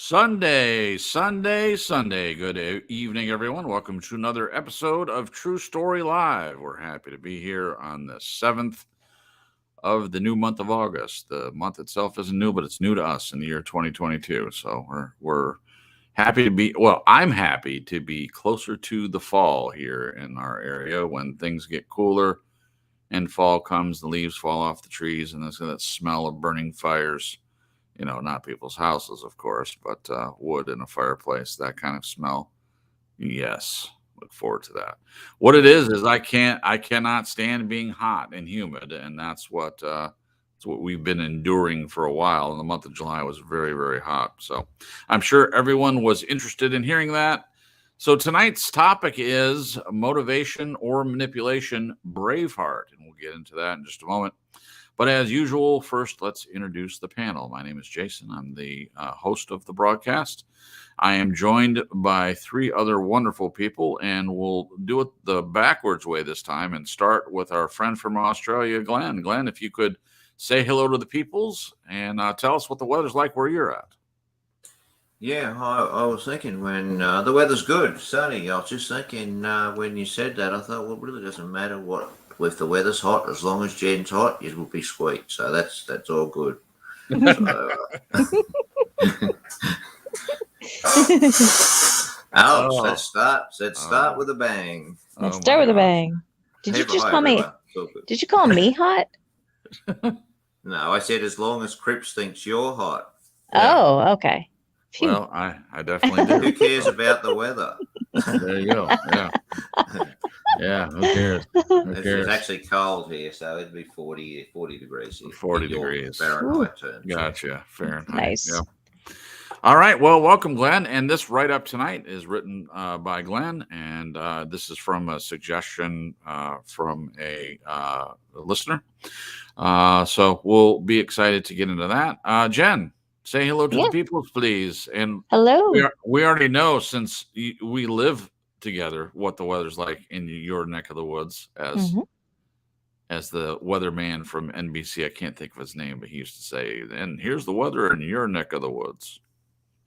Sunday. Good evening, everyone. Welcome to another episode of True Story Live. We're happy to be here on the 7th of the new month of August. The month itself isn't new, but it's new to us in the year 2022. So we're happy to be, well, I'm happy to be closer to the fall here in our area when things get cooler and fall comes, the leaves fall off the trees, and there's that smell of burning fires. Not people's houses, of course, but wood in a fireplace, that kind of smell. Yes, look forward to that. What it is I cannot stand being hot and humid, and that's what we've been enduring for a while. And the month of July was very, very hot. So I'm sure everyone was interested in hearing that. So tonight's topic is motivation or manipulation, Braveheart, and we'll get into that in just a moment. But as usual, first, let's introduce the panel. My name is Jason. I'm the host of the broadcast. I am joined by three other wonderful people, and we'll do it the backwards way this time and start with our friend from Australia, Glenn. Glenn, if you could say hello to the peoples and tell us what the weather's like where you're at. Yeah, I was thinking when the weather's good, sunny. I was just thinking when you said that, I thought, well, it really doesn't matter what. If the weather's hot, as long as Jen's hot, it will be sweet. So that's all good. Ouch! Let's start with a bang. Let's start with a bang. Did you just call me? Did you call me hot? No, I said as long as Crips thinks you're hot. Oh, okay. Phew. Well, I definitely do. Who cares about the weather? There you go. Yeah. Yeah, who cares? It's actually cold here, so it'd be 40 degrees here. 40 degrees. Fahrenheit terms. Gotcha. Fahrenheit. Nice. Yeah. All right. Well, welcome, Glenn. And this write-up tonight is written by Glenn, and this is from a suggestion from a listener. So we'll be excited to get into that. Jen, say hello to the people, please. And hello. We already know, since we live together, what the weather's like in your neck of the woods as the weatherman from NBC. I can't think of his name, but he used to say, and here's the weather in your neck of the woods.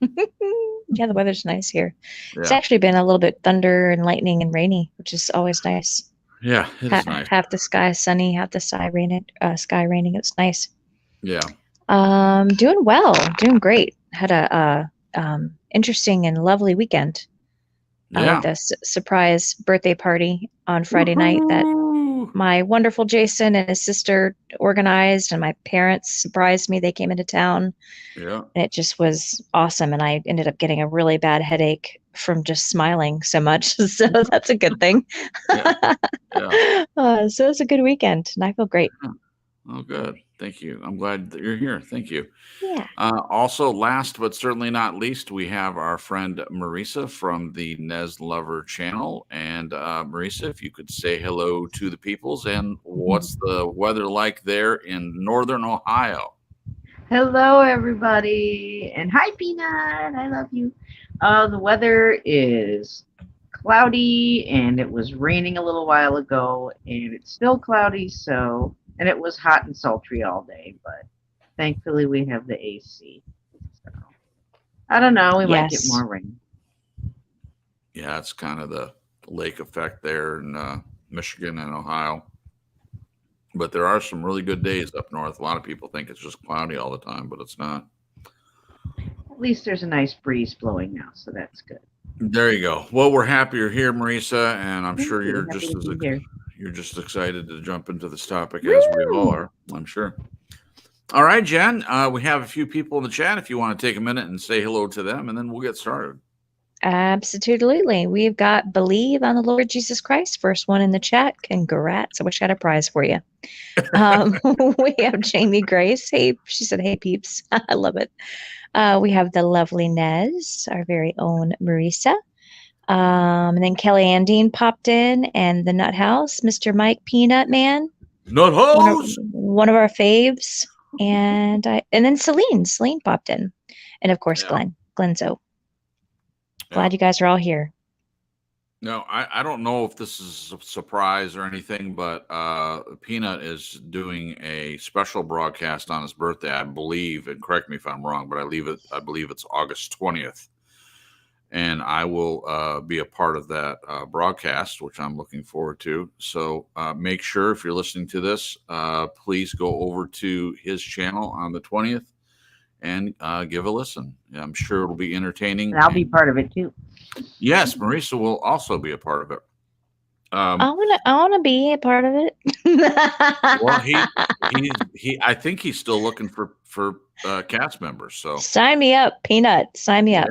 Yeah, the weather's nice here. Yeah. It's actually been a little bit thunder and lightning and rainy, which is always nice. Yeah, it is nice. Half the sky sunny, half the sky raining. It's nice. Yeah. Doing well, doing great. Had a interesting and lovely weekend. Yeah. The surprise birthday party on Friday night that my wonderful Jason and his sister organized, and my parents surprised me. They came into town. Yeah. And it just was awesome. And I ended up getting a really bad headache from just smiling so much. So that's a good thing. Yeah. So it's a good weekend, and I feel great. Oh, good. Thank you. I'm glad that you're here. Thank you. Yeah. Also, last but certainly not least, we have our friend Marisa from the Nez Lover channel. And Marisa, if you could say hello to the peoples, and what's the weather like there in northern Ohio? Hello, everybody. And hi, Peanut. I love you. The weather is cloudy, and it was raining a little while ago, and it's still cloudy, and it was hot and sultry all day, but thankfully we have the AC. So I don't know, we might get more rain. Yeah, it's kind of the lake effect there in Michigan and Ohio. But there are some really good days up north. A lot of people think it's just cloudy all the time, but it's not. At least there's a nice breeze blowing now, so that's good. There you go. Well, we're happy you're here, Marisa, and I'm sure you're just excited to jump into this topic as we all are, I'm sure. All right, Jen, we have a few people in the chat. If you want to take a minute and say hello to them, and then we'll get started. Absolutely. We've got Believe on the Lord Jesus Christ. First one in the chat. Congrats. I wish I had a prize for you. We have Jamie Grace. Hey, she said, hey, peeps. I love it. We have the lovely Nez, our very own Marisa. And then Kelly Andine popped in, and the Nut House, Mr. Mike Peanut Man. Nut House! One of our faves. And then Celine popped in. And of course, Glenzo. Glad you guys are all here. No, I don't know if this is a surprise or anything, but Peanut is doing a special broadcast on his birthday, I believe, and correct me if I'm wrong, but I believe it's August 20th. And I will be a part of that broadcast, which I'm looking forward to. So make sure if you're listening to this, please go over to his channel on the 20th and give a listen. I'm sure it'll be entertaining. And I'll be part of it too. Yes, Marisa will also be a part of it. I wanna be a part of it. Well, I think he's still looking for cast members. So Sign me up, Peanut. Sign me up.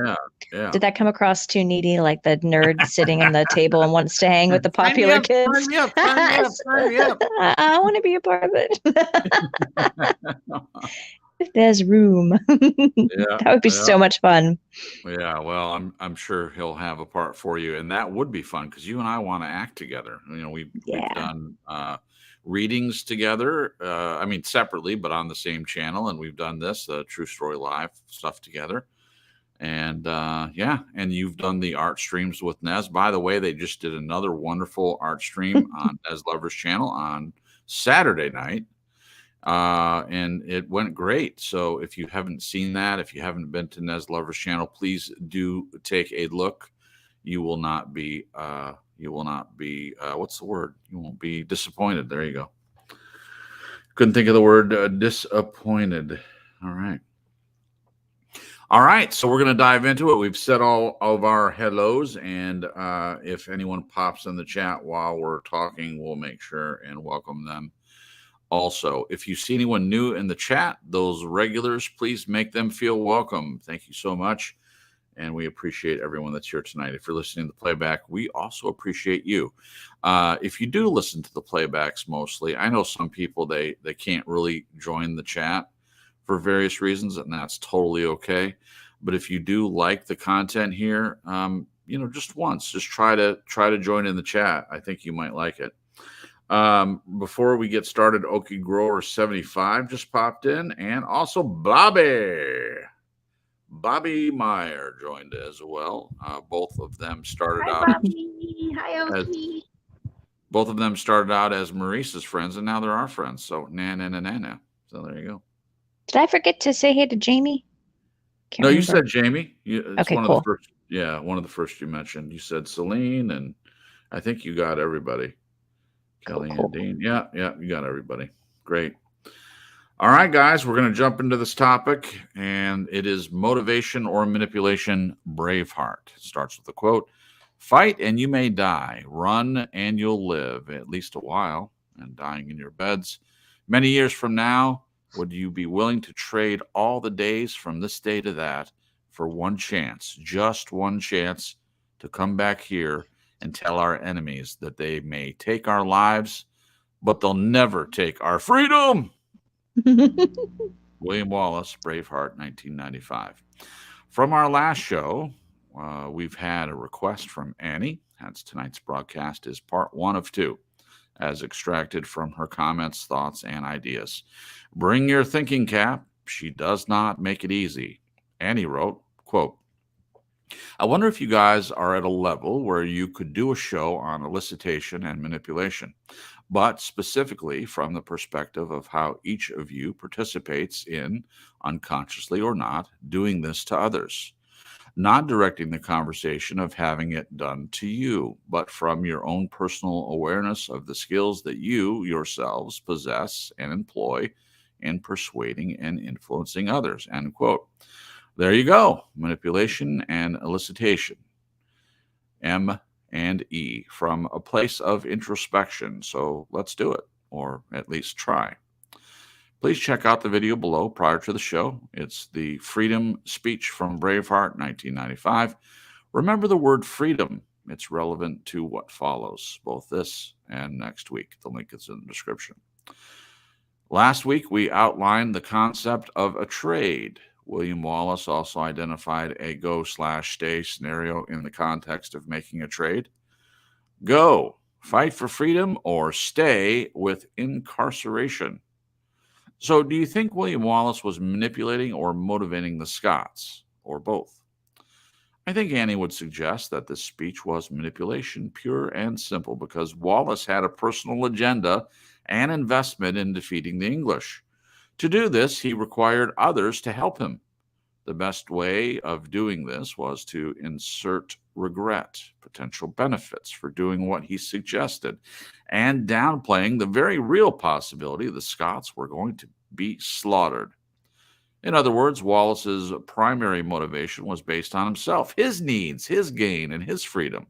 yeah. Did that come across too needy, like the nerd sitting in the table and wants to hang with the popular kids? Sign me up, sign me up. I want to be a part of it. If there's room, that would be so much fun. Yeah, well, I'm sure he'll have a part for you, and that would be fun because you and I want to act together. We've done readings together. I mean, separately, but on the same channel, and we've done this True Story Live stuff together. And and you've done the art streams with Nez. By the way, they just did another wonderful art stream on Nez Lover's channel on Saturday night. And it went great. So if you haven't seen that, if you haven't been to Nez Lover's channel, please do take a look. You will not be what's the word? You won't be disappointed. There you go. Couldn't think of the word disappointed. All right, so we're going to dive into it. We've said all of our hellos, and if anyone pops in the chat while we're talking, we'll make sure and welcome them. Also, if you see anyone new in the chat, those regulars, please make them feel welcome. Thank you so much, and we appreciate everyone that's here tonight. If you're listening to the playback, we also appreciate you. If you do listen to the playbacks mostly, I know some people, they can't really join the chat for various reasons, and that's totally okay. But if you do like the content here, just once, just try to join in the chat. I think you might like it. Before we get started, Okie Grower 75 just popped in, and also Bobby Meyer joined as well. Both of them started out. Bobby. Hi, Okie. Both of them started out as Maurice's friends, and now they're our friends. So na. So there you go. Did I forget to say hey to Jamie? No, you said Jamie. It's okay, one cool. of the first. Yeah, one of the first you mentioned. You said Celine, and I think you got everybody. Kelly and Dean. Yeah, you got everybody. Great. All right, guys, we're going to jump into this topic, and it is motivation or manipulation. Braveheart. It starts with a quote: "Fight and you may die. Run and you'll live, at least a while, and dying in your beds. Many years from now, would you be willing to trade all the days from this day to that for one chance, just one chance, to come back here and tell our enemies that they may take our lives, but they'll never take our freedom?" William Wallace, Braveheart, 1995. From our last show, we've had a request from Annie. Hence, tonight's broadcast is part 1 of 2, as extracted from her comments, thoughts, and ideas. Bring your thinking cap. She does not make it easy. Annie wrote, quote, "I wonder if you guys are at a level where you could do a show on elicitation and manipulation, but specifically from the perspective of how each of you participates in, unconsciously or not, doing this to others. Not directing the conversation of having it done to you, but from your own personal awareness of the skills that you yourselves possess and employ in persuading and influencing others." End quote. There you go. Manipulation and elicitation. M and E, from a place of introspection. So let's do it, or at least try. Please check out the video below prior to the show. It's the freedom speech from Braveheart, 1995. Remember the word freedom. It's relevant to what follows, both this and next week. The link is in the description. Last week, we outlined the concept of a trade. William Wallace also identified a go/stay scenario in the context of making a trade. Go, fight for freedom, or stay with incarceration. So do you think William Wallace was manipulating or motivating the Scots, or both? I think Annie would suggest that this speech was manipulation, pure and simple, because Wallace had a personal agenda and investment in defeating the English. To do this, he required others to help him. The best way of doing this was to insert regret, potential benefits for doing what he suggested, and downplaying the very real possibility the Scots were going to be slaughtered. In other words, Wallace's primary motivation was based on himself, his needs, his gain, and his freedom.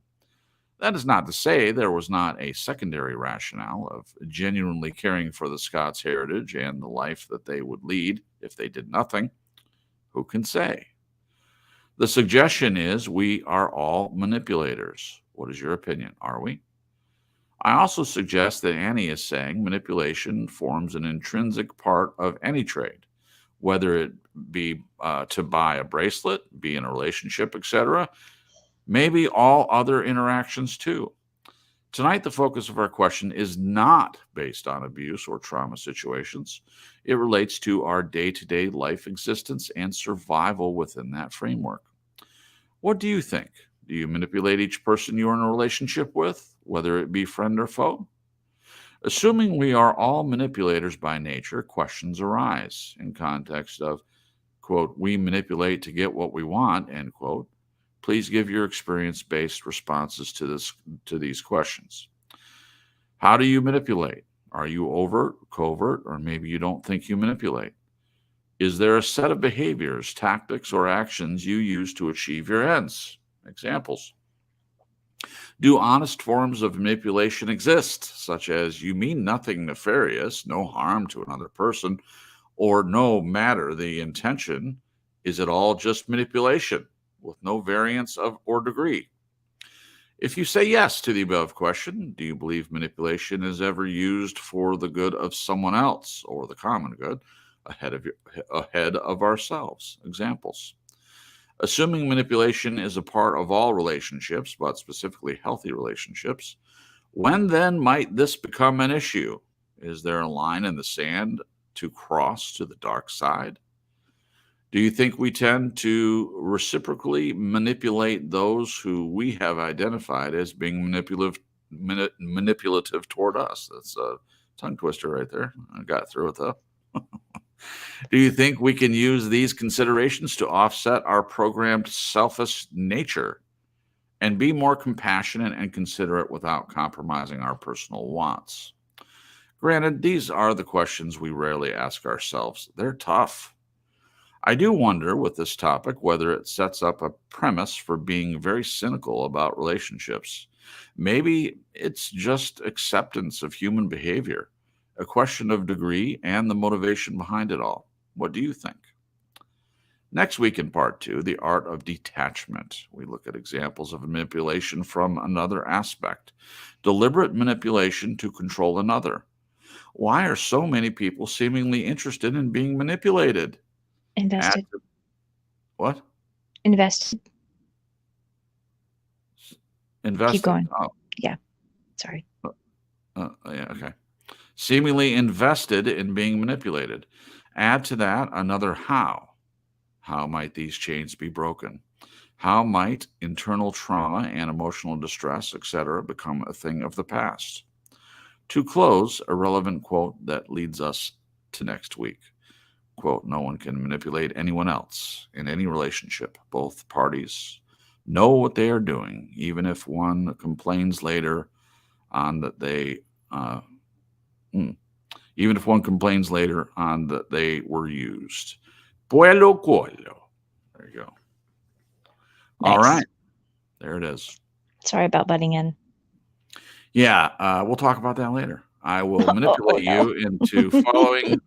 That is not to say there was not a secondary rationale of genuinely caring for the Scots' heritage and the life that they would lead if they did nothing. Who can say? The suggestion is we are all manipulators. What is your opinion? Are we? I also suggest that Annie is saying manipulation forms an intrinsic part of any trade, whether it be to buy a bracelet, be in a relationship, etc., maybe all other interactions too. Tonight, the focus of our question is not based on abuse or trauma situations. It relates to our day-to-day life existence and survival within that framework. What do you think? Do you manipulate each person you're in a relationship with, whether it be friend or foe? Assuming we are all manipulators by nature, questions arise in context of, quote, we manipulate to get what we want, end quote. Please give your experience-based responses to these questions. How do you manipulate? Are you overt, covert, or maybe you don't think you manipulate? Is there a set of behaviors, tactics, or actions you use to achieve your ends? Examples. Do honest forms of manipulation exist, such as you mean nothing nefarious, no harm to another person, or no matter the intention, is it all just manipulation with no variance of or degree? If you say yes to the above question, do you believe manipulation is ever used for the good of someone else or the common good ahead of ourselves? Examples. Assuming manipulation is a part of all relationships, but specifically healthy relationships, when then might this become an issue? Is there a line in the sand to cross to the dark side? Do you think we tend to reciprocally manipulate those who we have identified as being manipulative toward us? That's a tongue twister right there. I got through it though. Do you think we can use these considerations to offset our programmed selfish nature and be more compassionate and considerate without compromising our personal wants? Granted, these are the questions we rarely ask ourselves. They're tough. I do wonder with this topic whether it sets up a premise for being very cynical about relationships. Maybe it's just acceptance of human behavior, a question of degree and the motivation behind it all. What do you think? Next week in part 2, the art of detachment. We look at examples of manipulation from another aspect. Deliberate manipulation to control another. Why are so many people seemingly interested in being manipulated? Invested. What? Invested. Invested. Keep going. Oh. Yeah. Sorry. Yeah, okay. Seemingly invested in being manipulated. Add to that another how. How might these chains be broken? How might internal trauma and emotional distress, etc., become a thing of the past? To close, a relevant quote that leads us to next week. Quote, no one can manipulate anyone else in any relationship. Both parties know what they are doing, even if one complains later on that they were used. Puello cuello. There you go. Nice. All right. There it is. Sorry about butting in. Yeah, we'll talk about that later. I will manipulate you into following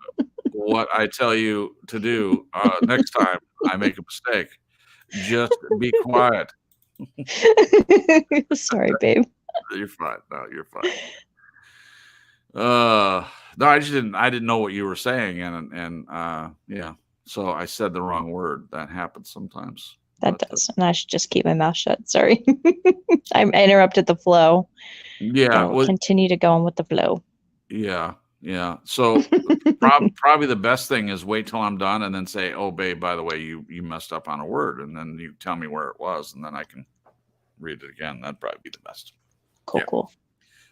what I tell you to do next time I make a mistake. Just be quiet. Sorry, babe. You're fine. No, you're fine. No, I didn't know what you were saying, and yeah. So I said the wrong word. That happens sometimes. That does. And I should just keep my mouth shut. Sorry. I interrupted the flow. Yeah. We'll continue to go on with the flow. Yeah. Yeah. So probably the best thing is wait till I'm done and then say, "Oh, babe, by the way, you messed up on a word," and then you tell me where it was, and then I can read it again. That'd probably be the best. Cool.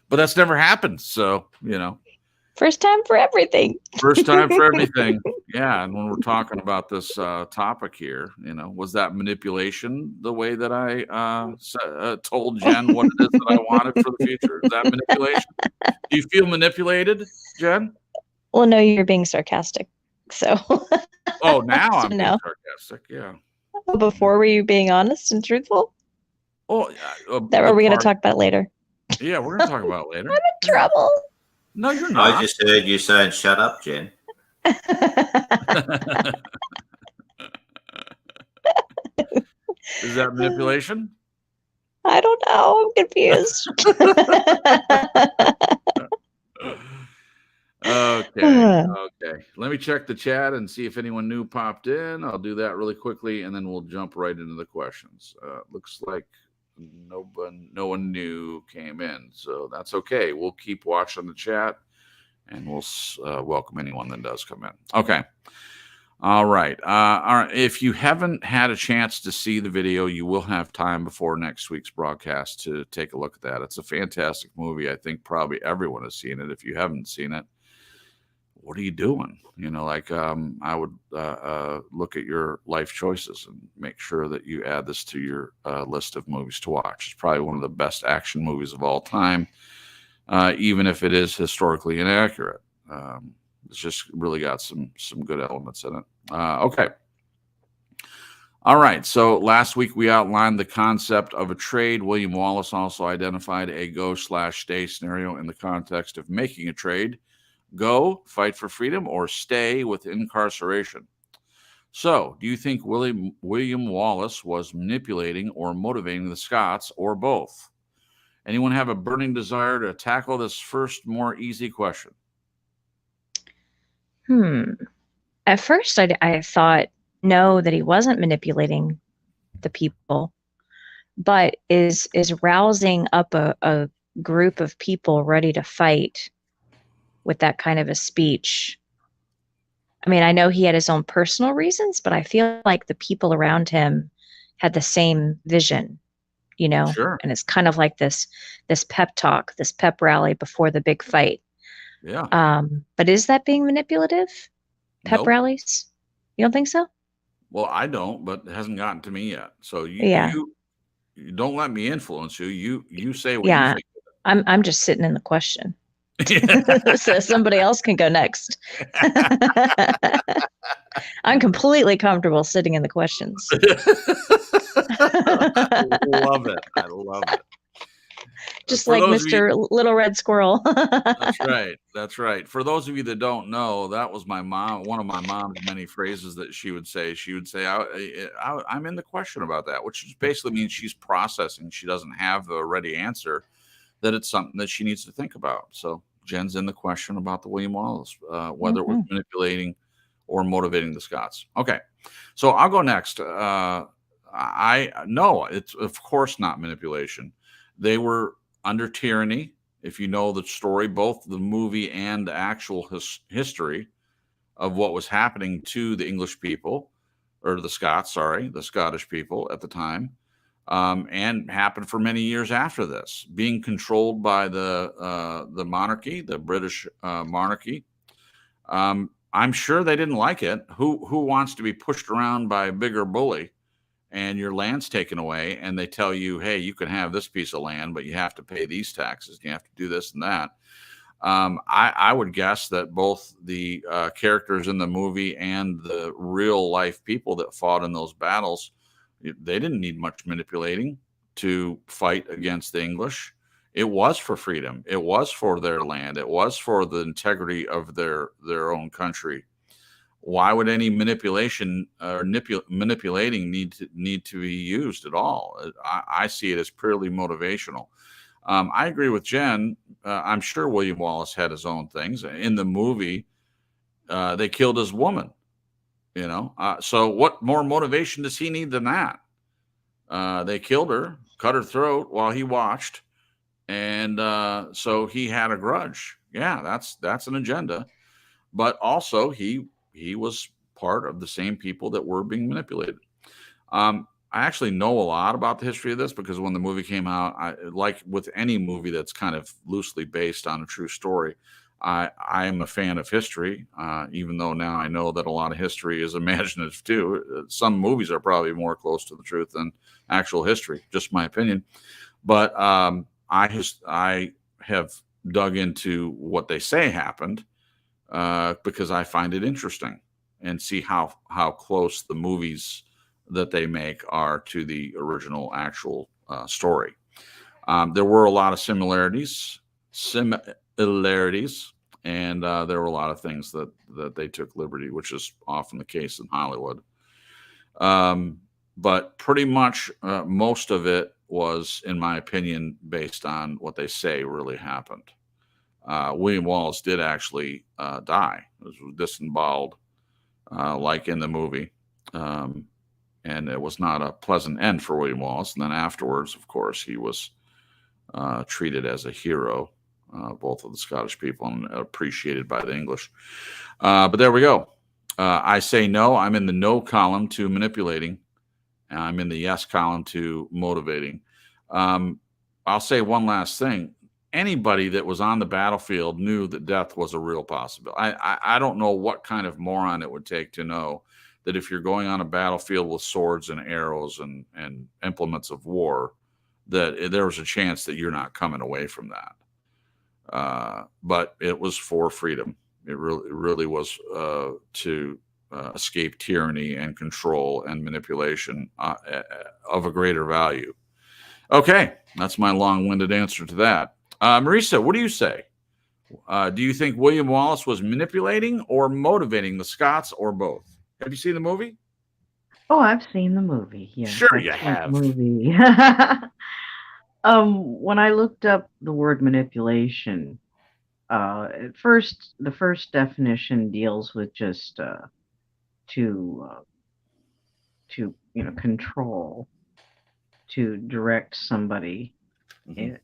But that's never happened. So First time for everything. first time for everything. Yeah. And when we're talking about this topic here, was that manipulation the way that I told Jen what it is that I wanted for the future? Is that manipulation? Do you feel manipulated, Jen? Well, no, you're being sarcastic. So. Oh, now So I'm being no. sarcastic. Yeah. Before, were you being honest and truthful? Oh, Are we going to talk about later? Yeah, we're going to talk about it later. I'm in trouble. No, you're not. I just heard you saying, "Shut up, Jen." Is that manipulation? I don't know. I'm confused. Okay. Let me check the chat and see if anyone new popped in. I'll do that really quickly, and then we'll jump right into the questions. Looks like no one new came in, so that's okay. We'll keep watching the chat, and we'll welcome anyone that does come in. Okay. All right. If you haven't had a chance to see the video, you will have time before next week's broadcast to take a look at that. It's a fantastic movie. I think probably everyone has seen it. If you haven't seen it, what are you doing? I would look at your life choices and make sure that you add this to your list of movies to watch. It's probably one of the best action movies of all time, even if it is historically inaccurate. It's just really got some good elements in it. Okay. All right. So last week we outlined the concept of a trade. William Wallace also identified a go/stay scenario in the context of making a trade. Go, fight for freedom, or stay with incarceration. So, do you think William Wallace was manipulating or motivating the Scots, or both? Anyone have a burning desire to tackle this first, more easy question? At first, I thought no, that he wasn't manipulating the people, but is rousing up a group of people ready to fight with that kind of a speech. I mean, I know he had his own personal reasons, but I feel like the people around him had the same vision, Sure. And it's kind of like this pep talk, this pep rally before the big fight. Yeah. But is that being manipulative? Pep Nope. rallies? You don't think so? Well, I don't, but it hasn't gotten to me yet. So you don't let me influence you. You say what you think. I'm just sitting in the question. So somebody else can go next. I'm completely comfortable sitting in the questions. I love it. Just like Mr. Little Red Squirrel. That's right. For those of you that don't know, that was my mom. One of my mom's many phrases that she would say. She would say, I'm in the question about that, which basically means she's processing. She doesn't have a ready answer, that it's something that she needs to think about. So Jen's in the question about the William Wallace, whether it was manipulating or motivating the Scots. Okay. So I'll go next. It's of course not manipulation. They were under tyranny. If you know the story, both the movie and the actual history of what was happening to the English people, or the Scottish people at the time, and happened for many years after this, being controlled by the monarchy, the British monarchy. I'm sure they didn't like it. Who wants to be pushed around by a bigger bully and your land's taken away, and they tell you, hey, you can have this piece of land, but you have to pay these taxes. You have to do this and that. I would guess that both the characters in the movie and the real life people that fought in those battles, they didn't need much manipulating to fight against the English. It was for freedom. It was for their land. It was for the integrity of their own country. Why would any manipulation or manipulating need to be used at all? I see it as purely motivational. I agree with Jen. I'm sure William Wallace had his own things. In the movie, they killed his woman. So what more motivation does he need than that? They killed her, cut her throat while he watched, and so he had a grudge. Yeah, that's an agenda. But also he was part of the same people that were being manipulated. I actually know a lot about the history of this because when the movie came out, like with any movie that's kind of loosely based on a true story, I am a fan of history, even though now I know that a lot of history is imaginative too. Some movies are probably more close to the truth than actual history, just my opinion. But I have dug into what they say happened because I find it interesting and see how close the movies that they make are to the original actual story. There were a lot of similarities, and there were a lot of things that they took liberty, which is often the case in Hollywood. But pretty much most of it was, in my opinion, based on what they say really happened. William Wallace did actually die. He was disemboweled, like in the movie. And it was not a pleasant end for William Wallace. And then afterwards, of course, he was treated as a hero, both of the Scottish people and appreciated by the English. But there we go. I say no. I'm in the no column to manipulating. And I'm in the yes column to motivating. I'll say one last thing. Anybody that was on the battlefield knew that death was a real possibility. I don't know what kind of moron it would take to know that if you're going on a battlefield with swords and arrows and implements of war, that there was a chance that you're not coming away from that. But it was for freedom. It really was to escape tyranny and control and manipulation of a greater value. Okay, that's my long-winded answer to that. Marisa, what do you say? Do you think William Wallace was manipulating or motivating the Scots, or both? Have you seen the movie? Oh, I've seen the movie. Yes, Sure, you excellent have. movie. When I looked up the word manipulation, at first, the first definition deals with just to control, to direct somebody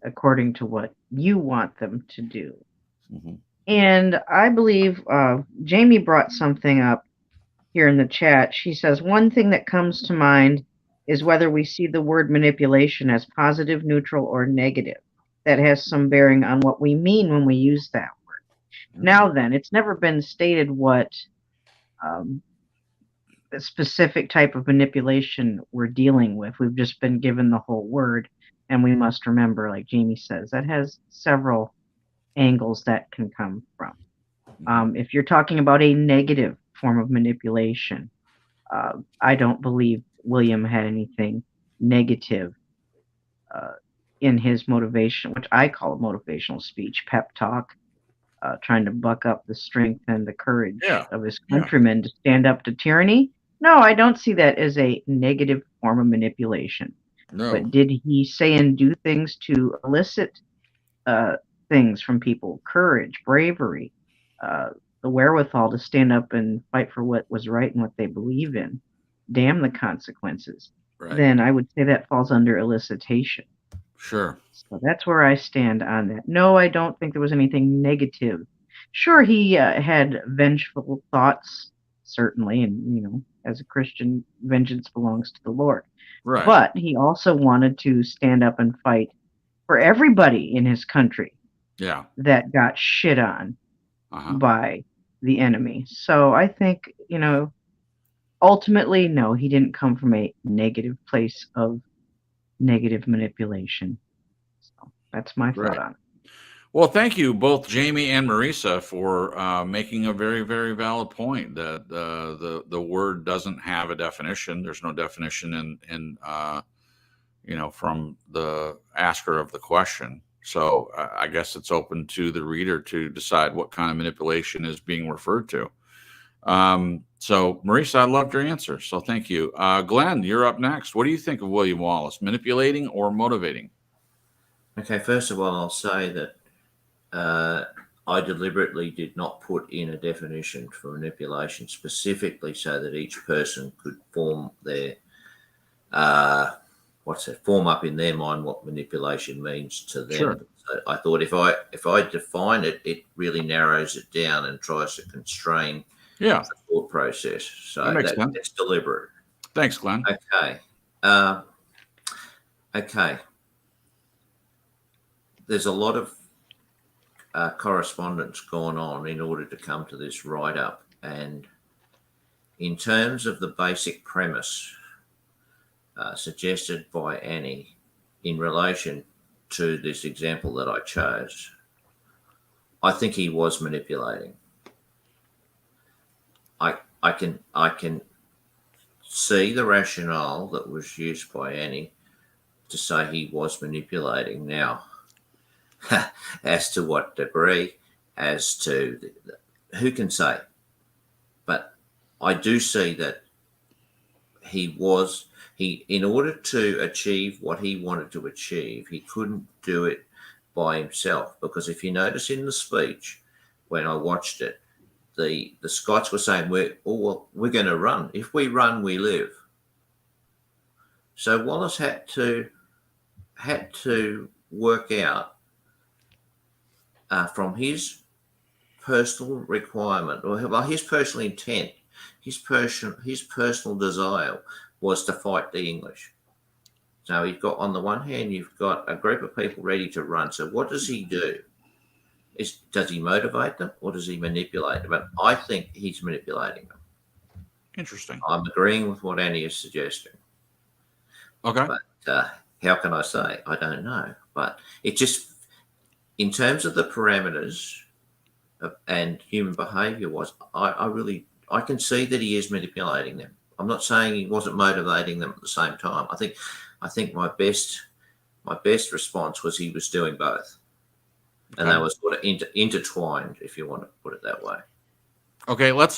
according to what you want them to do. Mm-hmm. And I believe Jamie brought something up here in the chat. She says, one thing that comes to mind is whether we see the word manipulation as positive, neutral, or negative. That has some bearing on what we mean when we use that word. Mm-hmm. Now then, it's never been stated what a specific type of manipulation we're dealing with. We've just been given the whole word, and we must remember, like Jamie says, that has several angles that can come from. If you're talking about a negative form of manipulation, I don't believe William had anything negative in his motivation, which I call motivational speech, pep talk, trying to buck up the strength and the courage of his countrymen to stand up to tyranny. No, I don't see that as a negative form of manipulation. No. But did he say and do things to elicit things from people? Courage, bravery, the wherewithal to stand up and fight for what was right and what they believe in, damn the consequences. Right. Then I would say that falls under elicitation. Sure. So that's where I stand on that. No, I don't think there was anything negative. Sure, he had vengeful thoughts, certainly, and as a Christian, vengeance belongs to the Lord. Right. But he also wanted to stand up and fight for everybody in his country that got shit on by the enemy. So I think, ultimately, no, he didn't come from a negative place of negative manipulation. So that's my thought on it. Well, thank you both, Jamie and Marisa, for making a very, very valid point that the word doesn't have a definition. There's no definition in from the asker of the question. So I guess it's open to the reader to decide what kind of manipulation is being referred to. So Marisa, I loved your answer. So thank you. Glenn, you're up next. What do you think of William Wallace, manipulating or motivating? Okay, first of all, I'll say that I deliberately did not put in a definition for manipulation specifically so that each person could form their form up in their mind what manipulation means to them. Sure. I thought if I define it, it really narrows it down and tries to constrain Yeah, the thought process. So that makes sense. that's deliberate. Thanks, Glenn. Okay. Okay. There's a lot of correspondence going on in order to come to this write-up. And in terms of the basic premise suggested by Annie in relation to this example that I chose, I think he was manipulating. I can see the rationale that was used by Annie to say he was manipulating. Now, as to what degree, as to who can say, but I do see that he in order to achieve what he wanted to achieve, he couldn't do it by himself, because if you notice in the speech when I watched it, the Scots were saying we're going to run. If we run, we live. So Wallace had to work out from his personal requirement, or his personal intent, his personal desire was to fight the English. So you've got, on the one hand, you've got a group of people ready to run. So what does he do? Does he motivate them, or does he manipulate them? And I think he's manipulating them. Interesting. I'm agreeing with what Annie is suggesting. Okay. But how can I say? I don't know. But it just, in terms of the parameters and human behaviour, I can see that he is manipulating them. I'm not saying he wasn't motivating them at the same time. I think my best response was he was doing both. And they were sort of intertwined, if you want to put it that way. Okay, let's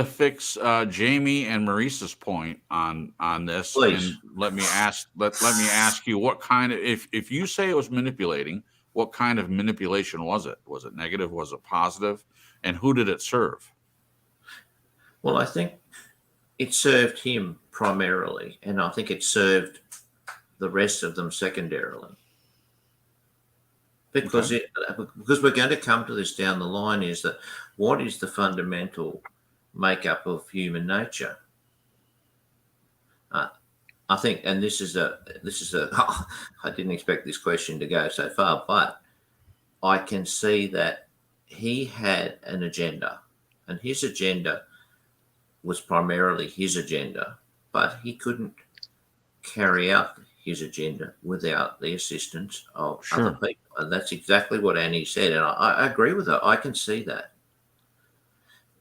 fix Jamie and Maurice's point on this. Please. And let me ask you, what kind of, if you say it was manipulating, what kind of manipulation was it? Was it negative? Was it positive? And who did it serve? Well, I think it served him primarily, and I think it served the rest of them secondarily. Because we're going to come to this down the line, is that what is the fundamental makeup of human nature? I think, and this is a I didn't expect this question to go so far, but I can see that he had an agenda, and his agenda was primarily his agenda, but he couldn't carry out his agenda without the assistance of other people. And that's exactly what Annie said. And I agree with her. I can see that.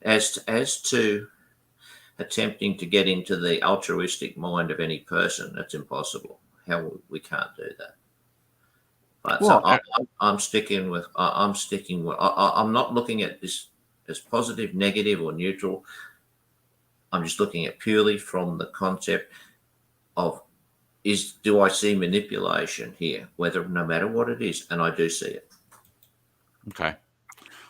As to attempting to get into the altruistic mind of any person, that's impossible. We can't do that. But I'm sticking with, I'm not looking at this as positive, negative, or neutral. I'm just looking at purely from the concept of, do I see manipulation here, no matter what it is, and I do see it. Okay.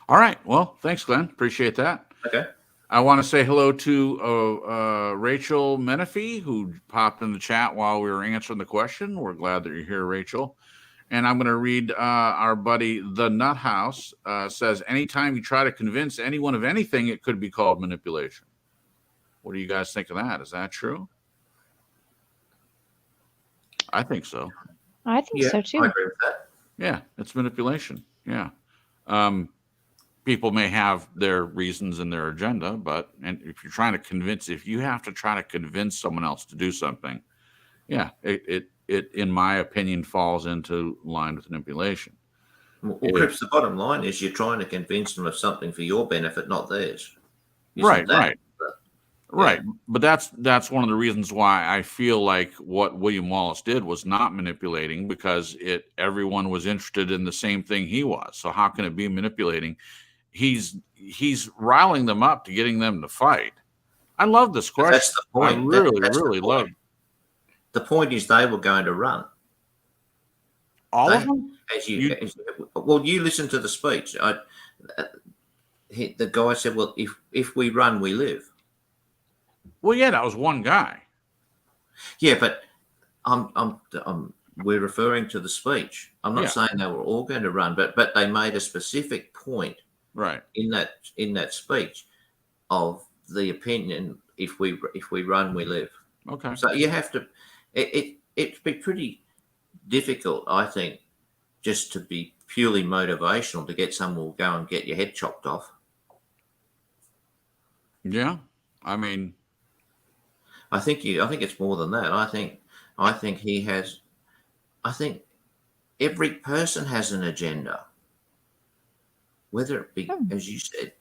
All right. Well, thanks, Glenn. Appreciate that. Okay. I want to say hello to Rachel Menifee, who popped in the chat while we were answering the question. We're glad that you're here, Rachel. And I'm going to read our buddy, The Nut House, says, anytime you try to convince anyone of anything, it could be called manipulation. What do you guys think of that? Is that true? I think so. I think so too. I agree with that. Yeah, it's manipulation. Yeah. People may have their reasons and their agenda, and if you have to try to convince someone else to do something, yeah, it in my opinion falls into line with manipulation. Well, Crips, the bottom line is you're trying to convince them of something for your benefit, not theirs. Right. Right. But that's one of the reasons why I feel like what William Wallace did was not manipulating, because everyone was interested in the same thing he was. So how can it be manipulating? He's riling them up to getting them to fight. I love this question. That's the point. I really love it. The point is they were going to run. All of them? You listen to the speech. The guy said, well, if we run, we live. Well, yeah, that was one guy. Yeah, but I'm we're referring to the speech. I'm not saying they were all going to run, but they made a specific point right in that speech of the opinion: if we run, we live. okay. So you have to. It'd be pretty difficult, I think, just to be purely motivational to get someone to go and get your head chopped off. Yeah, I mean, I think it's more than that. I think he has. I think every person has an agenda, whether it be, as you said,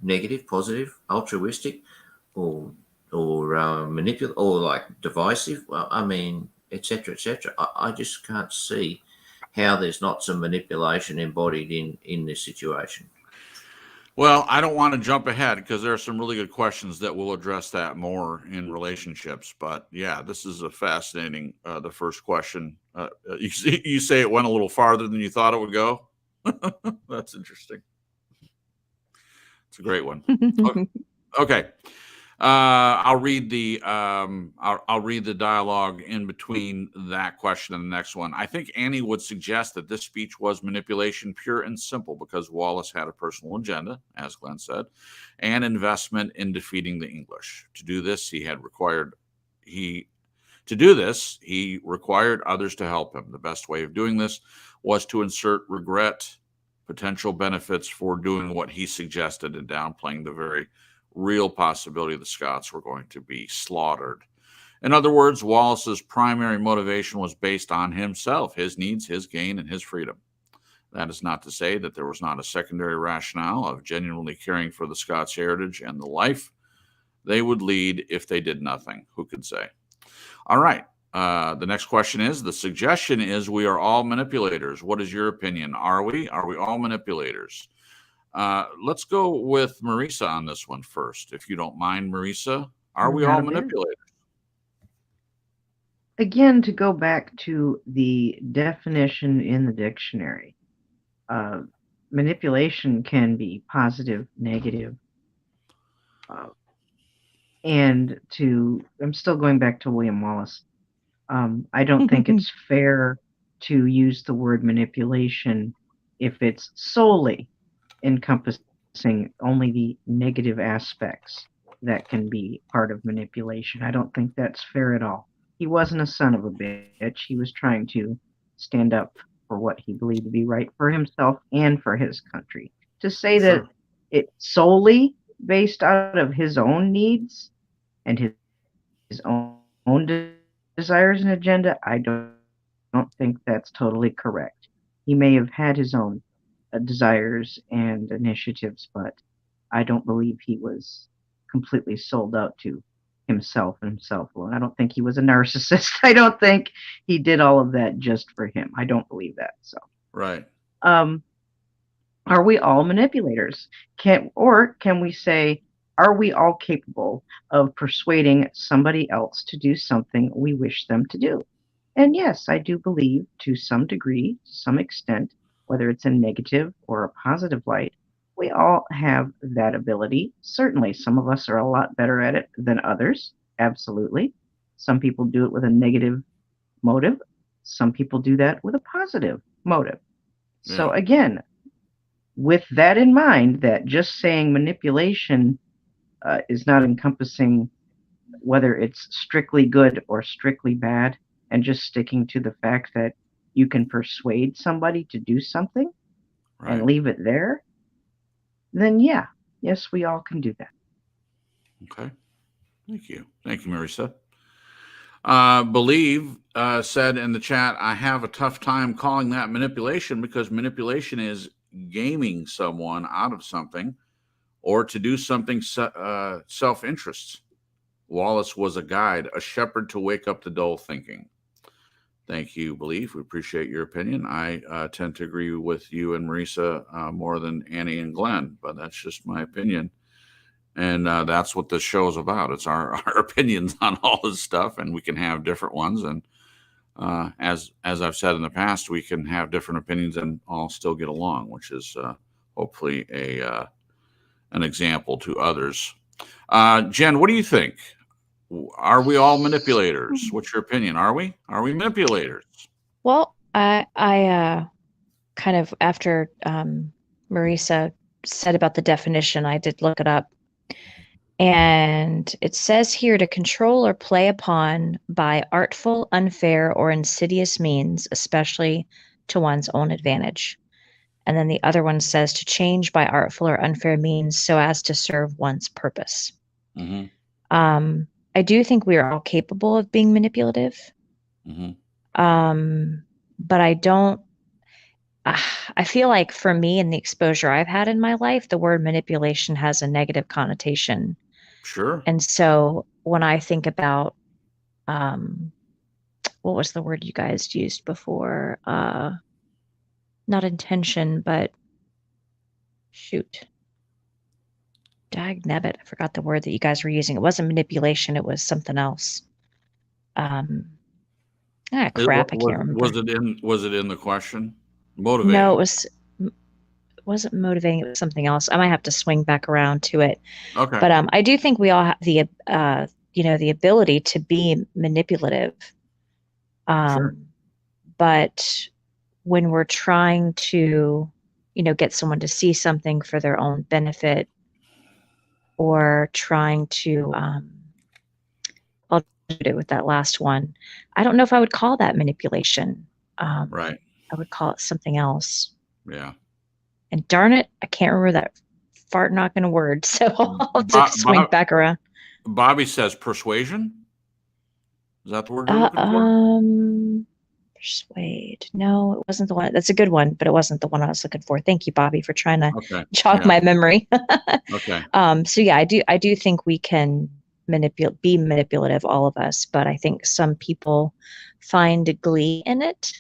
negative, positive, altruistic, or manipulative, or like divisive. Well, I mean, etc., etc. I just can't see how there's not some manipulation embodied in this situation. well, I don't want to jump ahead because there are some really good questions that will address that more in relationships. But yeah, this is a fascinating. The first question, you say it went a little farther than you thought it would go. That's interesting. It's a great one. Okay. I'll read the dialogue in between that question and the next one. I think Annie would suggest that this speech was manipulation, pure and simple, because Wallace had a personal agenda, as Glenn said, and investment in defeating the English. To do this, he required others to help him. The best way of doing this was to insert regret, potential benefits for doing what he suggested, and downplaying the very real possibility the Scots were going to be slaughtered. In other words, Wallace's primary motivation was based on himself, his needs, his gain, and his freedom. That is not to say that there was not a secondary rationale of genuinely caring for the Scots' heritage and the life they would lead if they did nothing. Who could say? All right. The next question is, the suggestion is we are all manipulators. What is your opinion? Are we? Are we all manipulators? Let's go with Marisa on this one first, if you don't mind, Marisa. Are we all manipulators? Again, to go back to the definition in the dictionary, manipulation can be positive, negative, and I'm still going back to William Wallace. I don't think it's fair to use the word manipulation if it's solely encompassing only the negative aspects that can be part of manipulation. I don't think that's fair at all. He wasn't a son of a bitch. He was trying to stand up for what he believed to be right for himself and for his country. To say that it's solely based out of his own needs and his own desires and agenda, I don't think that's totally correct. He may have had his own desires and initiatives, but I don't believe he was completely sold out to himself and himself alone. I don't think he was a narcissist. I don't think he did all of that just for him. I don't believe that. So, right. Are we all manipulators? Can we say, are we all capable of persuading somebody else to do something we wish them to do? And yes, I do believe to some degree, to some extent, whether it's in negative or a positive light, we all have that ability. Certainly, some of us are a lot better at it than others. Absolutely. Some people do it with a negative motive. Some people do that with a positive motive. Yeah. So again, with that in mind, that just saying manipulation is not encompassing whether it's strictly good or strictly bad, and just sticking to the fact that you can persuade somebody to do something and leave it there, then yes, we all can do that. Okay. Thank you. Thank you, Marisa. Believe said in the chat, I have a tough time calling that manipulation because manipulation is gaming someone out of something or to do something self-interest. Wallace was a guide, a shepherd to wake up the dull thinking. Thank you, Believe. We appreciate your opinion. I tend to agree with you and Marisa more than Annie and Glenn, but that's just my opinion. And that's what this show is about. It's our opinions on all this stuff, and we can have different ones. And as I've said in the past, we can have different opinions and all still get along, which is hopefully an example to others. Jen, what do you think? Are we all manipulators? What's your opinion? Are we? Are we manipulators? Well, I kind of after Marisa said about the definition, I did look it up. And it says here to control or play upon by artful, unfair, or insidious means, especially to one's own advantage. And then the other one says to change by artful or unfair means so as to serve one's purpose. Mm-hmm. I do think we are all capable of being manipulative. Mm-hmm. But I don't, I feel like for me and the exposure I've had in my life, the word manipulation has a negative connotation. Sure. And so when I think about, what was the word you guys used before? Not intention, but shoot. Dagnabbit. I forgot the word that you guys were using. It wasn't manipulation, it was something else. Crap, I can't remember. Was it in the question? Motivating. No, it wasn't motivating, it was something else. I might have to swing back around to it. Okay. But I do think we all have the the ability to be manipulative. Sure. But when we're trying to, get someone to see something for their own benefit, or trying to, I'll do it with that last one. I don't know if I would call that manipulation. Right. I would call it something else. Yeah. And darn it, I can't remember that fart knocking word. So I'll have to swing back around. Bobby says persuasion. Is that the word you're looking for? Persuade. No, it wasn't the one. That's a good one, but it wasn't the one I was looking for. Thank you, Bobby, for trying to jog my memory. Okay. So yeah, I do think we can be manipulative, all of us, but I think some people find glee in it.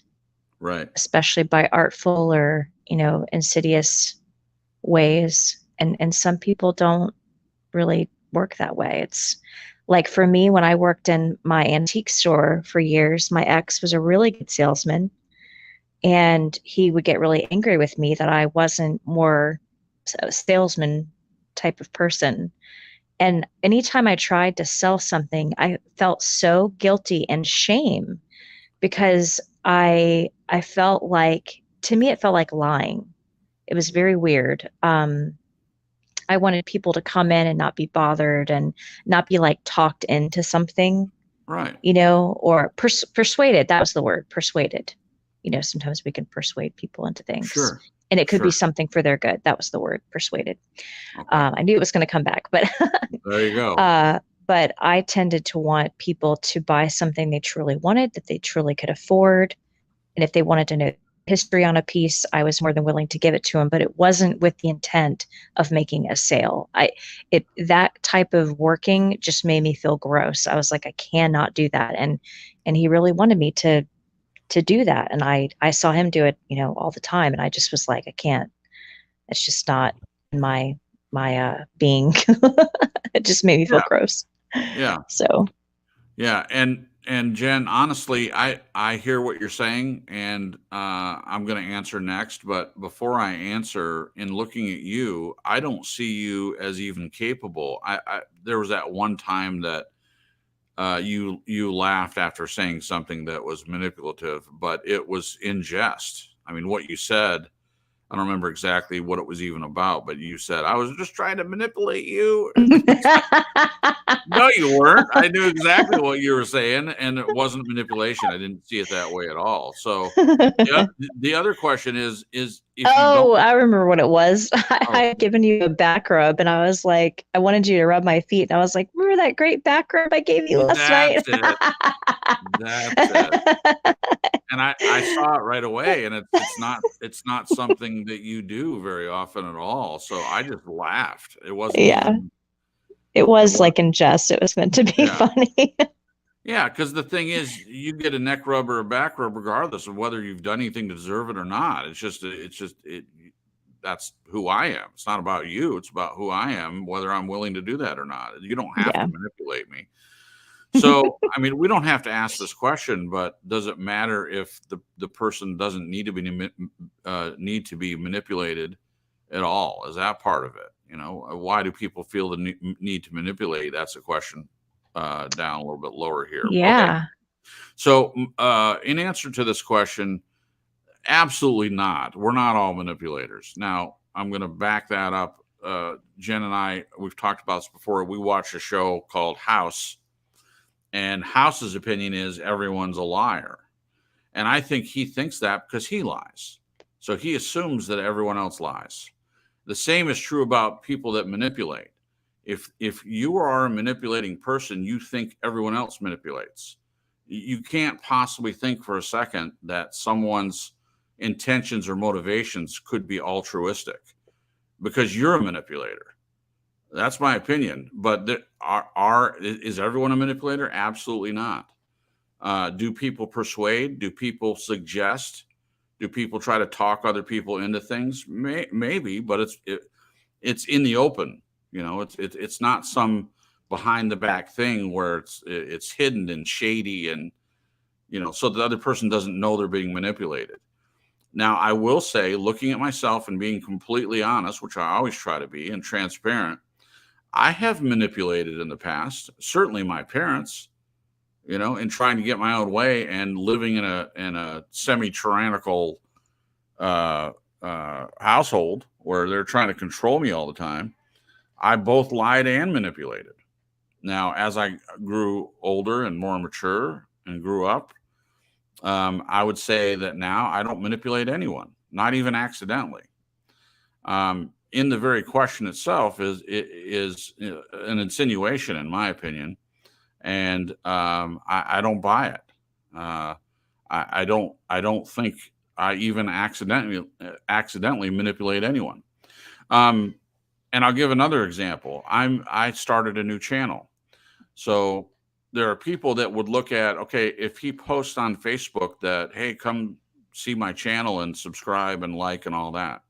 Right. Especially by artful or, insidious ways. And some people don't really work that way. It's like for me, when I worked in my antique store for years, my ex was a really good salesman, and he would get really angry with me that I wasn't more a salesman type of person. And anytime I tried to sell something, I felt so guilty and shame because I felt like, to me, it felt like lying. It was very weird. I wanted people to come in and not be bothered and not be like talked into something, right? Or persuaded. That was the word, persuaded. Sometimes we can persuade people into things. Sure. And it could be something for their good. That was the word, persuaded. Okay. I knew it was going to come back, but there you go. But I tended to want people to buy something they truly wanted, that they truly could afford. And if they wanted to know history on a piece, I was more than willing to give it to them, but it wasn't with the intent of making a sale. That type of working just made me feel gross. I was like, I cannot do that. And he really wanted me to do that. And I saw him do it, all the time. And I just was like, I can't, it's just not in my being. It just made me feel gross. Yeah. So. Yeah. And Jen, honestly, I hear what you're saying, and I'm going to answer next. But before I answer, in looking at you, I don't see you as even capable. There was that one time that you laughed after saying something that was manipulative, but it was in jest. I mean, what you said, I don't remember exactly what it was even about, but you said, I was just trying to manipulate you. No, you weren't. I knew exactly what you were saying, and it wasn't manipulation. I didn't see it that way at all. So the other question is if I remember what it was. I had given you a back rub, and I was like, I wanted you to rub my feet, and I was like, remember that great back rub I gave you last night? That's it. And I saw it right away, and it's not something that you do very often at all. So I just laughed. It wasn't even, it was like in jest. It was meant to be funny. Yeah, because the thing is, you get a neck rub or a back rub regardless of whether you've done anything to deserve it or not. It's just that's who I am. It's not about you. It's about who I am, whether I'm willing to do that or not. You don't have to manipulate me. So, I mean, we don't have to ask this question, but does it matter if the person doesn't need to be manipulated at all? Is that part of it? Why do people feel the need to manipulate? That's a question down a little bit lower here. Yeah. Okay. So, in answer to this question, absolutely not. We're not all manipulators. Now, I'm going to back that up. Jen and I, we've talked about this before. We watch a show called House, and House's opinion is everyone's a liar. And I think he thinks that because he lies. So he assumes that everyone else lies. The same is true about people that manipulate. If you are a manipulating person, you think everyone else manipulates. You can't possibly think for a second that someone's intentions or motivations could be altruistic because you're a manipulator. That's my opinion. But is everyone a manipulator? Absolutely not. Do people persuade? Do people suggest? Do people try to talk other people into things? Maybe, but it's in the open. You know, it's not some behind the back thing where it's hidden and shady, and so the other person doesn't know they're being manipulated. Now, I will say, looking at myself and being completely honest, which I always try to be, and transparent, I have manipulated in the past. Certainly, my parents. In trying to get my own way and living in a semi-tyrannical household where they're trying to control me all the time. I both lied and manipulated. Now, as I grew older and more mature and grew up, I would say that now I don't manipulate anyone, not even accidentally. In the very question itself is an insinuation, in my opinion. And I don't buy it. I don't think I even accidentally manipulate anyone. And I'll give another example. I started a new channel, so there are people that would look at, okay, if he posts on Facebook that, hey, come see my channel and subscribe and like and all that,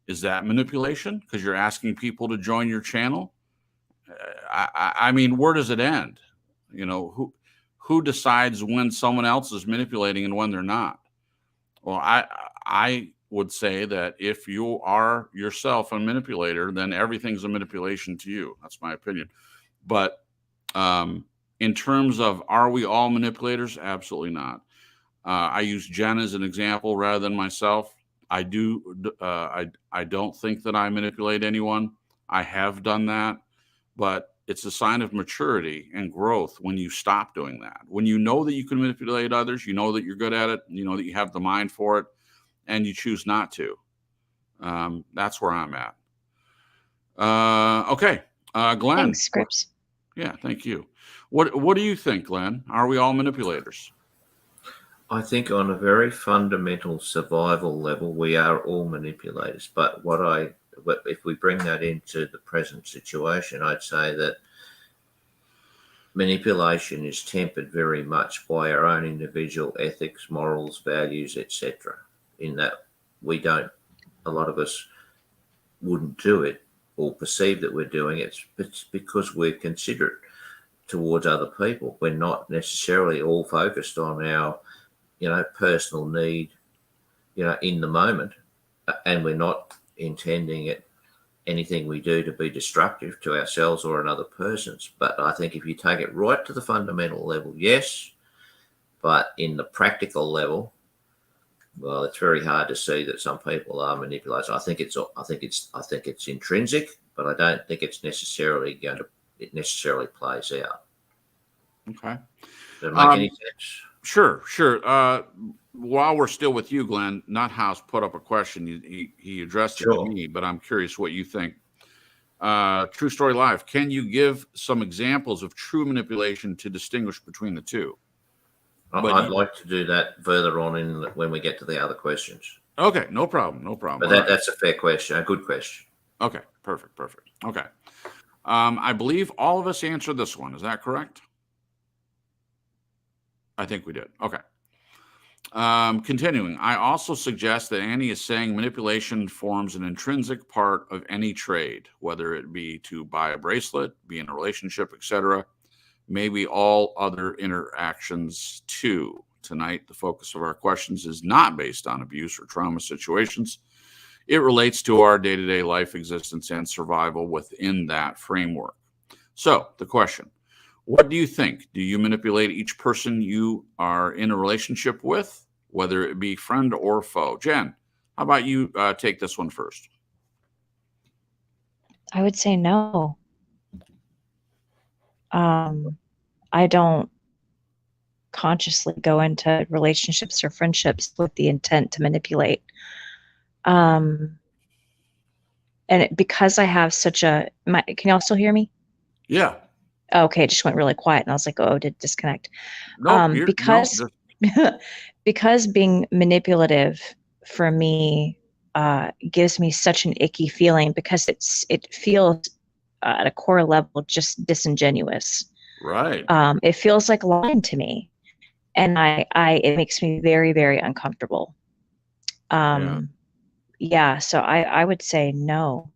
is that manipulation because you're asking people to join your channel? I mean, where does it end? Who decides when someone else is manipulating and when they're not? Well, I would say that if you are yourself a manipulator, then everything's a manipulation to you. That's my opinion. But in terms of, are we all manipulators? Absolutely not. I use Jen as an example rather than myself. I don't think that I manipulate anyone. I have done that, but it's a sign of maturity and growth when you stop doing that. When you know that you can manipulate others, you know that you're good at it, you know that you have the mind for it, and you choose not to. That's where I'm at. Okay, Glenn. Thanks, Scripps. Yeah, thank you. What do you think, Glenn? Are we all manipulators? I think on a very fundamental survival level, we are all manipulators. But if we bring that into the present situation, I'd say that manipulation is tempered very much by our own individual ethics, morals, values, etc. In that a lot of us wouldn't do it or perceive that we're doing it. It's because we're considerate towards other people. We're not necessarily all focused on our, personal need, in the moment, and we're not intending anything we do to be destructive to ourselves or another person's. But I think if you take it right to the fundamental level, yes, but in the practical level, well, it's very hard to see that some people are manipulators. I think it's intrinsic, but I don't think it's necessarily it necessarily plays out. Okay. Does it make any sense? Sure. While we're still with you, Glenn, Nuthouse put up a question. He addressed it to me, but I'm curious what you think. True Story Live, can you give some examples of true manipulation to distinguish between the two? I'd like to do that further on when we get to the other questions. Okay, no problem. But that's a fair question, a good question. Okay, perfect. Okay. I believe all of us answered this one. Is that correct? I think we did. Okay. Continuing, I also suggest that Annie is saying manipulation forms an intrinsic part of any trade, whether it be to buy a bracelet, be in a relationship, etc. Maybe all other interactions too. Tonight, the focus of our questions is not based on abuse or trauma situations. It relates to our day-to-day life existence and survival within that framework. So, the question, What do you think? Do you manipulate each person you are in a relationship with, whether it be friend or foe? Jen, how about you take this one first? I would say no. I don't consciously go into relationships or friendships with the intent to manipulate. Um, because I have such can y'all still hear me? Yeah. Okay, it just went really quiet, and I was like, "Oh, did it disconnect?" No, Because because being manipulative for me gives me such an icky feeling because it feels at a core level just disingenuous. right. It feels like lying to me, and it makes me very, very uncomfortable. Yeah. Yeah, so I would say no.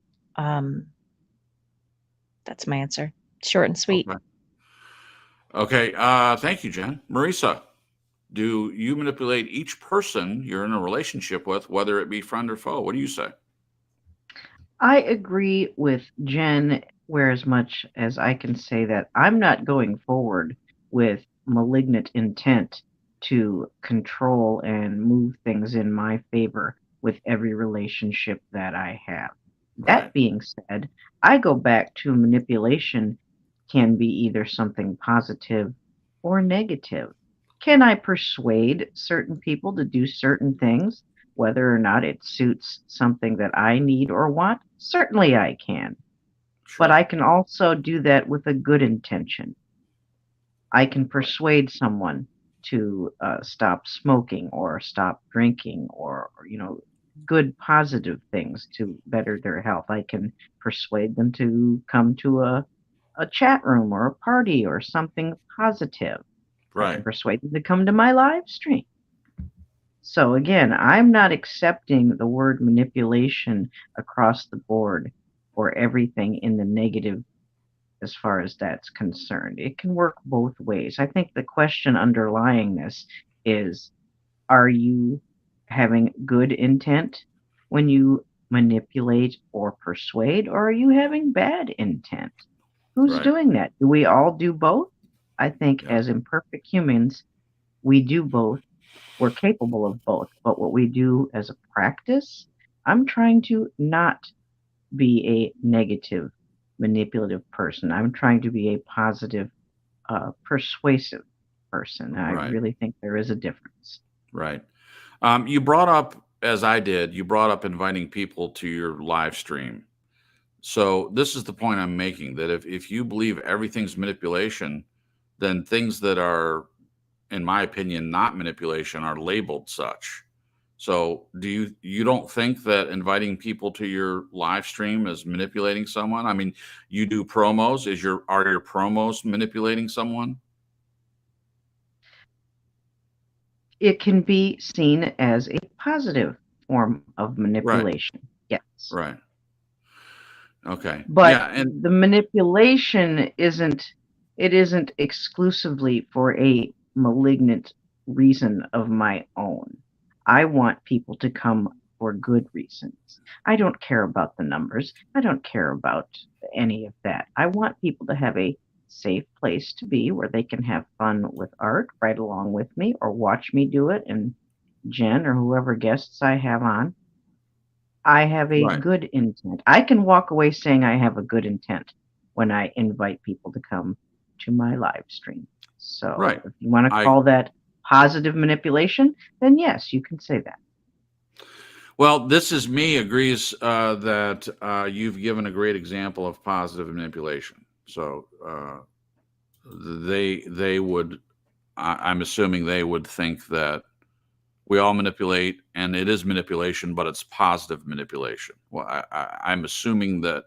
That's my answer. Short and sweet. Okay. Okay. Thank you, Jen. Marisa, do you manipulate each person you're in a relationship with, whether it be friend or foe? What do you say? I agree with Jen, where as much as I can say that I'm not going forward with malignant intent to control and move things in my favor with every relationship that I have. Right. That being said, I go back to manipulation can be either something positive or negative. Can I persuade certain people to do certain things? Whether or not it suits something that I need or want, certainly I can. But Sure. I can also do that with a good intention. I can persuade someone to stop smoking or stop drinking or good positive things to better their health. I can persuade them to come to a chat room or a party or something positive. I can Right. persuade them to come to my live stream. So again, I'm not accepting the word manipulation across the board or everything in the negative as far as that's concerned. It can work both ways. I think the question underlying this is, are you having good intent when you manipulate or persuade, or are you having bad intent? Who's Right. doing that? Do we all do both? I think Yeah. as imperfect humans, we do both. We're capable of both, but what we do as a practice, I'm trying to not be a negative, manipulative person. I'm trying to be a positive, persuasive person. I Right. really think there is a difference. Right. You brought up, as I did, you brought up inviting people to your live stream. So this is the point I'm making, that if you believe everything's manipulation, then things that are, in my opinion, not manipulation are labeled such. So you don't think that inviting people to your live stream is manipulating someone? I mean, you do promos. Are your promos manipulating someone? It can be seen as a positive form of Right. manipulation. Yes. Right. Okay. But Yeah. And the manipulation isn't exclusively for a malignant reason of my own. I want people to come for good reasons. I don't care about the numbers. I don't care about any of that. I want people to have a safe place to be where they can have fun with art right along with me or watch me do it and Jen or whoever guests I have on. I have a right. good intent. I can walk away saying I have a good intent when I invite people to come to my live stream. So Right. if you want to I call that positive manipulation, then yes, you can say that. Well, this is me agrees that you've given a great example of positive manipulation. So they would, I'm assuming they would think that we all manipulate, and it is manipulation, but it's positive manipulation. Well, I'm assuming that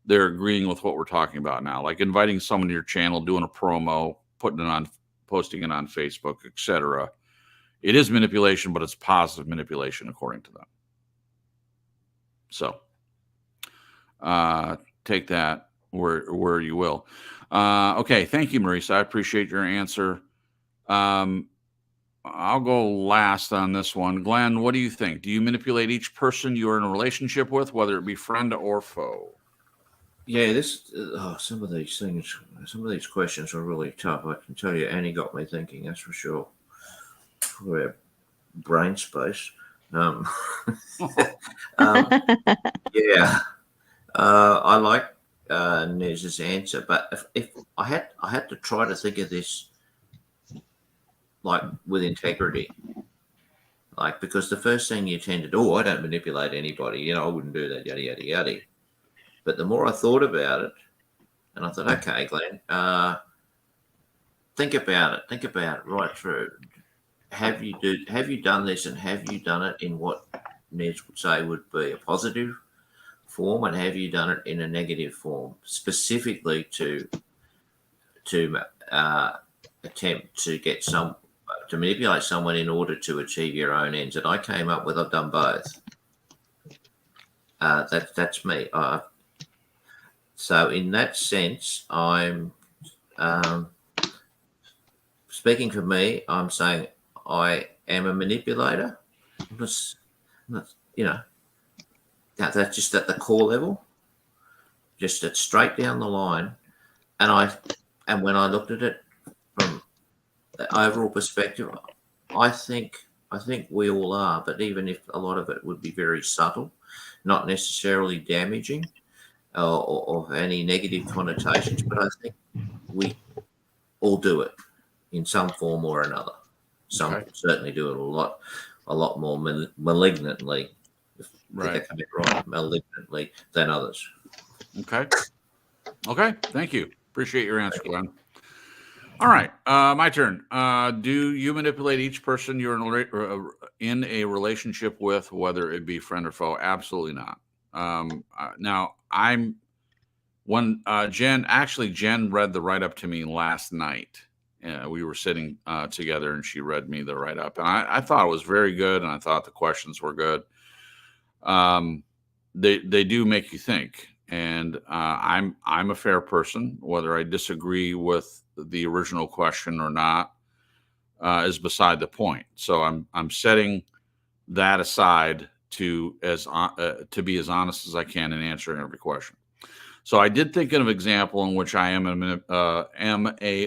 they're agreeing with what we're talking about now, like inviting someone to your channel, doing a promo, posting it on Facebook, etc. It is manipulation, but it's positive manipulation according to them. So take that where you will. Okay, thank you, Marisa. I appreciate your answer. I'll go last on this one. Glenn, what do you think? Do you manipulate each person you are in a relationship with, whether it be friend or foe? Yeah, some of these things, some of these questions are really tough. I can tell you, Annie got me thinking. That's for sure. For brain space. Um, um, yeah, I like Nez's answer, but if I had to try to think of this like with integrity, like because the first thing you tend to do, I don't manipulate anybody. I wouldn't do that, yada yada yada. But the more I thought about it, and I thought, okay, Glenn, think about it right through. Have you done this, and have you done it in what Nez would say would be a positive form, and have you done it in a negative form, specifically to attempt to manipulate someone in order to achieve your own ends? And I came up with I've done both. That's me. So in that sense, I'm speaking for me. I'm saying I am a manipulator. That's that's just at the core level, just at straight down the line. And when I looked at it from the overall perspective, I think we all are. But even if a lot of it would be very subtle, not necessarily damaging or any negative connotations, but I think we all do it in some form or another. Some Okay. certainly do it a lot more malignantly. Right. I think I right, malignantly than others. Okay. Thank you. Appreciate your answer, Glenn. All right. My turn. Do you manipulate each person you're in a relationship with, whether it be friend or foe? Absolutely not. Now, when Jen read the write up to me last night. We were sitting together, and she read me the write up, and I thought it was very good, and I thought the questions were good. They do make you think, and I'm a fair person. Whether I disagree with the original question or not is beside the point. So I'm setting that aside to be as honest as I can in answering every question. So I did think of an example in which I am a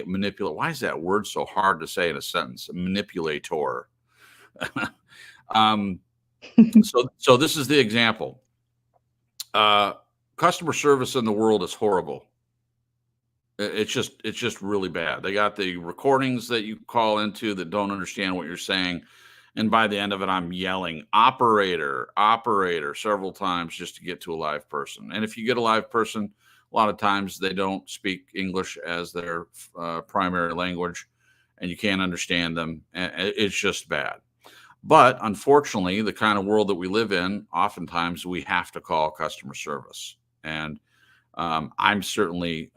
manipulator. Why is that word so hard to say in a sentence? A manipulator. So this is the example. Customer service in the world is horrible. It's just really bad. They got the recordings that you call into that don't understand what you're saying. And by the end of it, I'm yelling operator several times just to get to a live person. And if you get a live person, a lot of times they don't speak English as their primary language, and you can't understand them. It's just bad. But unfortunately, the kind of world that we live in, oftentimes we have to call customer service. And I'm certainly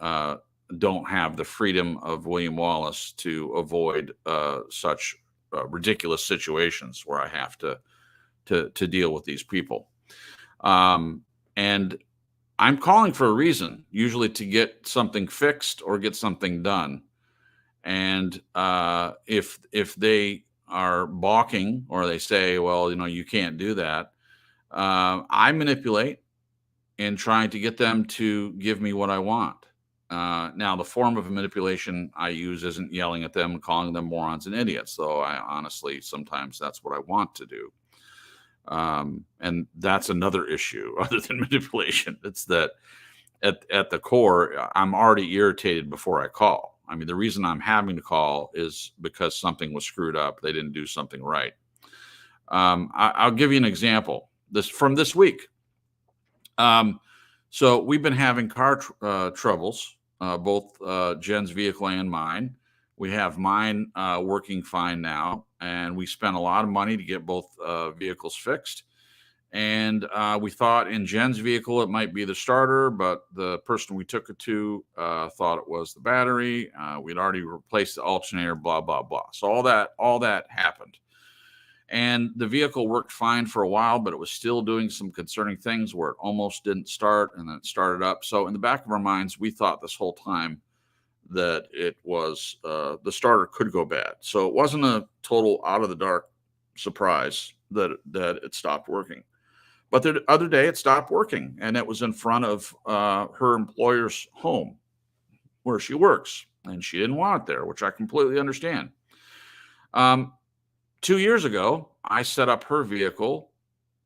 don't have the freedom of William Wallace to avoid such ridiculous situations where I have to deal with these people. And I'm calling for a reason, usually to get something fixed or get something done. And if they are balking or they say, well, you can't do that, I manipulate in trying to get them to give me what I want. Now, the form of manipulation I use isn't yelling at them and calling them morons and idiots, though I honestly, sometimes that's what I want to do. And that's another issue other than manipulation. It's that at the core, I'm already irritated before I call. I mean, the reason I'm having to call is because something was screwed up. They didn't do something right. I'll give you an example. From this week. So we've been having car troubles, both Jen's vehicle and mine. We have mine working fine now, and we spent a lot of money to get both vehicles fixed. And we thought in Jen's vehicle it might be the starter, but the person we took it to thought it was the battery. We'd already replaced the alternator, blah, blah, blah. So all that happened. And the vehicle worked fine for a while, but it was still doing some concerning things where it almost didn't start and then it started up. So in the back of our minds, we thought this whole time that it was the starter could go bad. So it wasn't a total out of the dark surprise that it stopped working. But the other day it stopped working, and it was in front of her employer's home where she works, and she didn't want it there, which I completely understand. 2 years ago, I set up her vehicle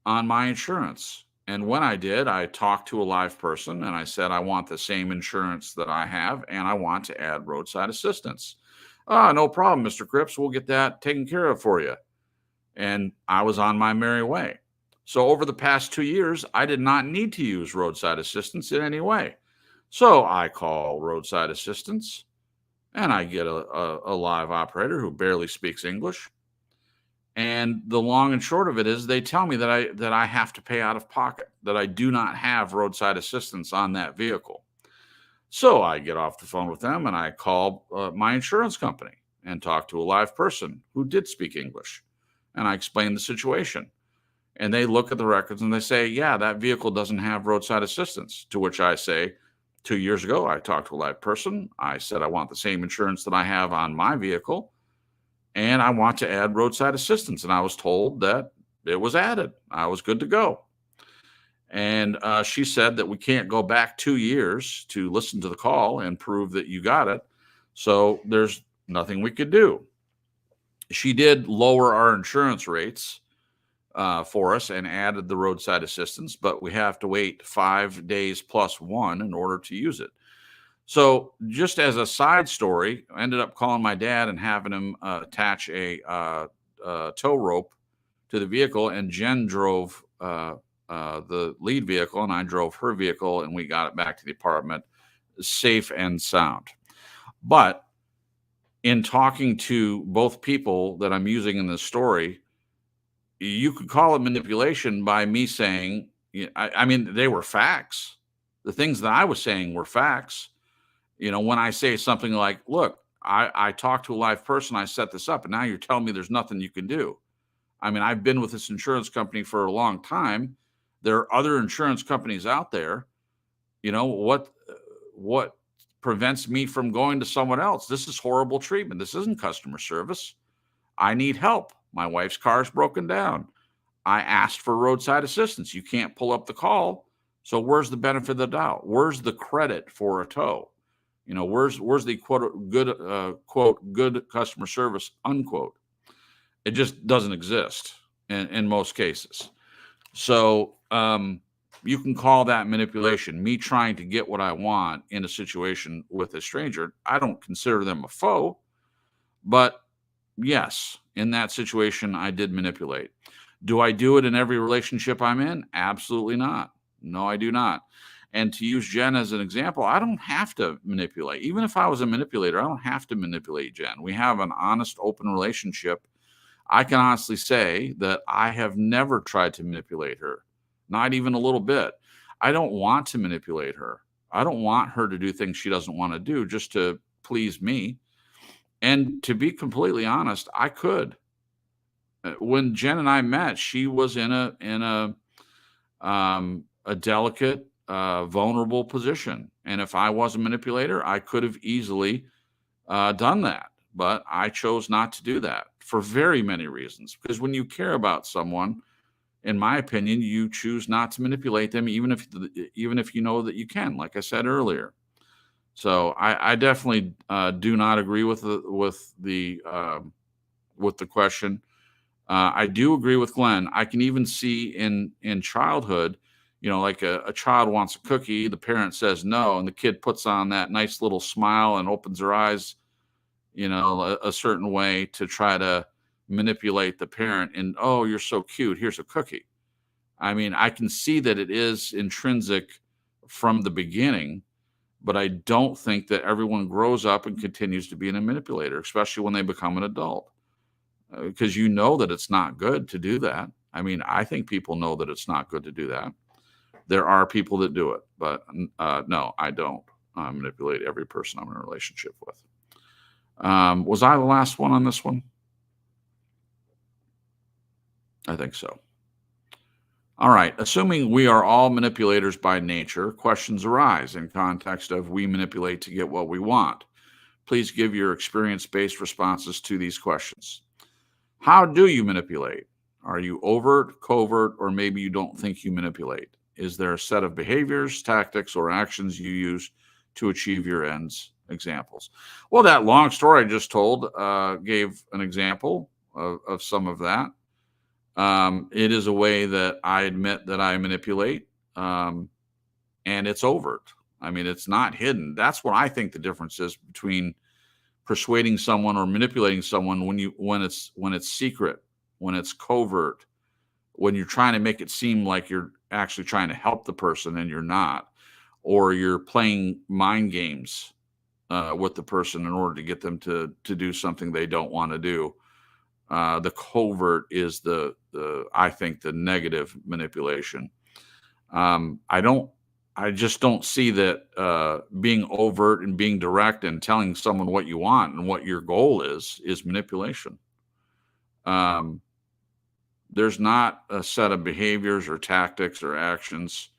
on my insurance. And when I did, I talked to a live person and I said, I want the same insurance that I have, and I want to add roadside assistance. No problem, Mr. Cripps. We'll get that taken care of for you. And I was on my merry way. So over the past 2 years, I did not need to use roadside assistance in any way. So I call roadside assistance and I get a live operator who barely speaks English. And the long and short of it is they tell me that I have to pay out of pocket, that I do not have roadside assistance on that vehicle. So I get off the phone with them and I call my insurance company and talk to a live person who did speak English. And I explain the situation. And they look at the records and they say, yeah, that vehicle doesn't have roadside assistance. To which I say, 2 years ago, I talked to a live person. I said, I want the same insurance that I have on my vehicle, and I want to add roadside assistance. And I was told that it was added. I was good to go. And she said that we can't go back 2 years to listen to the call and prove that you got it. So there's nothing we could do. She did lower our insurance rates for us and added the roadside assistance, but we have to wait 5 days plus 1 in order to use it. So just as a side story, I ended up calling my dad and having him attach a tow rope to the vehicle, and Jen drove the lead vehicle and I drove her vehicle, and we got it back to the apartment safe and sound. But in talking to both people that I'm using in this story, you could call it manipulation by me saying, I mean, they were facts. The things that I was saying were facts. When I say something like, look, I talked to a live person, I set this up, and now you're telling me there's nothing you can do. I mean, I've been with this insurance company for a long time. There are other insurance companies out there. What prevents me from going to someone else? This is horrible treatment. This isn't customer service. I need help. My wife's car's broken down. I asked for roadside assistance. You can't pull up the call. So where's the benefit of the doubt? Where's the credit for a tow? Where's the quote good customer service, unquote? It just doesn't exist in most cases. So you can call that manipulation, me trying to get what I want in a situation with a stranger. I don't consider them a foe, but yes, in that situation, I did manipulate. Do I do it in every relationship I'm in? Absolutely not. No, I do not. And to use Jen as an example, I don't have to manipulate. Even if I was a manipulator, I don't have to manipulate Jen. We have an honest, open relationship. I can honestly say that I have never tried to manipulate her, not even a little bit. I don't want to manipulate her. I don't want her to do things she doesn't want to do just to please me. And to be completely honest, I could. When Jen and I met, she was in a delicate, vulnerable position, and if I was a manipulator, I could have easily done that. But I chose not to do that for very many reasons. Because when you care about someone, in my opinion, you choose not to manipulate them, even if you know that you can. Like I said earlier. So I definitely do not agree with the question. I do agree with Glenn. I can even see in childhood, like a child wants a cookie, the parent says no, and the kid puts on that nice little smile and opens her eyes, a certain way to try to manipulate the parent. And, oh, you're so cute, here's a cookie. I mean, I can see that it is intrinsic from the beginning, but I don't think that everyone grows up and continues to be a manipulator, especially when they become an adult. Because that it's not good to do that. I mean, I think people know that it's not good to do that. There are people that do it, but no, I don't manipulate every person I'm in a relationship with. Was I the last one on this one? I think so. All right. Assuming we are all manipulators by nature, questions arise in context of we manipulate to get what we want. Please give your experience-based responses to these questions. How do you manipulate? Are you overt, covert, or maybe you don't think you manipulate? Is there a set of behaviors, tactics, or actions you use to achieve your ends? Examples. Well, that long story I just told gave an example of some of that. It is a way that I admit that I manipulate, and it's overt. I mean, it's not hidden. That's what I think the difference is between persuading someone or manipulating someone when it's secret, when it's covert, when you're trying to make it seem like you're actually trying to help the person and you're not, or you're playing mind games with the person in order to get them to do something they don't want to do. The covert is I think the negative manipulation. I just don't see that being overt and being direct and telling someone what you want and what your goal is manipulation. There's not a set of behaviors or tactics or actions.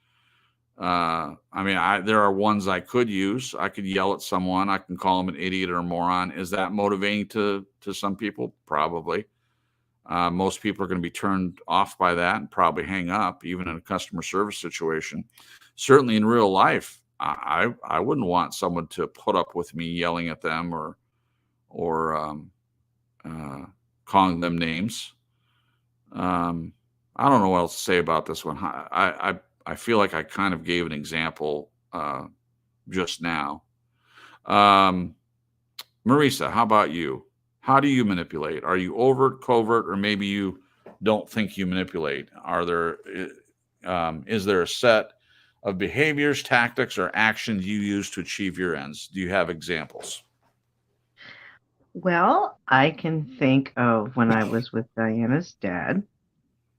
I mean, there are ones I could use. I could yell at someone. I can call them an idiot or a moron. Is that motivating to some people? Probably. Most people are going to be turned off by that and probably hang up, even in a customer service situation. Certainly in real life, I wouldn't want someone to put up with me yelling at them or calling them names. I don't know what else to say about this one. I feel like I kind of gave an example just now. Marisa, how about you? How do you manipulate? Are you overt, covert, or maybe you don't think you manipulate? Is there a set of behaviors, tactics, or actions you use to achieve your ends? Do you have examples? Well, I can think of when I was with Diana's dad,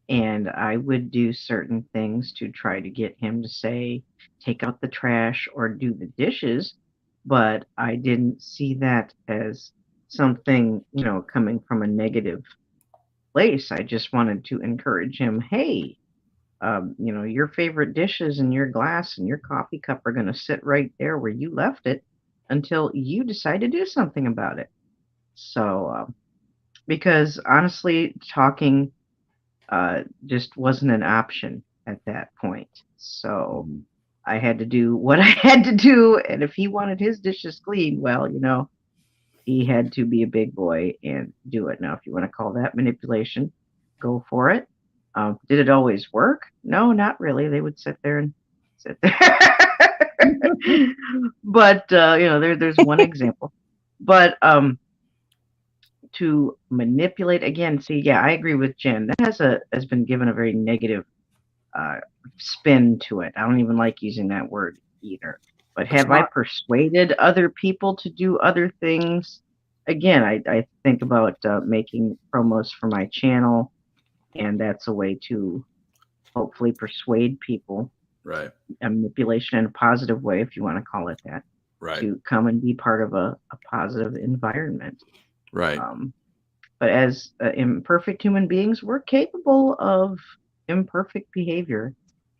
and I would do certain things to try to get him to say, take out the trash or do the dishes, but I didn't see that as something, coming from a negative place. I just wanted to encourage him, hey, your favorite dishes and your glass and your coffee cup are going to sit right there where you left it until you decide to do something about it. So, because honestly, talking just wasn't an option at that point. So I had to do what I had to do. And if he wanted his dishes clean, well, he had to be a big boy and do it. Now, if you want to call that manipulation, go for it. Did it always work? No, not really. They would sit there and sit there. But there's one example. But to manipulate again, see, yeah, I agree with Jen. That has been given a very negative spin to it. I don't even like using that word either. But have I persuaded other people to do other things? Again, I think about making promos for my channel, and that's a way to hopefully persuade people. Right. A manipulation in a positive way, if you want to call it that. Right. To come and be part of a positive environment. Right. But as imperfect human beings, we're capable of imperfect behavior.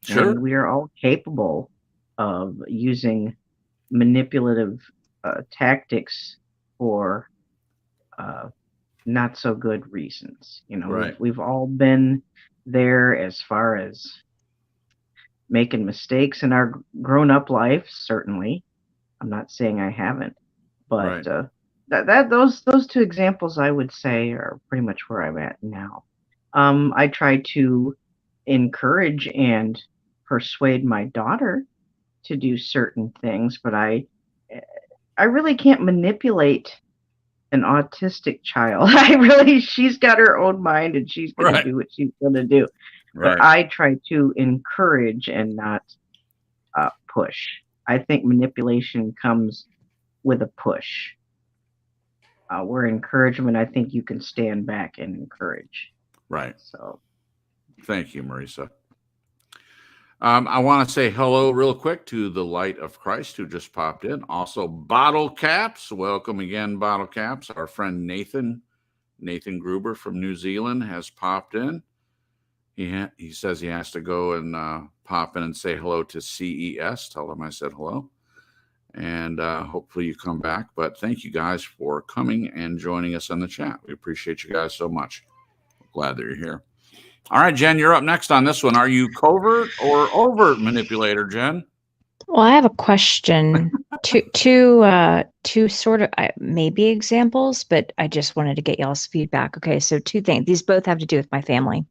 Sure. And we are all capable of using manipulative tactics for not so good reasons. Right. We've all been there as far as making mistakes in our grown-up life, certainly. I'm not saying I haven't, but right. Those two examples I would say are pretty much where I'm at now. I try to encourage and persuade my daughter to do certain things, but I really can't manipulate an autistic child. She's got her own mind and she's going to do what she's going to do. Right. But I try to encourage and not push. I think manipulation comes with a push. Where encouragement, I think you can stand back and encourage. Right. So, thank you, Marisa. I want to say hello real quick to the Light of Christ who just popped in. Also, Bottle Caps. Welcome again, Bottle Caps. Our friend Nathan Gruber from New Zealand has popped in. He says he has to go and pop in and say hello to CES. Tell him I said hello. And hopefully you come back. But thank you guys for coming and joining us on the chat. We appreciate you guys so much. Glad that you're here. All right, Jen, you're up next on this one. Are you covert or overt manipulator, Jen? Well, I have a question. Two sort of maybe examples, but I just wanted to get y'all's feedback. Okay, so two things. These both have to do with my family.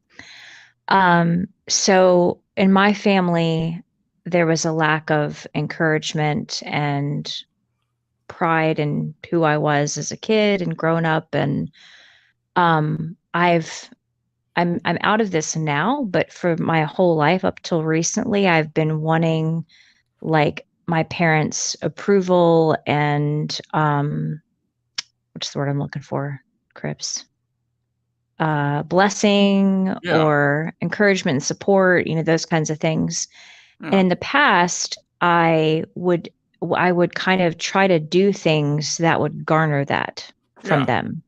So in my family, there was a lack of encouragement and pride in who I was as a kid and growing up, and I'm out of this now, but for my whole life up till recently, I've been wanting like my parents' approval and what's the word I'm looking for? Cripps. Blessing Yeah. or encouragement and support, those kinds of things. And in the past, I would kind of try to do things that would garner that from them.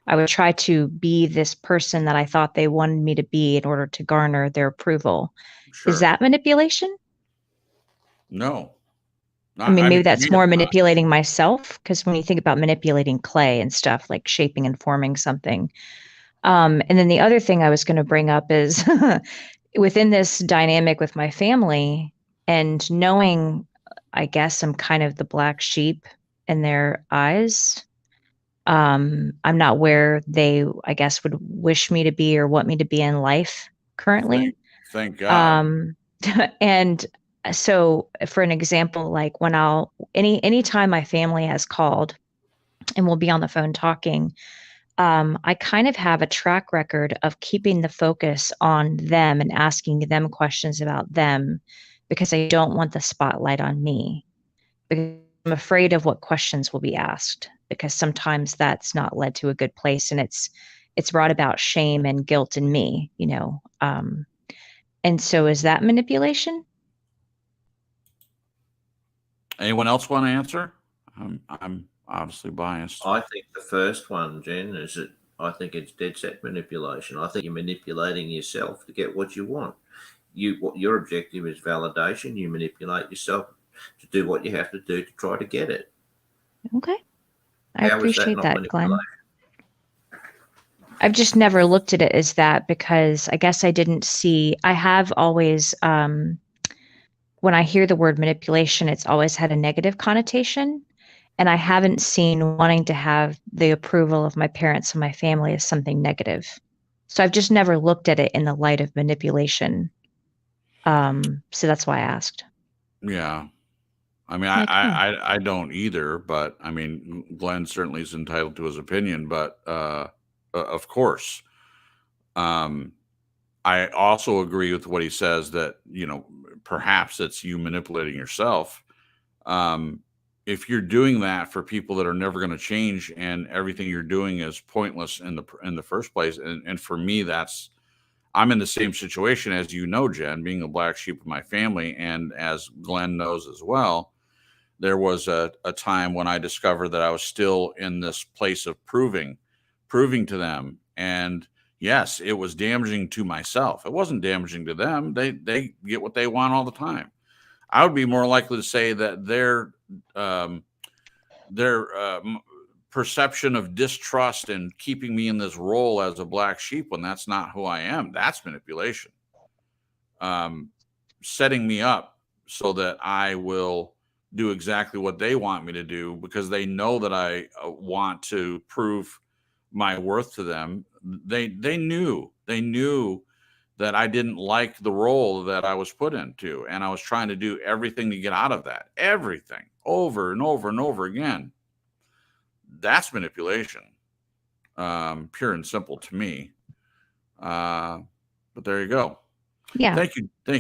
I would try to be this person that I thought they wanted me to be in order to garner their approval. Sure. Is that manipulation? No. I mean, maybe that's more manipulating myself, because when you think about manipulating clay and stuff, like shaping and forming something. And then the other thing I was going to bring up is within this dynamic with my family and knowing, I guess, I'm kind of the black sheep in their eyes. I'm not where they, I guess, would wish me to be or want me to be in life currently. Thank God. And so for an example, like when anytime my family has called and we'll be on the phone talking, I kind of have a track record of keeping the focus on them and asking them questions about them because I don't want the spotlight on me. Because I'm afraid of what questions will be asked, because sometimes that's not led to a good place, and it's brought about shame and guilt in me, and so is that manipulation? Anyone else want to answer? I'm obviously biased. I think the first one, Jen, is that I think it's dead set manipulation. I think you're manipulating yourself to get what you want. Your objective is validation. You manipulate yourself to do what you have to do to try to get it. Okay. I How is appreciate not that, Glenn. I've just never looked at it as that, because I guess I have always, when I hear the word manipulation, it's always had a negative connotation. And I haven't seen wanting to have the approval of my parents and my family as something negative. So I've just never looked at it in the light of manipulation. So that's why I asked. Yeah. I mean, I don't either, but I mean, Glenn certainly is entitled to his opinion, but of course, I also agree with what he says that, perhaps it's you manipulating yourself. If you're doing that for people that are never going to change and everything you're doing is pointless in the first place. And for me, I'm in the same situation as Jen, being a black sheep of my family. And as Glenn knows as well, there was a time when I discovered that I was still in this place of proving to them. And yes, it was damaging to myself. It wasn't damaging to them. They get what they want all the time. I would be more likely to say that their perception of distrust and keeping me in this role as a black sheep when that's not who I am, that's manipulation. Setting me up so that I will do exactly what they want me to do because they know that I want to prove my worth to them. They knew that I didn't like the role that I was put into, and I was trying to do everything to get out of that, everything over and over and over again. That's manipulation, pure and simple to me. But there you go. Yeah. Thank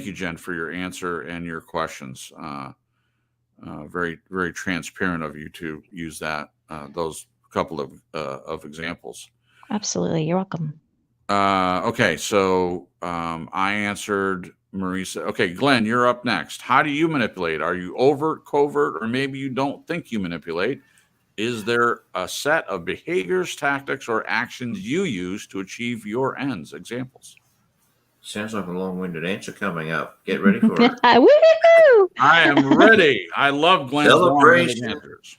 you, Jen, for your answer and your questions. Very, very transparent of you to use those couple of examples. Absolutely. You're welcome. Okay, so I answered Marisa. Okay, Glenn, you're up next. How do you manipulate? Are you overt, covert, or maybe you don't think you manipulate? Is there a set of behaviors, tactics, or actions you use to achieve your ends? Examples. Sounds like a long-winded answer coming up. Get ready for it. Woohoo! I am ready. I love Glenn's long-winded answers.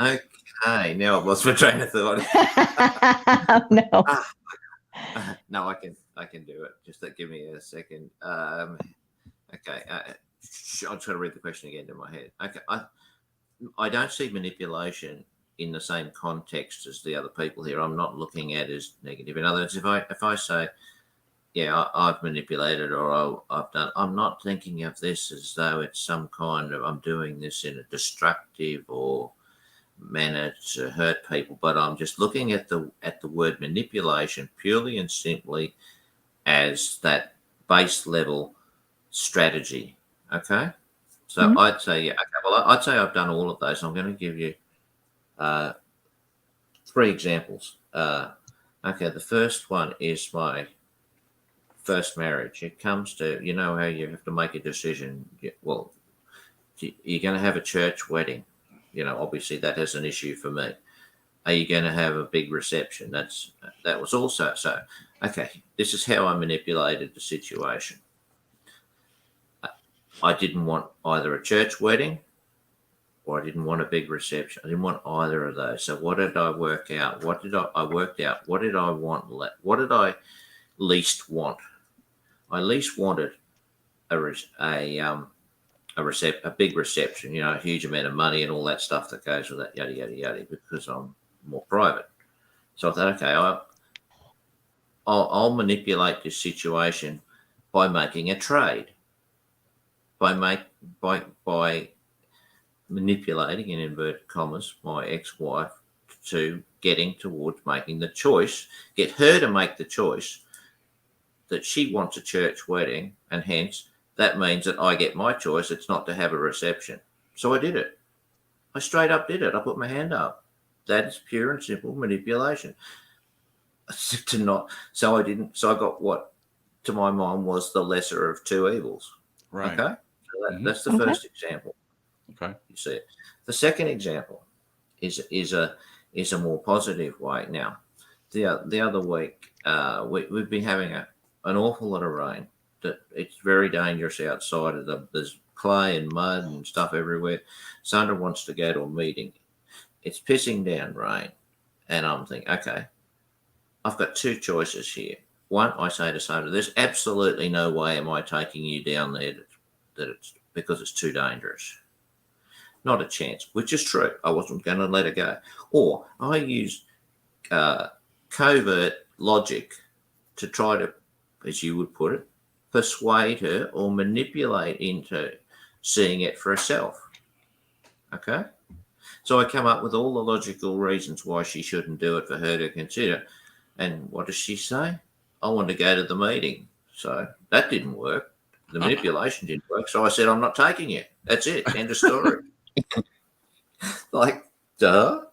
Okay, now I've lost my train of thought. No. No, I can do it. Just give me a second. Okay. I'm trying to read the question again in my head. Okay. I don't see manipulation in the same context as the other people here. I'm not looking at it as negative. In other words, if I say, yeah, I've manipulated or I've done, I'm not thinking of this as though it's some kind of, I'm doing this in a destructive or manner to hurt people, but I'm just looking at the word manipulation purely and simply as that base level strategy. Okay. So Mhm. I'd say, yeah, okay, well, I'd say I've done all of those. I'm going to give you uh, 3 examples. Okay, the first one is my first marriage. It comes to, you know, how you have to make a decision. Well, you're going to have a church wedding. You know, obviously that has an issue for me. Are you going to have a big reception? That was also so. Okay, this is how I manipulated the situation. I didn't want either a church wedding or I didn't want a big reception. I didn't want either of those. So what did I work out? I worked out? What did I want? What did I least want? I least wanted a big reception. You know, a huge amount of money and all that stuff that goes with that. Yada yada yada. Because I'm more private. So I thought, okay, I'll manipulate this situation by making a trade. By manipulating, in inverted commas, my ex-wife to getting towards making the choice, get her to make the choice that she wants a church wedding, and hence that means that I get my choice. It's not to have a reception. So I did it. I straight up did it. I put my hand up. That is pure and simple manipulation. To not, so I didn't. So I got what, to my mind, was the lesser of two evils. Right. Okay, so that's the Okay. first example. Okay. You see it. The second example is a more positive way. Now, the other week, we've been having an awful lot of rain. That it's very dangerous outside. There's clay and mud and stuff everywhere. Sandra wants to go to a meeting. It's pissing down rain, and I'm thinking, okay, I've got 2 choices here. One, I say to Sandra, there's absolutely no way am I taking you down there that it's because it's too dangerous. Not a chance, which is true. I wasn't going to let her go. Or I use covert logic to try to, as you would put it, persuade her or manipulate into seeing it for herself. Okay? So I come up with all the logical reasons why she shouldn't do it for her to consider. And what does she say? I want to go to the meeting. So that didn't work. The manipulation didn't work. So I said, I'm not taking you. That's it. End of story. Like, duh.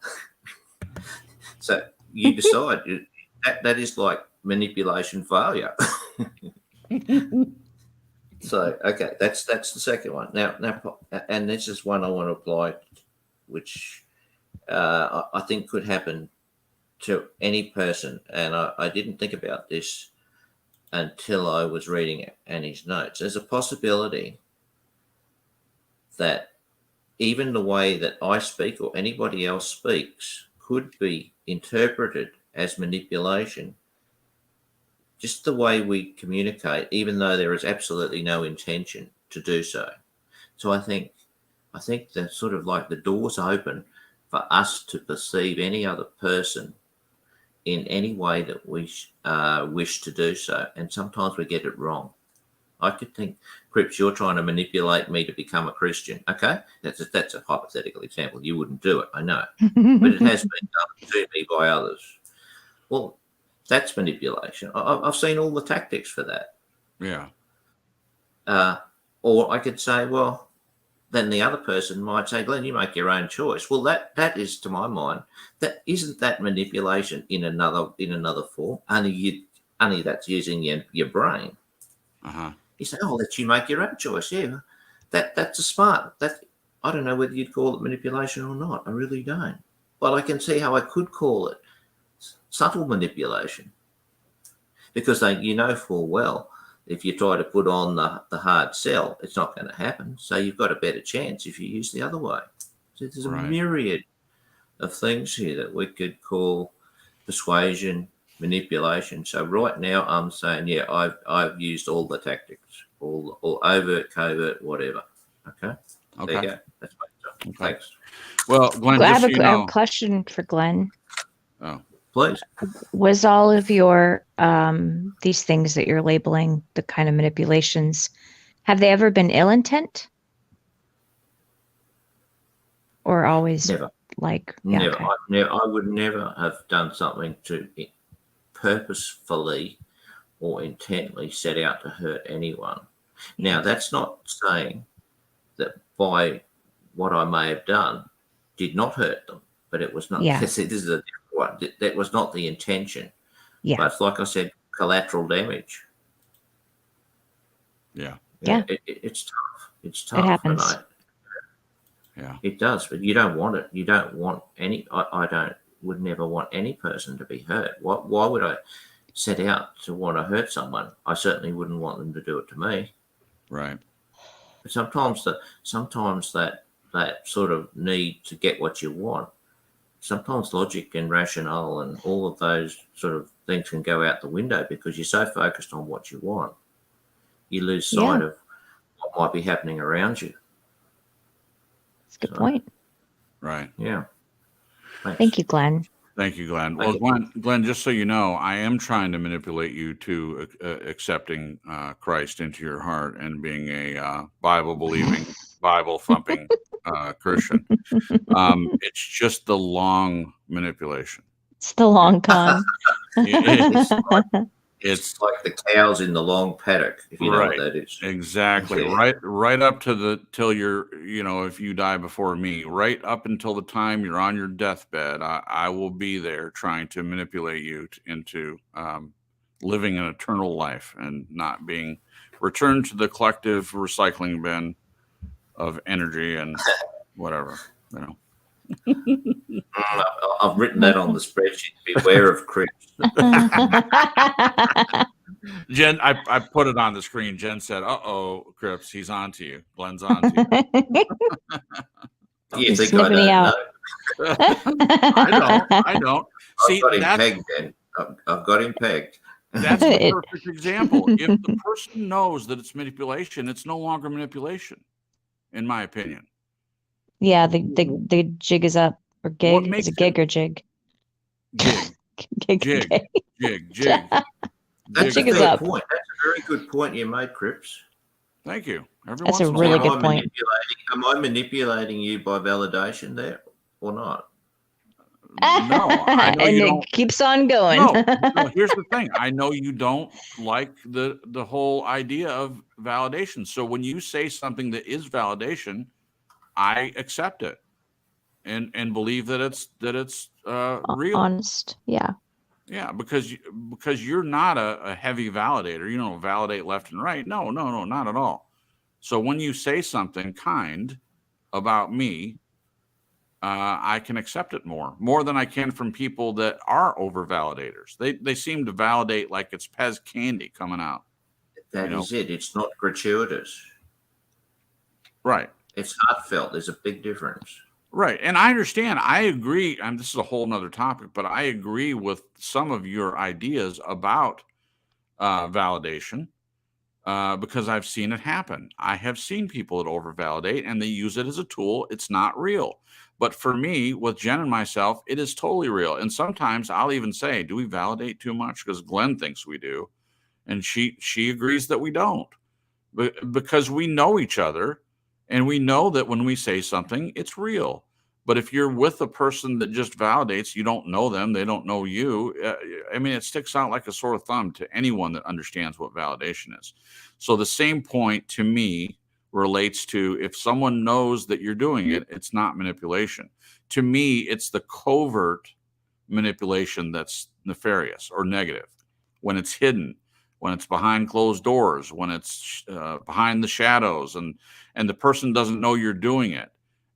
So you decide. That is like manipulation failure. So okay, that's the second one. Now, and this is one I want to apply, which I think could happen to any person. And I didn't think about this until I was reading Annie's notes. There's a possibility that even the way that I speak or anybody else speaks could be interpreted as manipulation. Just the way we communicate, even though there is absolutely no intention to do so. So I think that sort of like the door's open for us to perceive any other person in any way that we wish to do so. And sometimes we get it wrong. I could think, Cripps, you're trying to manipulate me to become a Christian. Okay, that's a hypothetical example. You wouldn't do it, I know, but it has been done to me by others. Well, that's manipulation. I've seen all the tactics for that. Yeah. Or I could say, well, then the other person might say, Glenn, you make your own choice. Well, that is, to my mind, that isn't that manipulation in another form. Only that's using your brain. Uh-huh. You say, I'll let you make your own choice. Yeah, that's a smart. I don't know whether you'd call it manipulation or not. I really don't. But I can see how I could call it subtle manipulation, because you know full well if you try to put on the hard sell, it's not going to happen. So you've got a better chance if you use the other way. So there's a myriad of things here that we could call persuasion, manipulation. So right now I'm saying, yeah, I've used all the tactics, all overt, covert, whatever. Okay. There you go. That's my Okay. Thanks. Well, Glenn, I just have so a, you I have a know, question for Glenn. oh, Please. Was all of your these things that you're labeling the kind of manipulations, have they ever been ill intent? Or always Never. like, Never. okay. I would never have done something to purposefully or intently set out to hurt anyone. Now, that's not saying that by what I may have done did not hurt them, but it was not. Yeah. This is a different one. That was not the intention. Yeah. But like I said, collateral damage. yeah, Yeah. It's tough. It's tough. It happens. yeah, It does, but you don't want it. You don't want any. Would never want any person to be hurt. Why would I set out to want to hurt someone? I certainly wouldn't want them to do it to me. right. But sometimes that sort of need to get what you want. Sometimes logic and rationale and all of those sort of things can go out the window because you're so focused on what you want, you lose sight of what might be happening around you. That's a good point. Right. Yeah. Thanks. Thank you, Glenn. Thank you, Glenn. Thank Well, you. Glenn, just so you know, I am trying to manipulate you to accepting Christ into your heart and being a Bible-believing, Bible-thumping Christian. It's just the long manipulation. It's the long con. It's like the cows in the long paddock, if you know what that is. Exactly. Yeah. Right up to till you're, if you die before me, right up until the time you're on your deathbed, I will be there trying to manipulate you into living an eternal life and not being returned to the collective recycling bin of energy and whatever, I've written that on the spreadsheet. Beware of creeps. Jen, I put it on the screen. Jen said, "Uh-oh, Cripps, he's on to you. Glenn's on to you." You think sniffing me out. I don't. See, I've got him pegged then. I've got him pegged. That's the perfect example. If the person knows that it's manipulation, it's no longer manipulation, in my opinion. Yeah, the jig is up. Or gig. Is it gig or jig? Jig. Jig. That's Jig a is fair up. point. That's a very good point you made, Cripps. Thank you. That's a really good point. Am I manipulating you by validation there or not? No, I know and you it don't. keeps on going. No, here's the thing. I know you don't like the whole idea of validation. So when you say something that is validation, I accept it and believe that it's real. Honest. Yeah. Yeah, because you're not a heavy validator. You don't validate left and right. No, not at all. So when you say something kind about me, I can accept it more than I can from people that are over validators. They seem to validate like it's Pez candy coming out. That is it. It's not gratuitous. Right. It's heartfelt. There's a big difference. Right. And I understand. I agree. And this is a whole nother topic, but I agree with some of your ideas about validation because I've seen it happen. I have seen people that overvalidate and they use it as a tool. It's not real. But for me, with Jen and myself, it is totally real. And sometimes I'll even say, do we validate too much? Because Glenn thinks we do. And she agrees that we don't. Because we know each other. And we know that when we say something, it's real. But if you're with a person that just validates, you don't know them, they don't know you. I mean, it sticks out like a sore thumb to anyone that understands what validation is. So the same point to me relates to if someone knows that you're doing it, it's not manipulation. To me, it's the covert manipulation that's nefarious or negative. When it's hidden, when it's behind closed doors, when it's behind the shadows, and the person doesn't know you're doing it.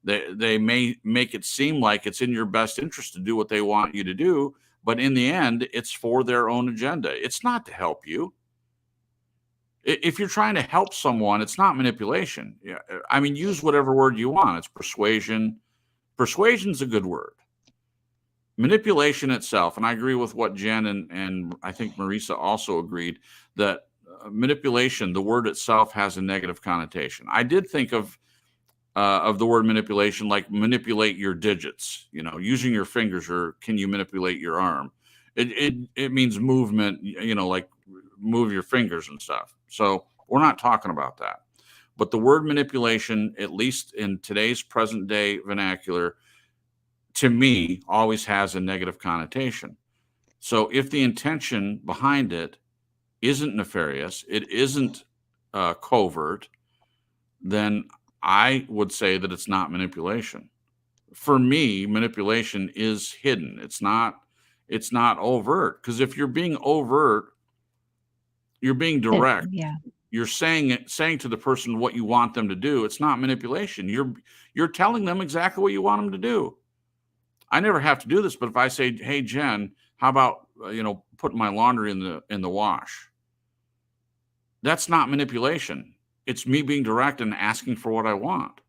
They may make it seem like it's in your best interest to do what they want you to do, but in the end, it's for their own agenda. It's not to help you. If you're trying to help someone, it's not manipulation. I mean, use whatever word you want. It's persuasion. Persuasion's a good word. manipulation itself, and I agree with what Jen and I think Marisa also agreed, that manipulation, the word itself, has a negative connotation. I did think of the word manipulation, like manipulate your digits, using your fingers, or can you manipulate your arm? It means movement, like move your fingers and stuff. So we're not talking about that. But the word manipulation, at least in today's present day vernacular, to me, always has a negative connotation. So if the intention behind it isn't nefarious, it isn't covert, then I would say that it's not manipulation. For me, manipulation is hidden. It's not overt. Because if you're being overt, you're being direct. Yeah. You're saying to the person what you want them to do. It's not manipulation. You're telling them exactly what you want them to do. I never have to do this, but if I say, "Hey Jen, how about putting my laundry in the wash?" That's not manipulation. It's me being direct and asking for what I want.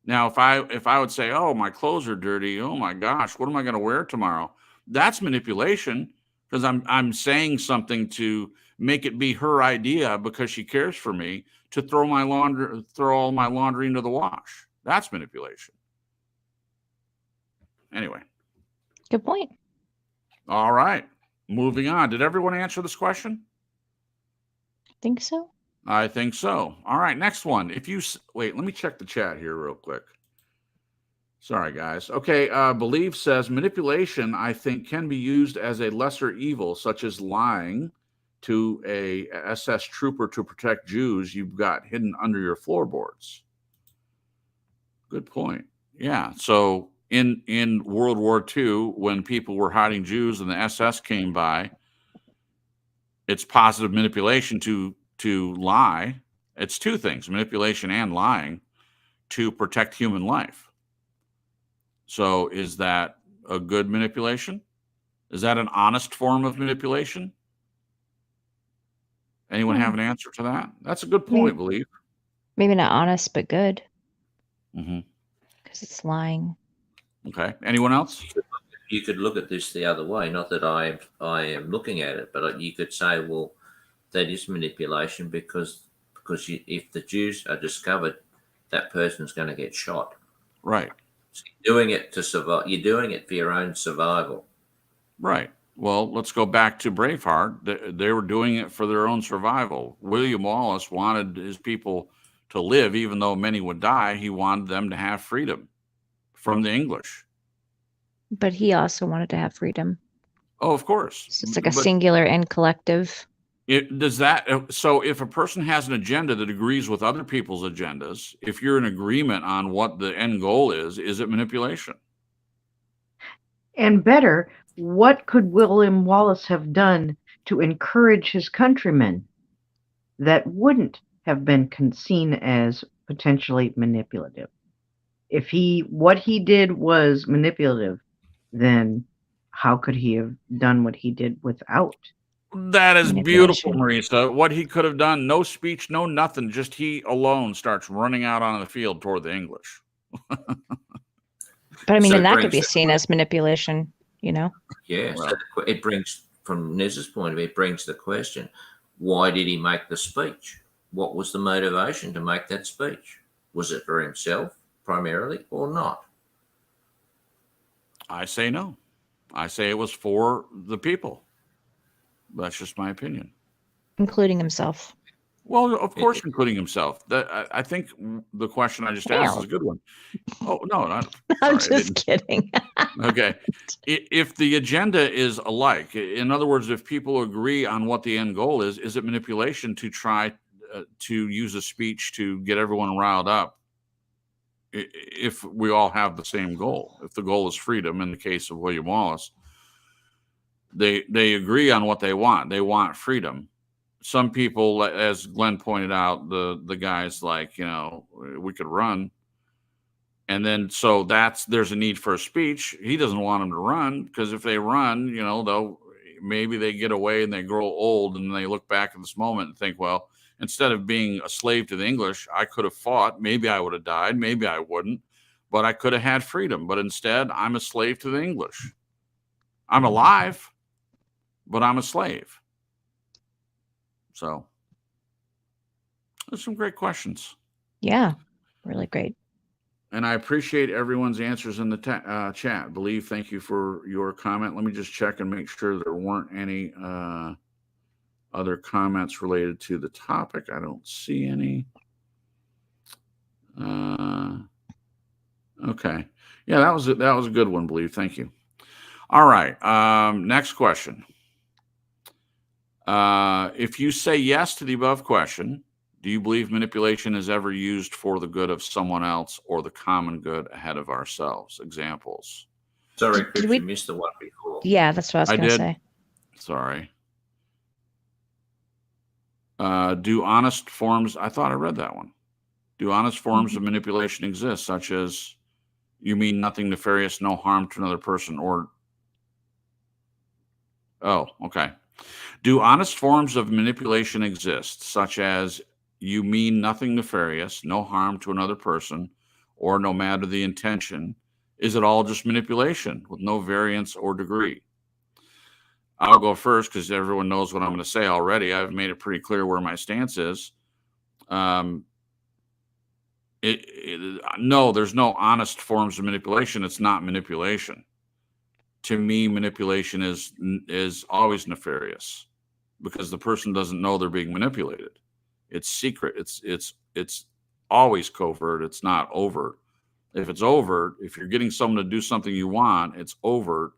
Now, if I would say, "Oh, my clothes are dirty. Oh my gosh, what am I going to wear tomorrow?" That's manipulation, because I'm saying something to make it be her idea, because she cares for me, to throw all my laundry into the wash. That's manipulation. Anyway. Good point. All right. Moving on. Did everyone answer this question? Think so. I think so. All right. Next one. Wait, let me check the chat here real quick. Sorry, guys. Okay. Believe says manipulation, I think, can be used as a lesser evil, such as lying to a SS trooper to protect Jews you've got hidden under your floorboards. Good point. Yeah. So in World War II, when people were hiding Jews and the SS came by, it's positive manipulation to lie. It's two things, manipulation and lying, to protect human life. So is that a good manipulation? Is that an honest form of manipulation? Anyone have an answer to that? That's a good point, Believe. Maybe not honest, but good. Mm-hmm. Because it's lying. Okay. Anyone else? You could look at this the other way. Not that I am looking at it, but you could say, well, that is manipulation because if the Jews are discovered, that person's going to get shot. Right. So you're doing it to survive. You're doing it for your own survival. Right. Well, let's go back to Braveheart. They were doing it for their own survival. William Wallace wanted his people to live, even though many would die. He wanted them to have freedom from the English. But he also wanted to have freedom. Oh, of course. So it's like a singular and collective. So if a person has an agenda that agrees with other people's agendas, if you're in agreement on what the end goal is it manipulation? And better, what could William Wallace have done to encourage his countrymen that wouldn't have been seen as potentially manipulative? If what he did was manipulative, then how could he have done what he did without? That is beautiful, Marisa. What he could have done, no speech, no nothing, just he alone starts running out on the field toward the English. But I mean, and that could be seen as manipulation, Yeah. Well, so it brings, from Nez's point of view, it brings the question, why did he make the speech? What was the motivation to make that speech? Was it for himself primarily or not? I say no. I say it was for the people. That's just my opinion. Including himself. Well, of course, including himself. I think the question I just asked is a good one. Oh, no, I'm just kidding. Okay. If the agenda is alike, in other words, if people agree on what the end goal is it manipulation to try to use a speech to get everyone riled up? If we all have the same goal, if the goal is freedom, in the case of William Wallace, they agree on what they want. They want freedom. Some people, as Glenn pointed out, the guys like, we could run. And then, so there's a need for a speech. He doesn't want them to run, because if they run, maybe they get away and they grow old and they look back at this moment and think, well, instead of being a slave to the English, I could have fought. Maybe I would have died. Maybe I wouldn't. but I could have had freedom. But instead, I'm a slave to the English. I'm alive, but I'm a slave. So there's some great questions. Yeah, really great. And I appreciate everyone's answers in the chat. Believe, thank you for your comment. Let me just check and make sure there weren't any other comments related to the topic. I don't see any. Okay. Yeah, that was a good one, Believe. Thank you. All right. Next question. If you say yes to the above question, do you believe manipulation is ever used for the good of someone else or the common good ahead of ourselves? Examples. Sorry, Chris, you missed the one before. Yeah, that's what I was going to say. Sorry. Do honest forms, I thought I read that one. Do honest forms of manipulation exist, such as you mean nothing nefarious, no harm to another person, or... Oh, okay. Do honest forms of manipulation exist, such as you mean nothing nefarious, no harm to another person, or no matter the intention? Is it all just manipulation with no variance or degree? I'll go first because everyone knows what I'm going to say already. I've made it pretty clear where my stance is. No, there's no honest forms of manipulation. It's not manipulation. To me, manipulation is always nefarious because the person doesn't know they're being manipulated. It's secret. It's always covert. It's not overt. If it's overt, if you're getting someone to do something you want, it's overt.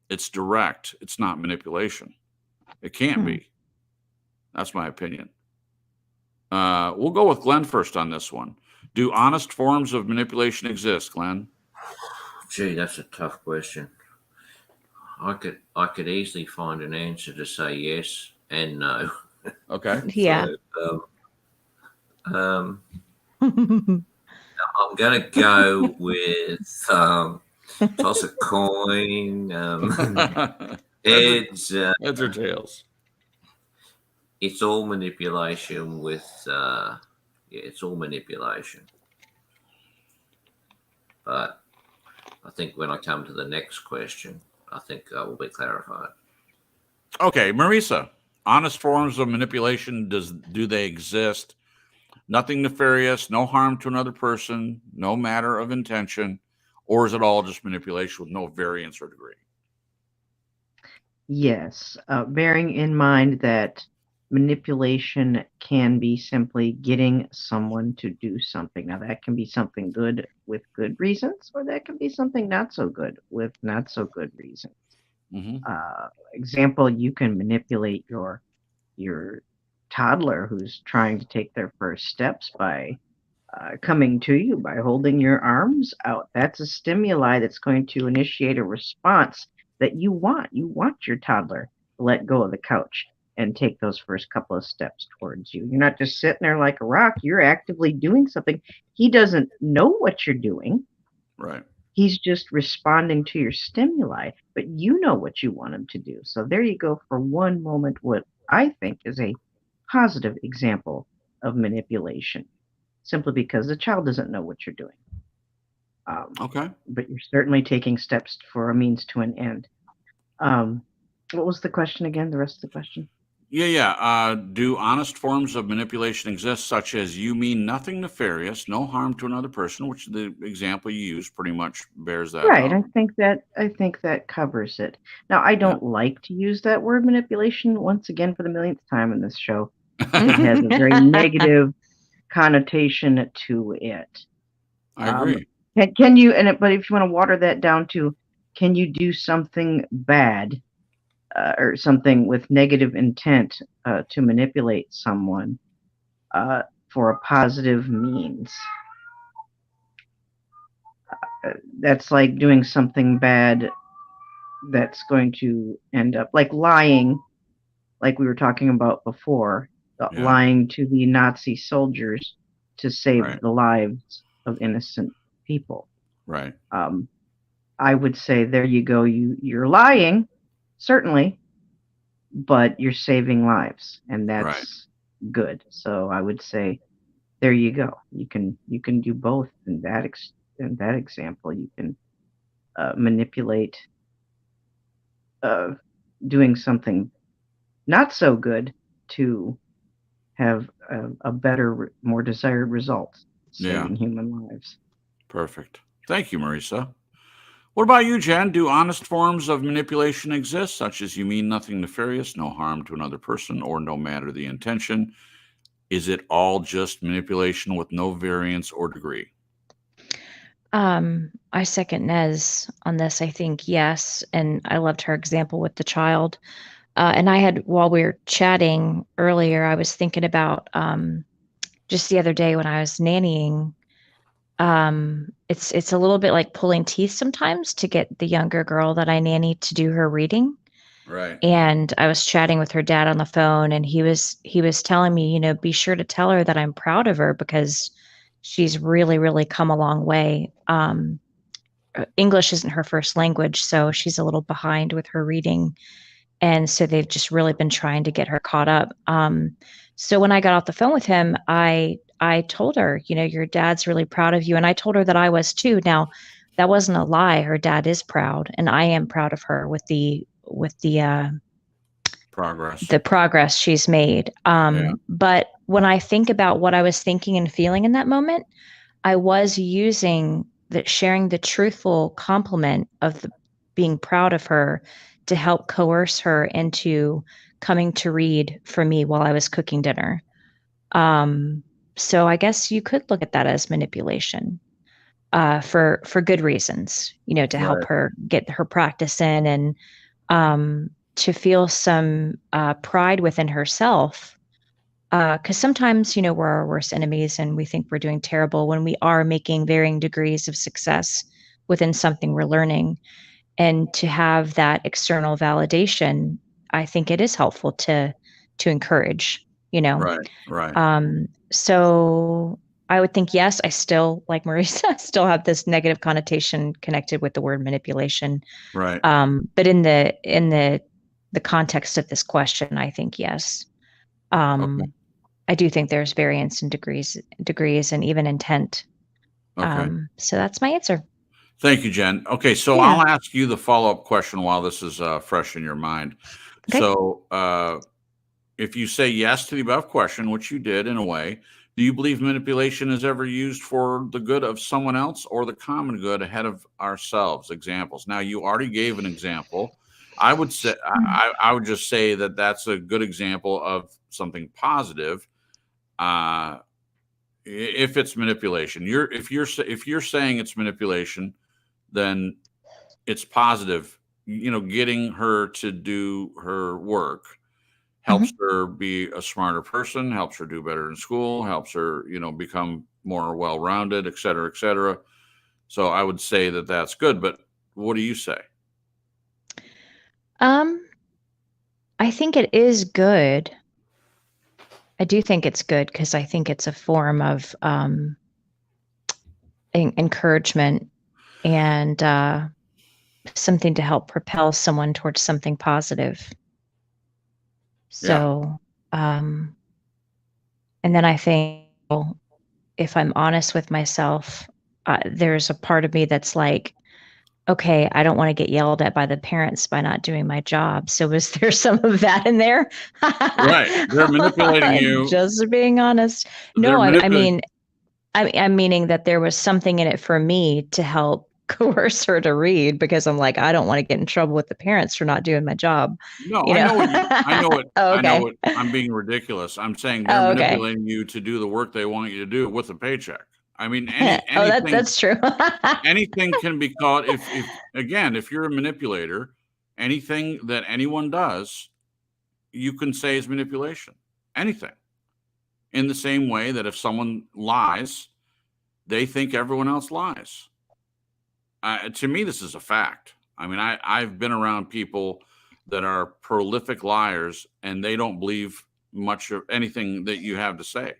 It's direct. It's not manipulation. It can't be. That's my opinion. We'll go with Glenn first on this one. Do honest forms of manipulation exist, Glenn? Gee, that's a tough question. I could easily find an answer to say yes and no. Okay. Yeah. So, I'm gonna go with toss a coin. Heads or tails. It's all manipulation with it's all manipulation. But I think when I come to the next question, I think I will be clarified. Okay, Marisa, honest forms of manipulation, do they exist? Nothing nefarious, no harm to another person, no matter of intention, or is it all just manipulation with no variance or degree? Yes, bearing in mind that manipulation can be simply getting someone to do something. Now, that can be something good with good reasons, or that can be something not so good with not so good reasons. Example, you can manipulate your toddler who's trying to take their first steps by coming to you, by holding your arms out. That's a stimuli that's going to initiate a response that you want. You want your toddler to let go of the couch and take those first couple of steps towards you. You're not just sitting there like a rock. You're actively doing something. He doesn't know what you're doing. Right. He's just responding to your stimuli, but you know what you want him to do. So there you go for one moment, what I think is a positive example of manipulation, simply because the child doesn't know what you're doing. Okay. But you're certainly taking steps for a means to an end. What was the question again? The rest of the question? Yeah. Do honest forms of manipulation exist, such as you mean nothing nefarious, no harm to another person, which the example you use pretty much bears that Right. out. I think that covers it. Now, I don't like to use that word manipulation once again for the millionth time in this show. It has a very negative connotation to it. I agree. Can you? But if you want to water that down to, can you do something bad or something with negative intent to manipulate someone for a positive means? That's like doing something bad that's going to end up like lying, like we were talking about before, lying to the Nazi soldiers to save the lives of innocent people. Right. I would say there you go. You're lying, certainly, but you're saving lives, and that's good. So I would say there you go. You can do both in in that example, you can manipulate doing something not so good to have a better, more desired result, saving human lives. Perfect. Thank you, Marisa. What about you, Jen? Do honest forms of manipulation exist, such as you mean nothing nefarious, no harm to another person, or no matter the intention? Is it all just manipulation with no variance or degree? I second Nez on this. I think yes, and I loved her example with the child. And I had, while we were chatting earlier, I was thinking about just the other day when I was nannying. It's a little bit like pulling teeth sometimes to get the younger girl that I nanny to do her reading. Right. And I was chatting with her dad on the phone, and he was telling me, be sure to tell her that I'm proud of her because she's really, really come a long way. English isn't her first language, so she's a little behind with her reading. And so they've just really been trying to get her caught up. So when I got off the phone with him, I told her, your dad's really proud of you. And I told her that I was too. Now, that wasn't a lie. Her dad is proud, and I am proud of her with Progress. the progress she's made. But when I think about what I was thinking and feeling in that moment, I was using that, sharing the truthful compliment of being proud of her to help coerce her into coming to read for me while I was cooking dinner. So I guess you could look at that as manipulation, for good reasons, to help Right. her get her practice in, and to feel some pride within herself. Because sometimes, we're our worst enemies and we think we're doing terrible when we are making varying degrees of success within something we're learning. And to have that external validation, I think it is helpful to encourage, Right. So I would think, yes, I still, like Marisa, still have this negative connotation connected with the word manipulation. Right. But in the context of this question, I think yes. Okay. I do think there's variance in degrees and even intent. Okay. So that's my answer. Thank you, Jen. Okay, so Yeah. I'll ask you the follow-up question while this is fresh in your mind. Okay. So, if you say yes to the above question, which you did in a way, do you believe manipulation is ever used for the good of someone else or the common good ahead of ourselves? Examples. Now, you already gave an example. I would say I would just say that that's a good example of something positive. If it's manipulation, if you're saying it's manipulation, then it's positive. Getting her to do her work helps her be a smarter person, helps her do better in school, helps her, become more well-rounded, et cetera, et cetera. So I would say that that's good. But what do you say? I think it is good. I do think it's good because I think it's a form of encouragement and something to help propel someone towards something positive. So, and then I think, if I'm honest with myself, there's a part of me that's like, okay, I don't want to get yelled at by the parents by not doing my job. So is there some of that in there? Right. They're manipulating you. Just being honest. They're No, I manipulating. mean, I'm meaning that there was something in it for me to help coerce her to read because I'm like, I don't want to get in trouble with the parents for not doing my job. No, You I know? know what I know it. Oh, I know okay. it. I'm being ridiculous. I'm saying they're Oh, okay. manipulating you to do the work they want you to do with a paycheck. I mean, Oh, that's true. anything can be called, if you're a manipulator, anything that anyone does, you can say is manipulation. Anything. In the same way that if someone lies, they think everyone else lies. To me, this is a fact. I mean, I've been around people that are prolific liars and they don't believe much of anything that you have to say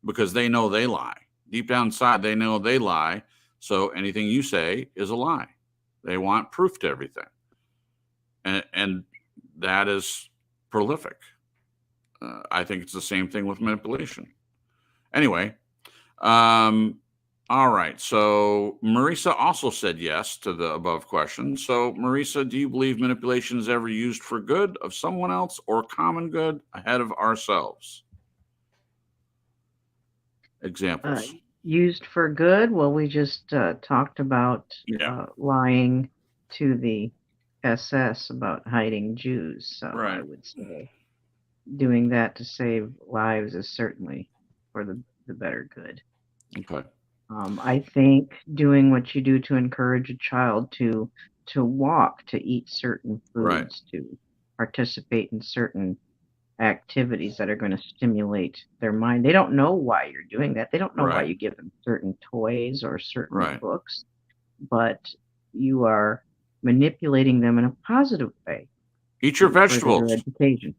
because they know they lie. Deep down inside, they know they lie. So anything you say is a lie. They want proof to everything. And that is prolific. I think it's the same thing with manipulation. Anyway, All right. So Marisa also said yes to the above question. So Marisa, do you believe manipulation is ever used for good of someone else or common good ahead of ourselves? Examples. Used for good? Well, we just talked about Yeah. lying to the SS about hiding Jews. So I Right. would say doing that to save lives is certainly for the better good. Okay. I think doing what you do to encourage a child to walk, to eat certain Right. foods, to participate in certain activities that are going to stimulate their mind. They don't know why you're doing that. They don't know why Right. you give them certain toys or certain Right. books, but you are manipulating them in a positive way Eat your to further their vegetables. education.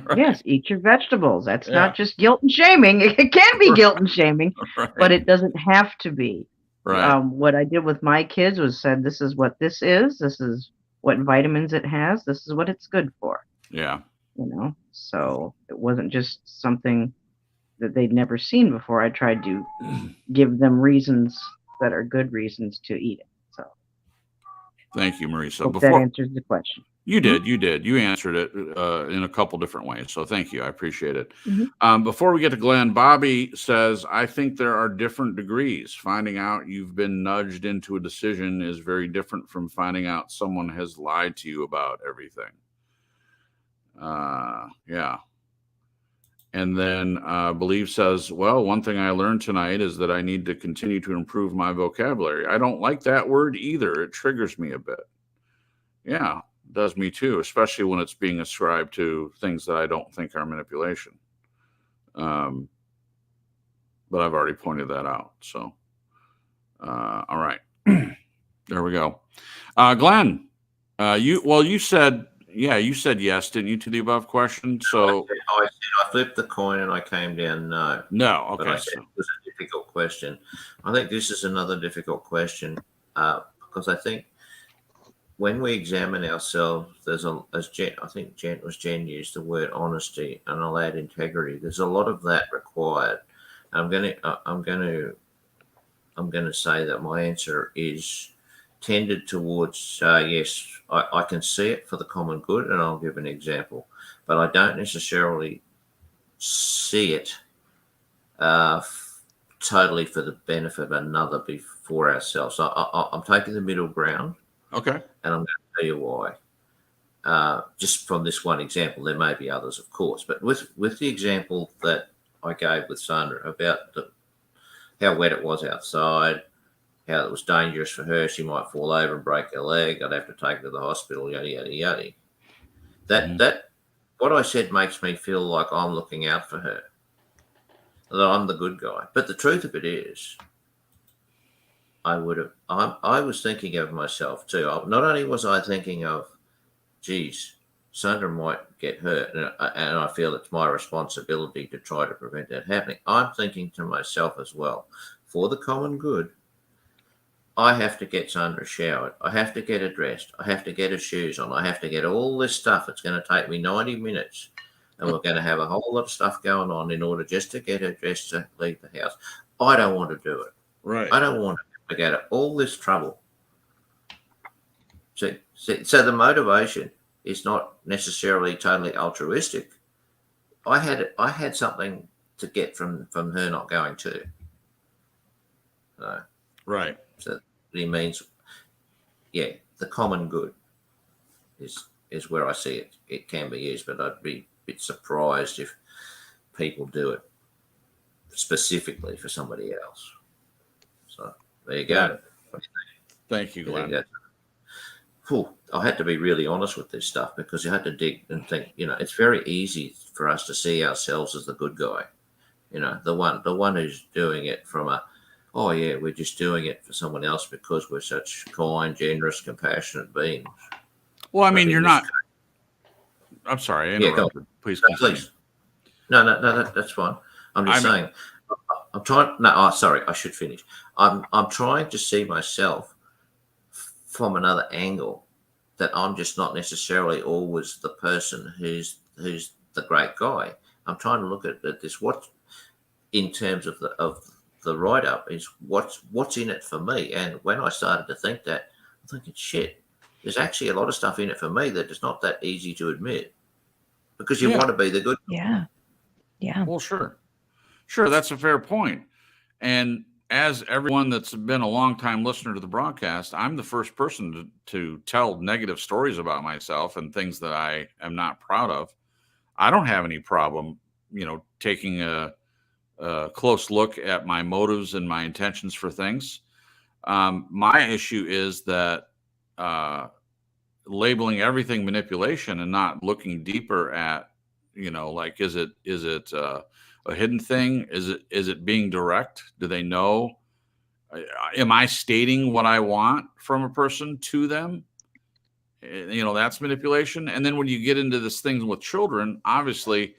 Right. Yes, eat your vegetables. That's Yeah. not just guilt and shaming. It can be guilt and shaming, but Right. it doesn't have to be. Right. What I did with my kids was said, this is what this is. This is what vitamins it has. This is what it's good for. Yeah. So it wasn't just something that they'd never seen before. I tried to give them reasons that are good reasons to eat it. So Thank you, Marisa. hope that answers the question. You did. You answered it in a couple different ways. So thank you. I appreciate it. Mhm. Before we get to Glenn, Bobby says, I think there are different degrees. Finding out you've been nudged into a decision is very different from finding out someone has lied to you about everything. Yeah. And then Believe says, well, one thing I learned tonight is that I need to continue to improve my vocabulary. I don't like that word either. It triggers me a bit. Yeah, does me too, especially when it's being ascribed to things that I don't think are manipulation. But I've already pointed that out. So, all right, there we go. Glenn, you said yes, didn't you, to the above question? So I flipped the coin and I came down no. No, But I okay. said So, it was a difficult question. I think this is another difficult question because I think when we examine ourselves, there's I think Jen used the word honesty and allowed integrity. There's a lot of that required. I'm gonna say that my answer is tended towards yes. I can see it for the common good, and I'll give an example, but I don't necessarily see it totally for the benefit of another before ourselves. So I'm taking the middle ground. okay. And I'm going to tell you why. Just from this one example, there may be others, of course, but with the example that I gave with Sandra about how wet it was outside, how it was dangerous for her, she might fall over and break her leg, I'd have to take her to the hospital, yada yada yada. That what I said makes me feel like I'm looking out for her, that I'm the good guy. But the truth of it is, I was thinking of myself too. Not only was I thinking of, geez, Sandra might get hurt, and I feel it's my responsibility to try to prevent that happening. I'm thinking to myself as well, for the common good, I have to get Sandra showered. I have to get her dressed. I have to get her shoes on. I have to get all this stuff. It's going to take me 90 minutes. And we're going to have a whole lot of stuff going on in order just to get her dressed to leave the house. I don't want to do it. Right. I don't want to go to all this trouble. So the motivation is not necessarily totally altruistic. I had something to get from her not going to. Right. So it means, yeah, the common good is where I see it. It can be used, but I'd be a bit surprised if people do it specifically for somebody else. So there you go. Thank you, Glenn. I had to be really honest with this stuff because you had to dig and think. It's very easy for us to see ourselves as the good guy. The one who's doing it from oh yeah, we're just doing it for someone else because we're such kind, generous, compassionate beings. Well, I mean, you're not. I'm sorry, I interrupted. Please continue. Please. No, that's fine. I'm just saying. I'm trying. No, sorry, I should finish. I'm trying to see myself from another angle, that I'm just not necessarily always the person who's the great guy. I'm trying to look at this, what in terms of the the write-up is what's in it for me. And when I started to think that, I'm thinking, shit, there's actually a lot of stuff in it for me that is not that easy to admit, because you want to be the good. Yeah. Yeah. Well, sure. That's a fair point. And as everyone that's been a long time listener to the broadcast, I'm the first person to tell negative stories about myself and things that I am not proud of. I don't have any problem, taking a close look at my motives and my intentions for things. My issue is that labeling everything manipulation and not looking deeper at, like, is it a hidden thing? Is it being direct? Do they know? Am I stating what I want from a person to them? That's manipulation. And then when you get into this thing with children, obviously,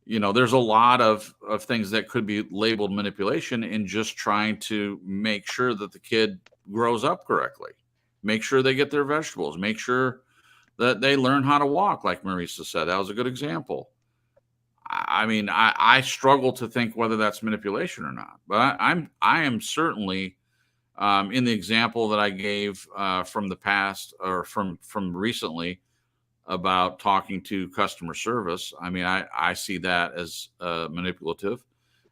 there's a lot of things that could be labeled manipulation in just trying to make sure that the kid grows up correctly, make sure they get their vegetables, make sure that they learn how to walk, like Marisa said. That was a good example. I mean, I struggle to think whether that's manipulation or not, but I am certainly in the example that I gave from the past, or from recently, about talking to customer service. I mean, I see that as manipulative,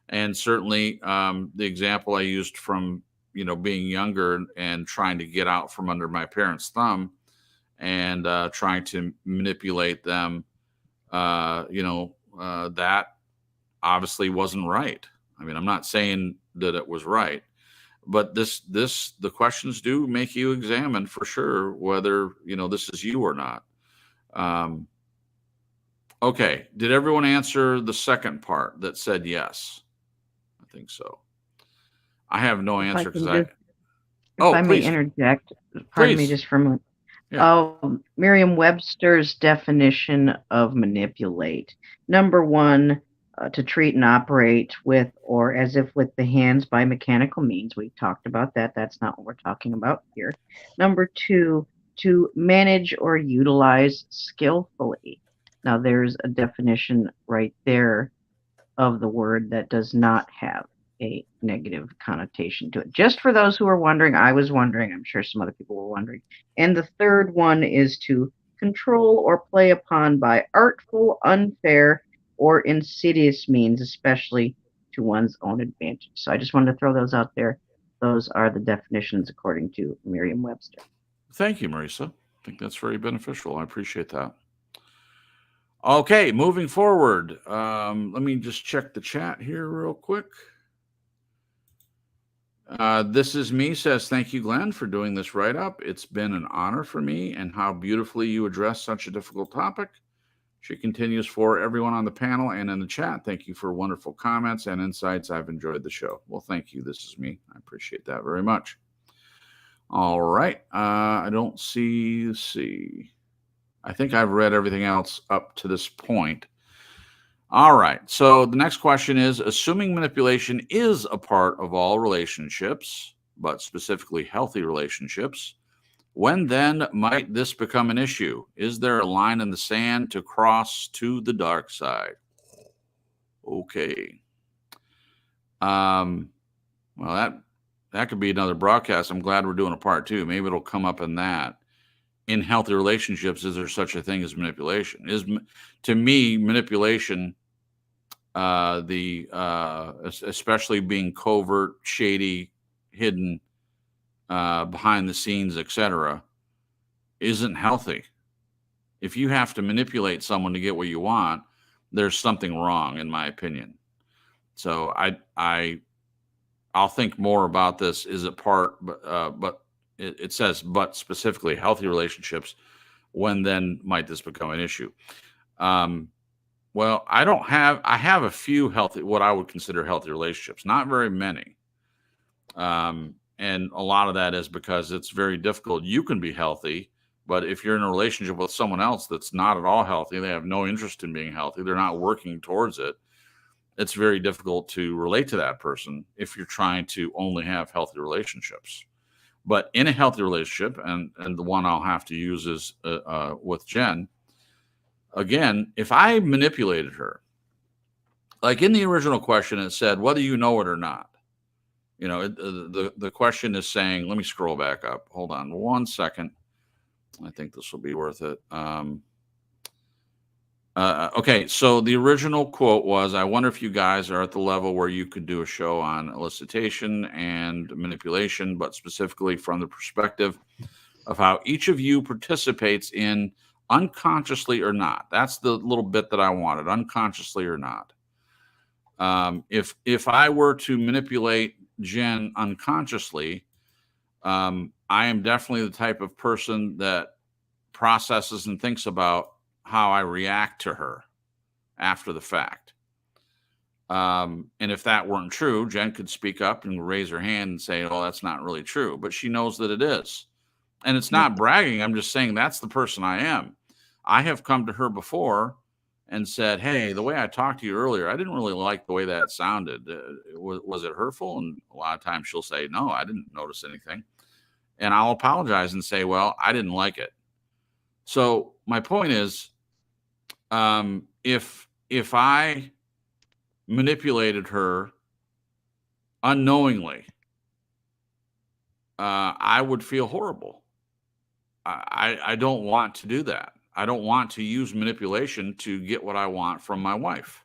and certainly the example I used from being younger and trying to get out from under my parents' thumb and trying to manipulate them. That obviously wasn't right. I mean, I'm not saying that it was right, but the questions do make you examine for sure whether this is you or not. Okay, did everyone answer the second part that said yes? I think so. I have no answer because If I may please interject, pardon me Please. just for a moment. Yeah. Merriam-Webster's definition of manipulate. Number one, to treat and operate with or as if with the hands by mechanical means. We talked about that. That's not what we're talking about here. Number two, to manage or utilize skillfully. Now, there's a definition right there of the word that does not have a negative connotation to it. Just for those who are wondering, I was wondering, I'm sure some other people were wondering. And the third one is to control or play upon by artful, unfair, or insidious means, especially to one's own advantage. So I just wanted to throw those out there. Those are the definitions according to Merriam-Webster. Thank you, Marisa. I think that's very beneficial. I appreciate that. Okay, moving forward. Let me just check the chat here real quick. This is me says, thank you, Glenn, for doing this write-up. It's been an honor for me, and how beautifully you address such a difficult topic. She continues, for everyone on the panel and in the chat, thank you for wonderful comments and insights. I've enjoyed the show. Well, thank you. This is me. I appreciate that very much. All right. I don't see. Let's see. I think I've read everything else up to this point. All right. So the next question is, assuming manipulation is a part of all relationships, but specifically healthy relationships, when then might this become an issue? Is there a line in the sand to cross to the dark side? Okay. Well, that could be another broadcast. I'm glad we're doing a part two. Maybe it'll come up in that. In healthy relationships, is there such a thing as manipulation? To me, manipulation, especially being covert, shady, hidden, behind the scenes, etc., isn't healthy. If you have to manipulate someone to get what you want, there's something wrong, in my opinion. So I'll think more about this. Is it part, but it says, but specifically healthy relationships, when then might this become an issue? Well, I have a few healthy, what I would consider healthy relationships, not very many. And a lot of that is because it's very difficult. You can be healthy, but if you're in a relationship with someone else that's not at all healthy, they have no interest in being healthy, they're not working towards it, it's very difficult to relate to that person if you're trying to only have healthy relationships. But in a healthy relationship, and the one I'll have to use is with Jen, again, if I manipulated her, like in the original question, it said, whether you know it or not. You know, the question is saying, let me scroll back up. Hold on 1 second. I think this will be worth it. Okay, so the original quote was, I wonder if you guys are at the level where you could do a show on elicitation and manipulation, but specifically from the perspective of how each of you participates in unconsciously or not. That's the little bit that I wanted, unconsciously or not. If I were to manipulate Jen unconsciously, I am definitely the type of person that processes and thinks about how I react to her after the fact. And if that weren't true, Jen could speak up and raise her hand and say, oh, that's not really true. But she knows that it is. And it's not bragging. I'm just saying that's the person I am. I have come to her before and said, hey, the way I talked to you earlier, I didn't really like the way that sounded. Was it hurtful? And a lot of times she'll say, no, I didn't notice anything. And I'll apologize and say, well, I didn't like it. So my point is, if I manipulated her unknowingly, I would feel horrible. I don't want to do that. I don't want to use manipulation to get what I want from my wife.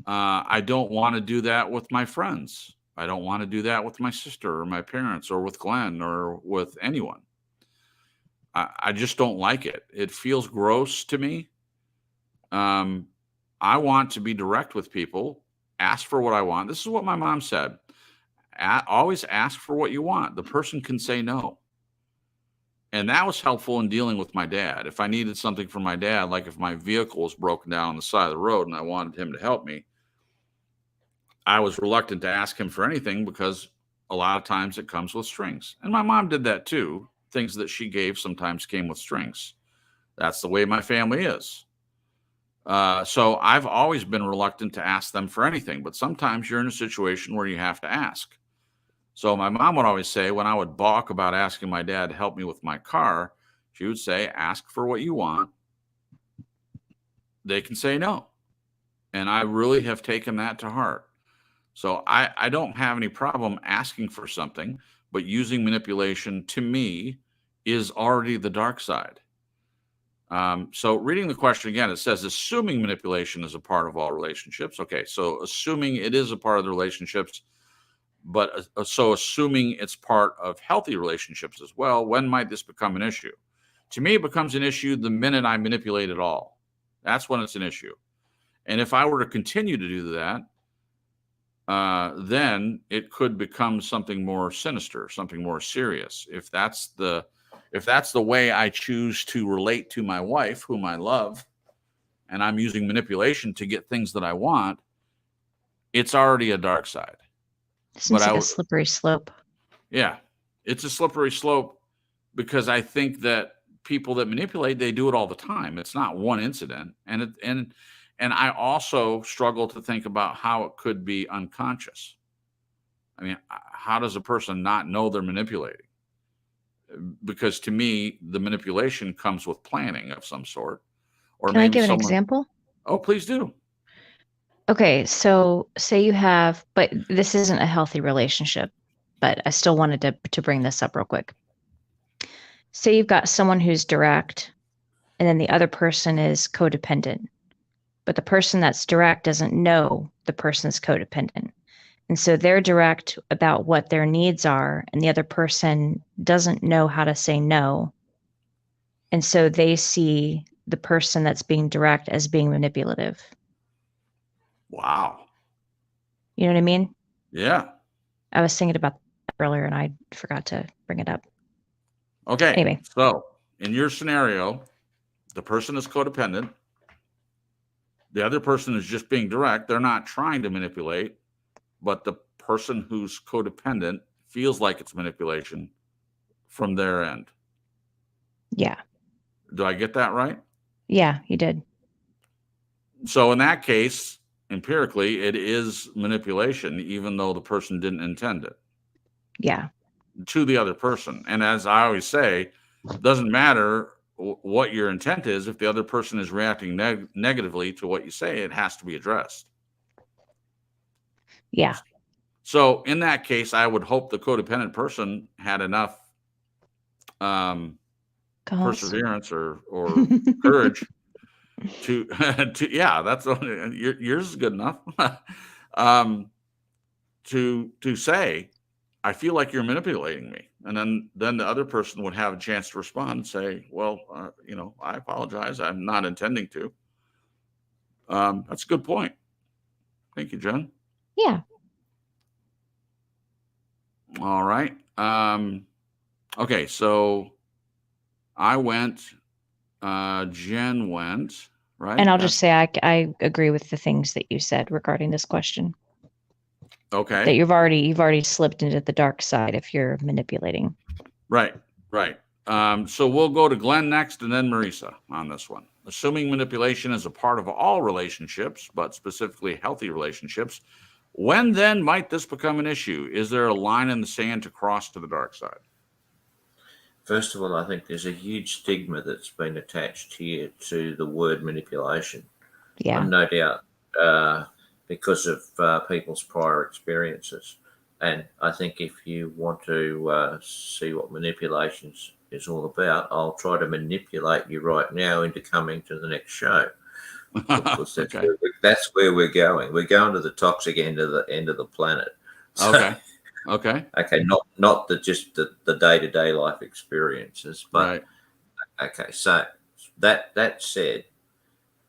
I don't want to do that with my friends. I don't want to do that with my sister or my parents or with Glenn or with anyone. I just don't like it. It feels gross to me. I want to be direct with people, ask for what I want. This is what my mom said. Always ask for what you want. The person can say no. And that was helpful in dealing with my dad. If I needed something from my dad, like if my vehicle was broken down on the side of the road and I wanted him to help me, I was reluctant to ask him for anything because a lot of times it comes with strings. And my mom did that too. Things that she gave sometimes came with strings. That's the way my family is. So I've always been reluctant to ask them for anything, but sometimes you're in a situation where you have to ask. So my mom would always say, when I would balk about asking my dad to help me with my car, she would say, ask for what you want. They can say no. And I really have taken that to heart. So I don't have any problem asking for something, but using manipulation to me is already the dark side. So reading the question again, it says, assuming manipulation is a part of all relationships. Okay, so assuming it is a part of the relationships, but so assuming it's part of healthy relationships as well, when might this become an issue? To me, it becomes an issue the minute I manipulate it all. That's when it's an issue. And if I were to continue to do that, then it could become something more sinister, something more serious. If that's the way I choose to relate to my wife, whom I love, and I'm using manipulation to get things that I want, it's already a dark side. Seems like a slippery slope. Yeah, it's a slippery slope because I think that people that manipulate, they do it all the time. It's not one incident. And I also struggle to think about how it could be unconscious. I mean, how does a person not know they're manipulating? Because to me, the manipulation comes with planning of some sort. Or Can I give an example? Oh, please do. Okay, so say you have, but this isn't a healthy relationship, but I still wanted to bring this up real quick. Say you've got someone who's direct, and then the other person is codependent, but the person that's direct doesn't know the person's codependent. And so they're direct about what their needs are, and the other person doesn't know how to say no. And so they see the person that's being direct as being manipulative. Wow. You know what I mean? Yeah. I was thinking about that earlier and I forgot to bring it up. Okay. Anyway. So in your scenario, the person is codependent. The other person is just being direct. They're not trying to manipulate, but the person who's codependent feels like it's manipulation from their end. Yeah. Do I get that right? Yeah, you did. So in that case, empirically, it is manipulation, even though the person didn't intend it. Yeah. To the other person. And as I always say, it doesn't matter what your intent is. If the other person is reacting negatively to what you say, it has to be addressed. Yeah. So in that case, I would hope the codependent person had enough perseverance or courage to yeah, that's yours is good enough. To say, I feel like you're manipulating me, and then the other person would have a chance to respond and say, well, I apologize, I'm not intending to. That's a good point. Thank you, Jen. Yeah. All right. Okay, so I went, Jen went, right? And I'll just say I agree with the things that you said regarding this question. Okay. That you've already slipped into the dark side if you're manipulating. Right. So we'll go to Glenn next and then Marisa on this one. Assuming manipulation is a part of all relationships, but specifically healthy relationships, when then might this become an issue? Is there a line in the sand to cross to the dark side? First of all, I think there's a huge stigma that's been attached here to the word manipulation. Yeah. No doubt, because of people's prior experiences. And I think if you want to see what manipulation is all about, I'll try to manipulate you right now into coming to the next show. Because that's where we're going. We're going to the toxic end of the planet. So, Okay. Not just the day-to-day life experiences, but right. Okay. So that said,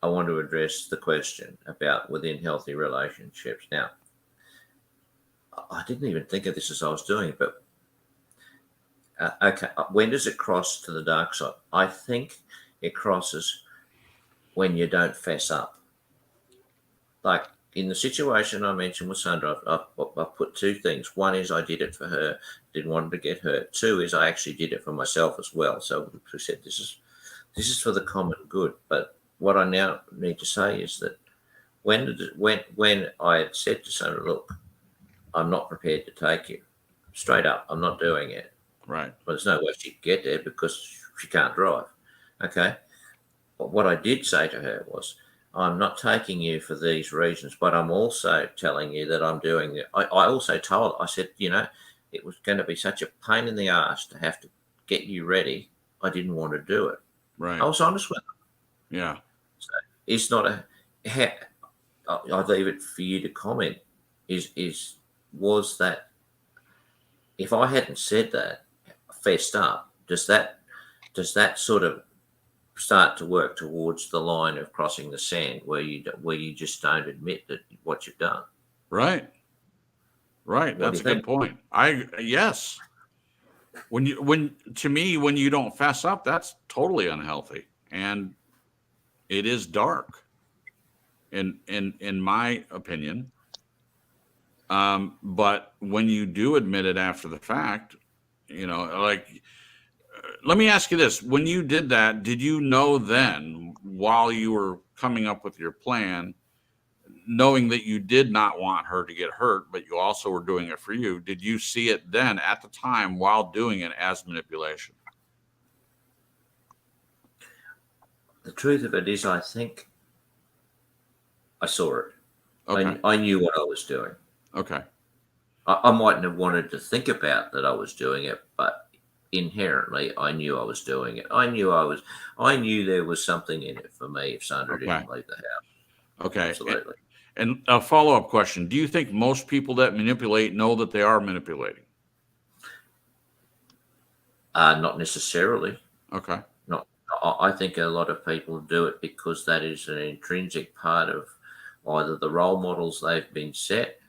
I want to address the question about within healthy relationships. Now, I didn't even think of this as I was doing it, but when does it cross to the dark side? I think it crosses when you don't fess up. Like in the situation I mentioned with Sandra, I put two things. One is I did it for her, didn't want her to get hurt. Two is I actually did it for myself as well. So we said this is for the common good. But what I now need to say is that when I had said to Sandra, look, I'm not prepared to take you, straight up, I'm not doing it. Right. But there's no way she could get there because she can't drive. Okay. But what I did say to her was, I'm not taking you for these reasons, but I'm also telling you that I'm doing it. I also told, I said, it was going to be such a pain in the ass to have to get you ready. I didn't want to do it. Right. I was honest with her. Yeah. So it's not I'd leave it for you to comment. Was that if I hadn't said that, fessed up, does that sort of start to work towards the line of crossing the sand where you just don't admit that what you've done? Right. That's a good point. Yes. When you don't fess up, that's totally unhealthy, and it is dark in my opinion. But when you do admit it after the fact, let me ask you this. When you did that, did you know then, while you were coming up with your plan, knowing that you did not want her to get hurt, but you also were doing it for you, did you see it then at the time while doing it as manipulation? The truth of it is, I think I saw it. Okay. I knew what I was doing. Okay. I mightn't have wanted to think about that I was doing it, but inherently I knew I was doing it. I knew there was something in it for me if Sandra didn't leave the house. Okay. Absolutely. And a follow-up question. Do you think most people that manipulate know that they are manipulating? Not necessarily. Okay. Not. I think a lot of people do it because that is an intrinsic part of either the role models they've been set,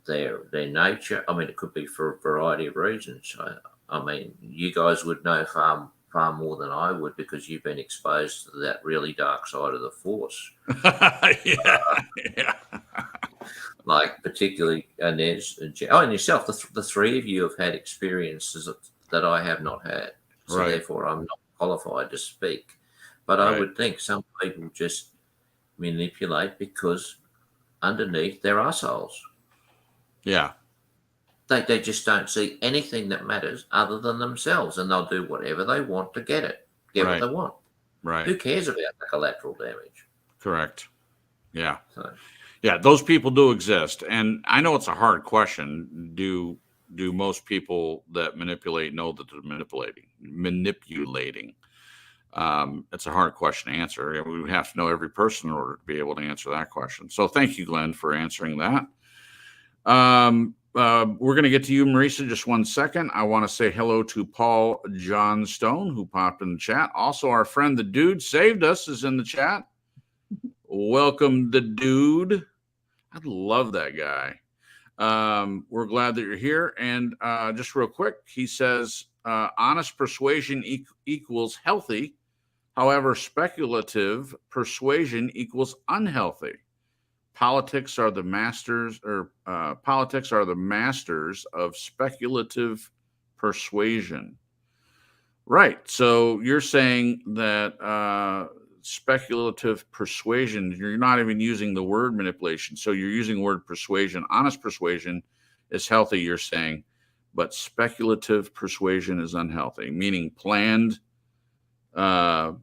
their nature. I mean, it could be for a variety of reasons. I mean, you guys would know far more than I would because you've been exposed to that really dark side of the force. Yeah. Like particularly Inez and yourself. The three of you have had experiences that I have not had, so therefore I'm not qualified to speak. But I would think some people just manipulate because underneath they're assholes. Yeah. They just don't see anything that matters other than themselves, and they'll do whatever they want to get what they want. Right. Who cares about the collateral damage? Correct. Yeah. So. Yeah, those people do exist, and I know it's a hard question. Do most people that manipulate know that they're manipulating? It's a hard question to answer. We would have to know every person in order to be able to answer that question. So thank you, Glenn, for answering that. We're going to get to you, Marisa, just 1 second. I want to say hello to Paul Johnstone, who popped in the chat. Also, our friend, the Dude Saved Us, is in the chat. Welcome, the Dude. I love that guy. We're glad that you're here. And just real quick, he says, honest persuasion equals healthy. However, speculative persuasion equals unhealthy. Politics are the masters of speculative persuasion. Right. So you're saying that speculative persuasion, you're not even using the word manipulation. So you're using the word persuasion. Honest persuasion is healthy, you're saying, but speculative persuasion is unhealthy, meaning planned, thought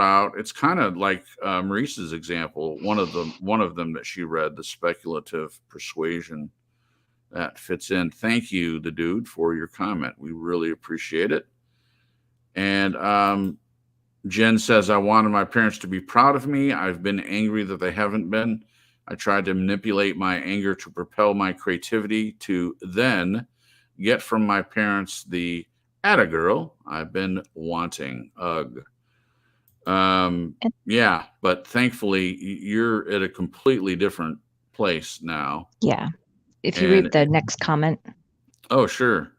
out. It's kind of like Marisa's example, one of them that she read, the speculative persuasion, that fits in. Thank you, the Dude, for your comment. We really appreciate it. And Jen says, I wanted my parents to be proud of me. I've been angry that they haven't been. I tried to manipulate my anger to propel my creativity to then get from my parents the "atta girl" I've been wanting. Ugh. Yeah, but thankfully you're at a completely different place now. Yeah. If you read the next comment. Oh, sure.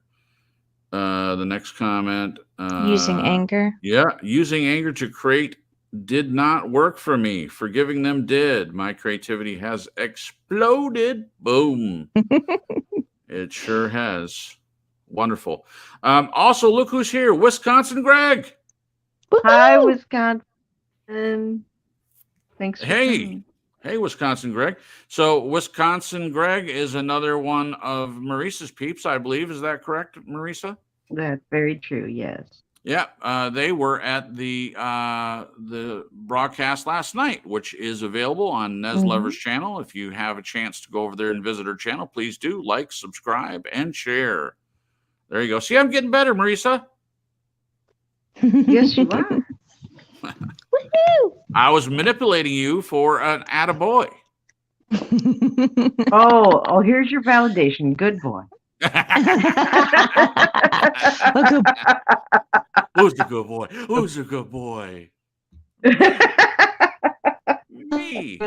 The next comment. Using anger. Yeah, using anger to create did not work for me. Forgiving them did. My creativity has exploded. Boom. It sure has. Wonderful. Also, look who's here. Wisconsin Greg. Hi, Wisconsin. Thanks for coming. Hey, Wisconsin Greg. So Wisconsin Greg is another one of Marisa's peeps, I believe. Is that correct, Marisa? That's very true, yes. Yeah, they were at the broadcast last night, which is available on Nez Lever's channel. If you have a chance to go over there and visit her channel, please do like, subscribe, and share. There you go. See, I'm getting better, Marisa. Yes, you are. I was manipulating you for an attaboy. Oh, here's your validation. Good boy. Who's the good boy? Who's the good boy? Me.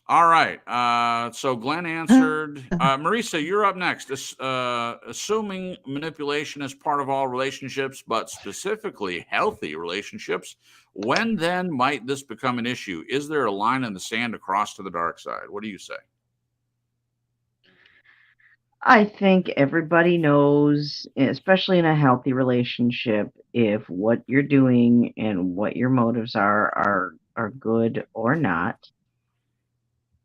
All right. So Glenn answered. Marisa, you're up next. Assuming manipulation is part of all relationships, but specifically healthy relationships, when then might this become an issue? Is there a line in the sand to cross to the dark side? What do you say? I think everybody knows, especially in a healthy relationship, if what you're doing and what your motives are good or not.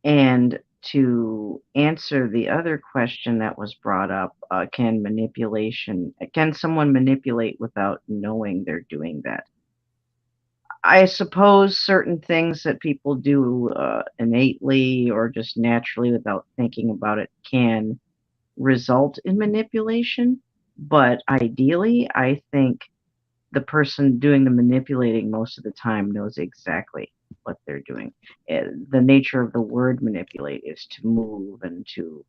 And to answer the other question that was brought up, can someone manipulate without knowing they're doing that? I suppose certain things that people do innately or just naturally without thinking about it can result in manipulation. But ideally, I think the person doing the manipulating most of the time knows exactly what they're doing. The nature of the word manipulate is to move and to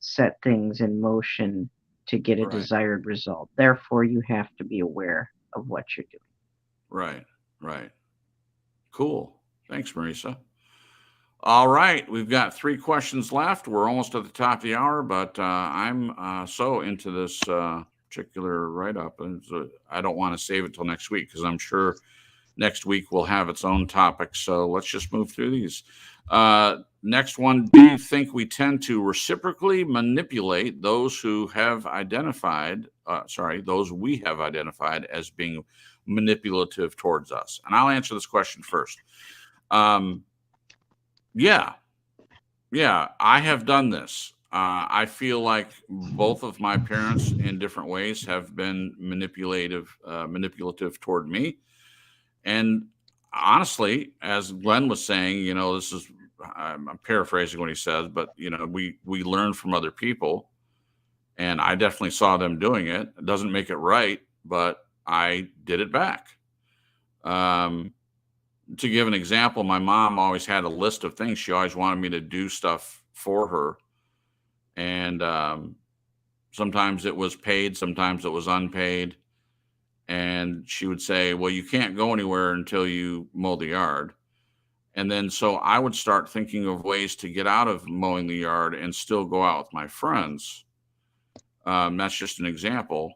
set things in motion to get a desired result. Therefore, you have to be aware of what you're doing. Right. Cool. Thanks, Marisa. All right. We've got 3 questions left. We're almost at the top of the hour, but I'm so into this particular write-up. And so I don't want to save it till next week because I'm sure next week will have its own topic. So let's just move through these. Next one, do you think we tend to reciprocally manipulate those who have identified, those we have identified as being manipulative towards us? And I'll answer this question first. Yeah, I have done this. I feel like both of my parents in different ways have been manipulative toward me. And honestly, as Glenn was saying, this is I'm paraphrasing what he says, but we learn from other people, and I definitely saw them doing it. It doesn't make it right, but I did it back. To give an example, my mom always had a list of things. She always wanted me to do stuff for her. And sometimes it was paid, sometimes it was unpaid. And she would say, well, you can't go anywhere until you mow the yard. And then so I would start thinking of ways to get out of mowing the yard and still go out with my friends. That's just an example.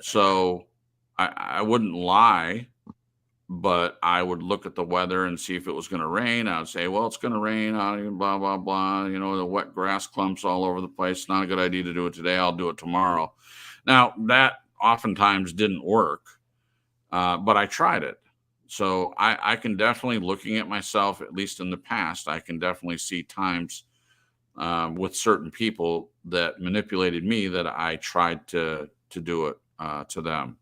So I wouldn't lie, but I would look at the weather and see if it was going to rain. I would say, well, it's going to rain, blah, blah, blah. The wet grass clumps all over the place. Not a good idea to do it today. I'll do it tomorrow. Now, that oftentimes didn't work, but I tried it. So I can definitely, looking at myself, at least in the past, I can definitely see times with certain people that manipulated me that I tried to do it to them.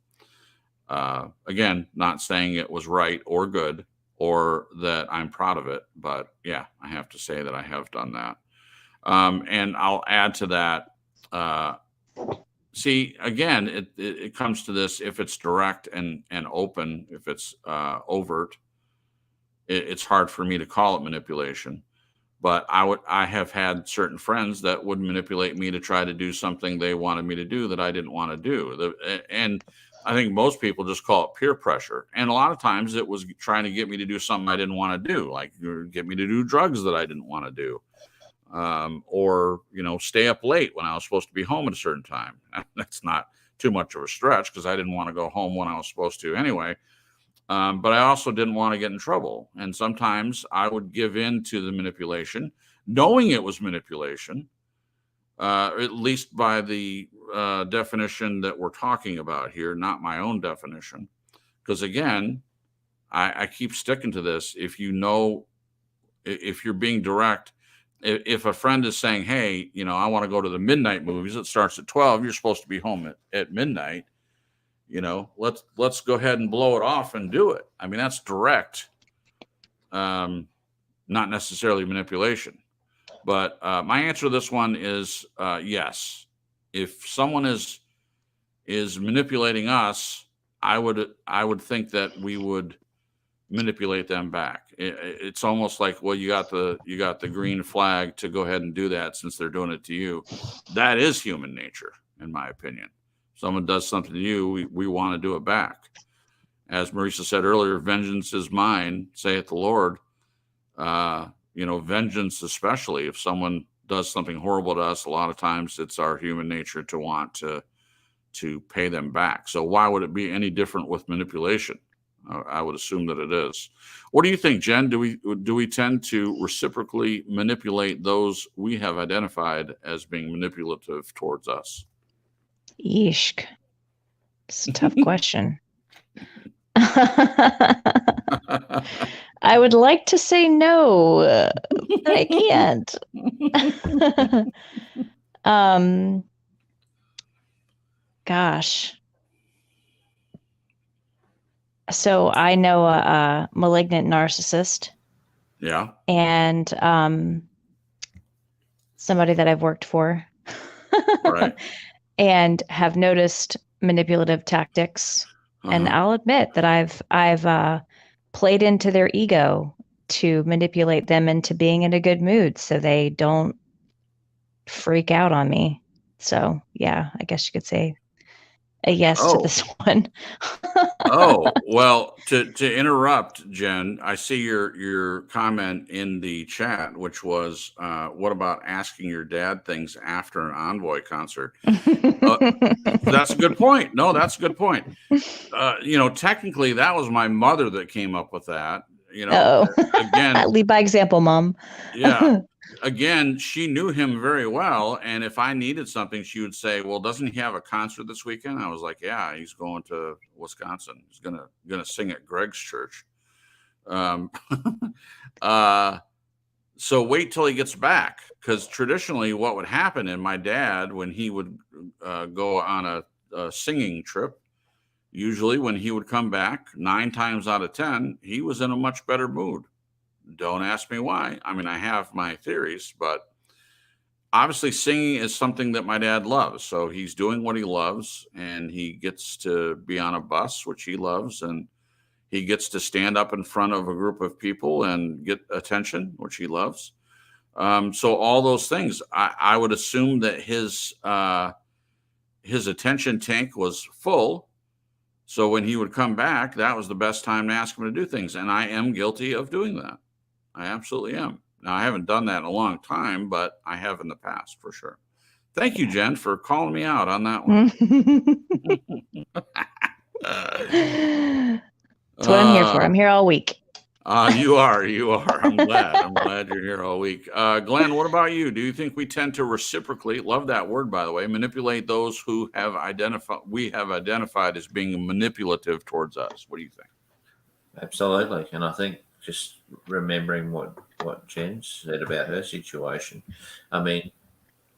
Again, not saying it was right or good or that I'm proud of it, but yeah, I have to say that I have done that. And I'll add to that. See, again, it comes to this: if it's direct and open, if it's overt, it's hard for me to call it manipulation. But I have had certain friends that would manipulate me to try to do something they wanted me to do that I didn't want to do. And I think most people just call it peer pressure. And a lot of times it was trying to get me to do something I didn't want to do, like get me to do drugs that I didn't want to do. Or, stay up late when I was supposed to be home at a certain time. That's not too much of a stretch because I didn't want to go home when I was supposed to anyway. But I also didn't want to get in trouble. And sometimes I would give in to the manipulation, knowing it was manipulation, at least by the definition that we're talking about here, not my own definition. Because again, I keep sticking to this. If you're being direct, if a friend is saying, hey, I want to go to the midnight movies, it starts at 12, you're supposed to be home at midnight. Let's go ahead and blow it off and do it. I mean, that's direct, not necessarily manipulation. But my answer to this one is yes. If someone is manipulating us, I would think that we would manipulate them back. It's almost like, well, you got the green flag to go ahead and do that since they're doing it to you. That is human nature, in my opinion. Someone does something to you, we want to do it back. As Marisa said earlier, vengeance is mine, saith the Lord. Vengeance, especially if someone does something horrible to us, a lot of times it's our human nature to want to pay them back. So why would it be any different with manipulation? I would assume that it is. What do you think, Jen? Do we tend to reciprocally manipulate those we have identified as being manipulative towards us? Yeesh. It's a tough question. I would like to say no, but I can't. Gosh. So I know a malignant narcissist. Yeah. And somebody that I've worked for. Right. And have noticed manipulative tactics. And I'll admit that I've played into their ego to manipulate them into being in a good mood so they don't freak out on me. So yeah, I guess you could say a yes to this one. Oh, well, to interrupt, Jen, I see your comment in the chat, which was, what about asking your dad things after an Envoy concert? That's a good point. No, that's a good point. Technically, that was my mother that came up with that. Again, lead by example, Mom. Yeah. Again, she knew him very well, and if I needed something, she would say, well, doesn't he have a concert this weekend? I was like, yeah, he's going to Wisconsin. He's gonna sing at Greg's church. So wait till he gets back, because traditionally what would happen, and my dad, when he would go on a singing trip, usually when he would come back, 9 times out of 10, he was in a much better mood Don't ask me why. I mean, I have my theories, but obviously singing is something that my dad loves. So he's doing what he loves, and he gets to be on a bus, which he loves, and he gets to stand up in front of a group of people and get attention, which he loves. So all those things, I would assume that his attention tank was full. So when he would come back, that was the best time to ask him to do things. And I am guilty of doing that. I absolutely am. Now, I haven't done that in a long time, but I have in the past for sure. Thank you, Jen, for calling me out on that one. That's what I'm here for. I'm here all week. You are. I'm glad you're here all week. Glenn, what about you? Do you think we tend to reciprocally, love that word, by the way, manipulate those who we have identified as being manipulative towards us? What do you think? Absolutely. And I think just remembering what Jen said about her situation, I mean,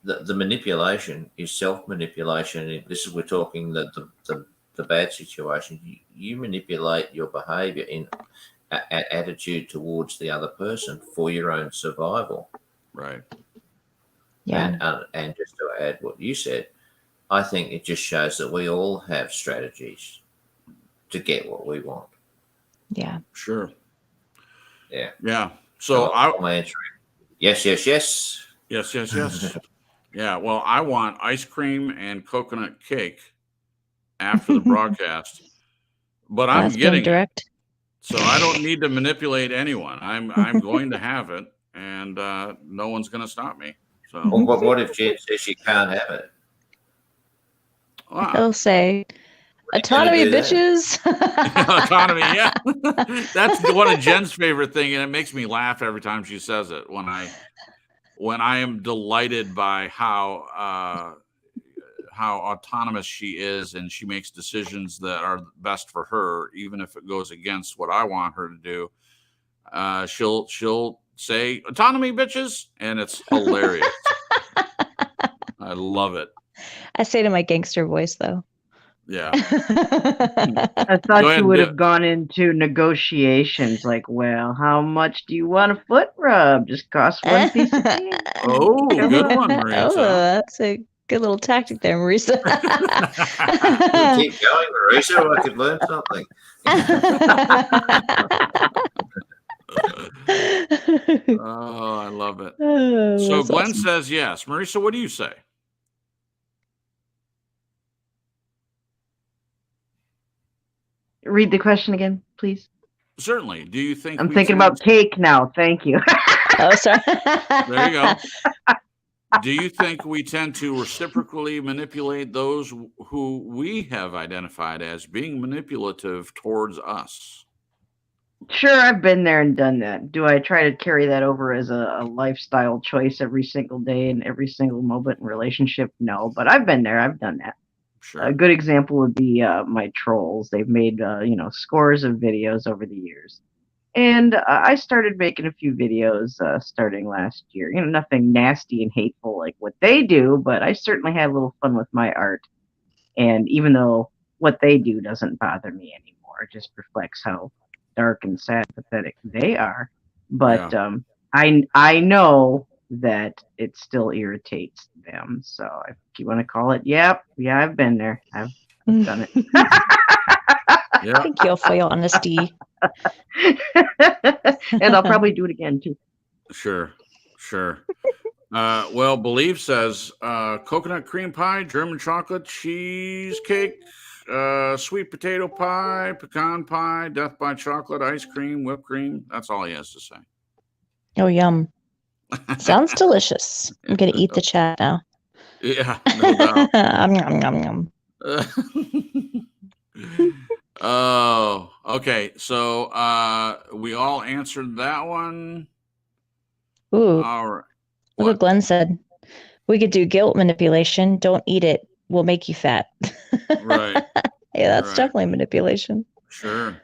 the manipulation is self-manipulation. We're talking the bad situation. You manipulate your behavior in attitude towards the other person for your own survival. Right. Yeah. And just to add what you said, I think it just shows that we all have strategies to get what we want. Yeah. Sure. Yeah. Yeah. So I'm answering. Yes. Yes. Yeah. Well, I want ice cream and coconut cake after the broadcast, but I'm getting direct. it. So I don't need to manipulate anyone. I'm going to have it, and no one's going to stop me. So, well, what if Jen says she can't have it? He'll say, "Autonomy, bitches." Autonomy, yeah. That's one of Jen's favorite thing, and it makes me laugh every time she says it. When I am delighted by how autonomous she is, and she makes decisions that are best for her, even if it goes against what I want her to do. She'll say, "Autonomy, bitches," and it's hilarious. I love it. I say to my gangster voice, though. Yeah. I thought you would have gone into negotiations like, well, how much do you want a foot rub? Just cost one piece of cake. Oh, good one, Marisa. Oh, that's a good little tactic there, Marisa. Keep going, Marisa, or I could learn something. Oh, I love it. Oh, so Glenn awesome. says yes. Marisa, what do you say? Read the question again, please. Certainly. Do you think I'm thinking about cake now? Thank you. Oh, sorry. There you go. Do you think we tend to reciprocally manipulate those who we have identified as being manipulative towards us? Sure, I've been there and done that. Do I try to carry that over as a lifestyle choice every single day and every single moment in relationship? No, but I've been there. I've done that. Sure. A good example would be my trolls. They've made scores of videos over the years, and I started making a few videos starting last year. Nothing nasty and hateful like what they do, but I certainly have a little fun with my art. And even though what they do doesn't bother me anymore, it just reflects how dark and sad, pathetic they are. But I know that it still irritates them. So if you want to call it, yeah, I've been there. I've done it. Yeah. Thank you for your honesty. And I'll probably do it again too. Sure. Well, Believe says coconut cream pie, German chocolate, cheesecake, sweet potato pie, pecan pie, death by chocolate, ice cream, whipped cream. That's all he has to say. Oh, yum. Sounds delicious. I'm going to eat the chat now. Yeah, no doubt. Yum. Oh, okay. So we all answered that one. Ooh. All right. Look what Glenn said. We could do guilt manipulation. Don't eat it. We'll make you fat. Right. Yeah, that's definitely manipulation. Sure.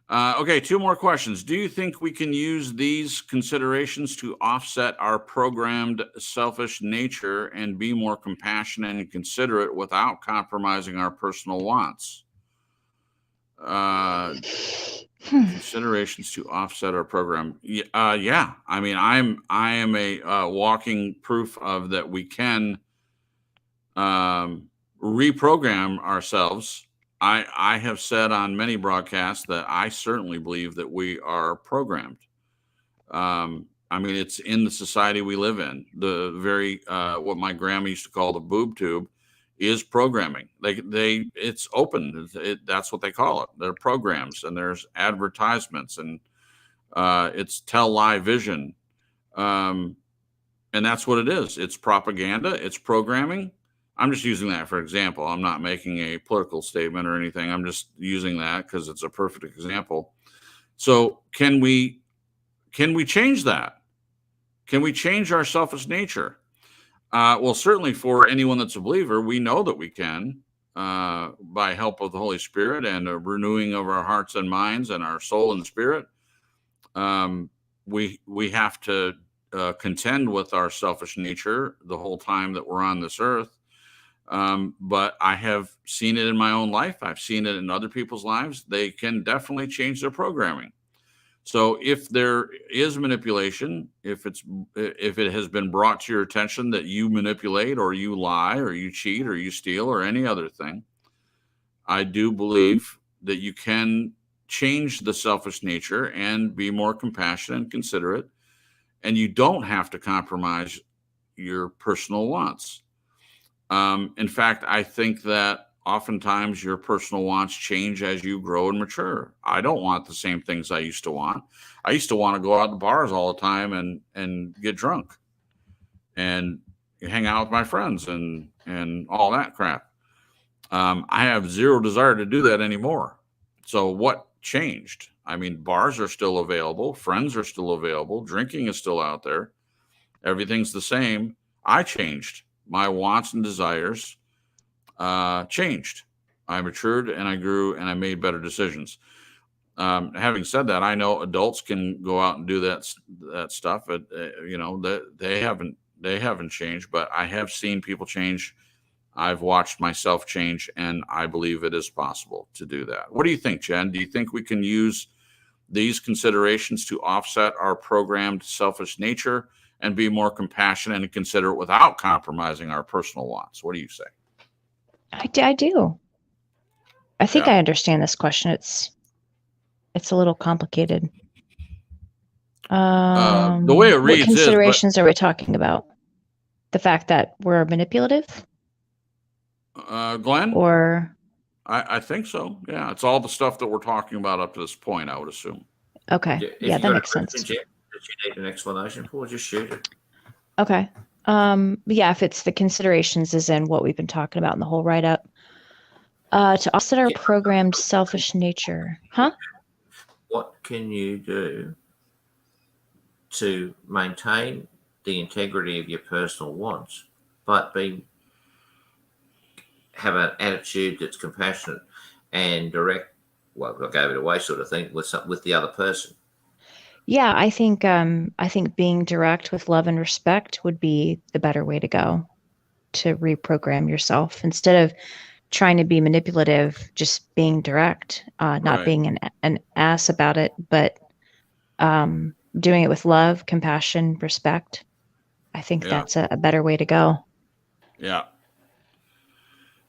Okay, 2 more questions. Do you think we can use these considerations to offset our programmed selfish nature and be more compassionate and considerate without compromising our personal wants? Considerations to offset our program. Yeah. I mean, I am a walking proof of that. We can reprogram ourselves. I have said on many broadcasts that I certainly believe that we are programmed. I mean, it's in the society we live in. The very what my grandma used to call the boob tube is programming. It's open. That's what they call it. They're programs, and there's advertisements, and it's tell lie vision, and that's what it is. It's propaganda. It's programming. I'm just using that for example. I'm not making a political statement or anything. I'm just using that because it's a perfect example. So can we change that? Can we change our selfish nature? Well, certainly for anyone that's a believer, we know that we can by help of the Holy Spirit and a renewing of our hearts and minds and our soul and spirit. We have to contend with our selfish nature the whole time that we're on this earth. But I have seen it in my own life. I've seen it in other people's lives. They can definitely change their programming. So if there is manipulation, if it has been brought to your attention that you manipulate or you lie or you cheat or you steal or any other thing, I do believe that you can change the selfish nature and be more compassionate and considerate, and you don't have to compromise your personal wants. In fact, I think that oftentimes your personal wants change as you grow and mature. I don't want the same things I used to want. I used to want to go out to bars all the time and get drunk and hang out with my friends and all that crap. I have zero desire to do that anymore. So what changed? I mean, bars are still available. Friends are still available. Drinking is still out there. Everything's the same. I changed. My wants and desires changed. I matured and I grew and I made better decisions. Having said that, I know adults can go out and do that stuff. They haven't changed, but I have seen people change. I've watched myself change, and I believe it is possible to do that. What do you think, Jen? Do you think we can use these considerations to offset our programmed selfish nature and be more compassionate and considerate without compromising our personal wants? What do you say? I do. I think I understand this question. It's a little complicated. The way it reads what considerations are we talking about? The fact that we're manipulative? Glenn? Or I think so. Yeah, it's all the stuff that we're talking about up to this point, I would assume. Okay. Yeah, that makes sense. That you need an explanation for, just shoot it. Okay. Yeah, if it's the considerations as in what we've been talking about in the whole write-up. To offset our programmed selfish nature. Huh? What can you do to maintain the integrity of your personal wants, but have an attitude that's compassionate and direct, well, I gave it away sort of thing with the other person? Yeah, I think being direct with love and respect would be the better way to go to reprogram yourself instead of trying to be manipulative, just being direct, not being an ass about it, but doing it with love, compassion, respect. I think that's a better way to go. Yeah.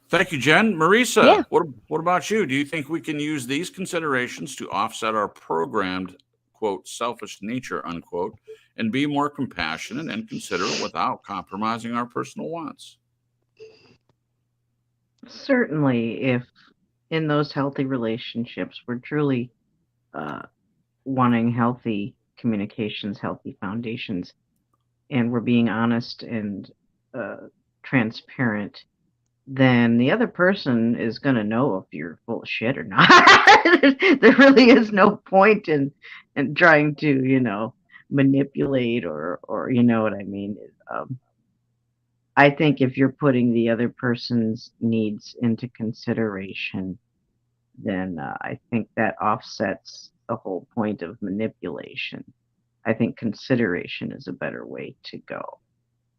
Thank you, Jen. Marisa, Yeah. What about you? Do you think we can use these considerations to offset our programmed, quote, selfish nature, unquote, and be more compassionate and considerate without compromising our personal wants? Certainly, if in those healthy relationships we're truly wanting healthy communications, healthy foundations, and we're being honest and transparent, then the other person is going to know if you're full of shit or not. There really is no point in trying to, manipulate or you know what I mean. I think if you're putting the other person's needs into consideration, then I think that offsets the whole point of manipulation. I think consideration is a better way to go.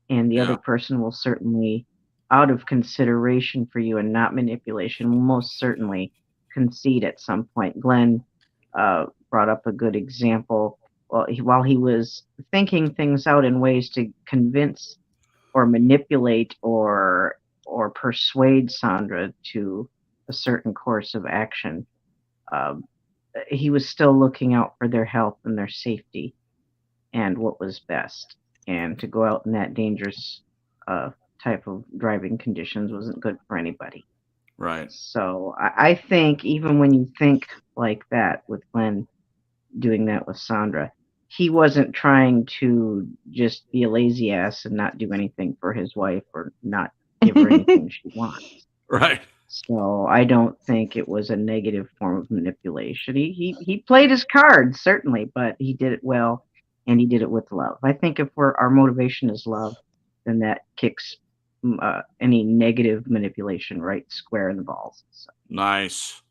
And the other person will certainly, out of consideration for you and not manipulation, will most certainly concede at some point. Glenn brought up a good example. Well, while he was thinking things out in ways to convince or manipulate or persuade Sandra to a certain course of action, he was still looking out for their health and their safety and what was best. And to go out in that dangerous type of driving conditions wasn't good for anybody. Right. So I think even when you think like that with Glenn doing that with Sandra, he wasn't trying to just be a lazy ass and not do anything for his wife or not give her anything she wants. Right. So I don't think it was a negative form of manipulation. He played his cards, certainly, but he did it well, and he did it with love. I think if our motivation is love, then that kicks any negative manipulation right square in the balls. So. Nice.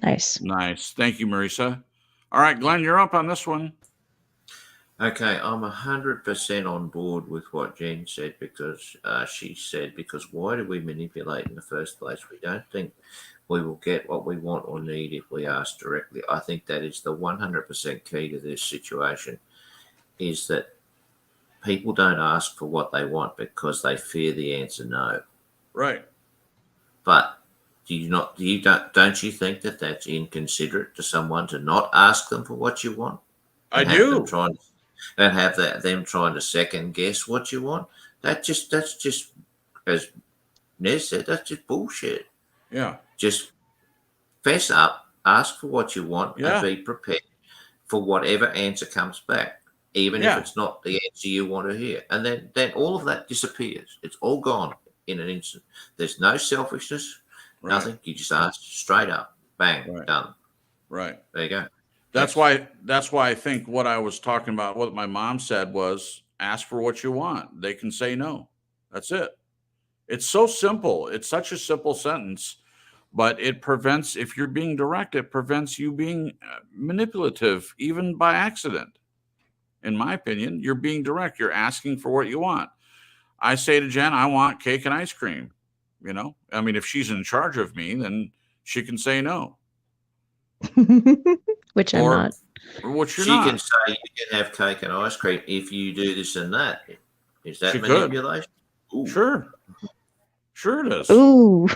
Nice. Thank you, Marisa. All right, Glenn, you're up on this one. Okay, I'm 100% on board with what Jen said because she said, because why do we manipulate in the first place? We don't think we will get what we want or need if we ask directly. I think that is the 100% key to this situation, is that people don't ask for what they want because they fear the answer no. Right. But don't you think that that's inconsiderate to someone to not ask them for what you want? I And have do. them trying to second guess what you want. That's just, as Nez said, that's just bullshit. Yeah. Just fess up, ask for what you want, Yeah. and be prepared for whatever answer comes back, even if it's not the answer you want to hear. And then all of that disappears. It's all gone in an instant. There's no selfishness, nothing. You just ask straight up, bang, done. Right. There you go. That's why I think what I was talking about, what my mom said was, ask for what you want. They can say no. That's it. It's so simple. It's such a simple sentence, but it prevents, if you're being direct, it prevents you being manipulative, even by accident. In my opinion, you're being direct. You're asking for what you want. I say to Jen, I want cake and ice cream. You know, I mean, if she's in charge of me, then she can say no. Which I'm not. Or which you're she not. can say you can have cake and ice cream if you do this and that. Is that She manipulation? Sure it is. Ooh.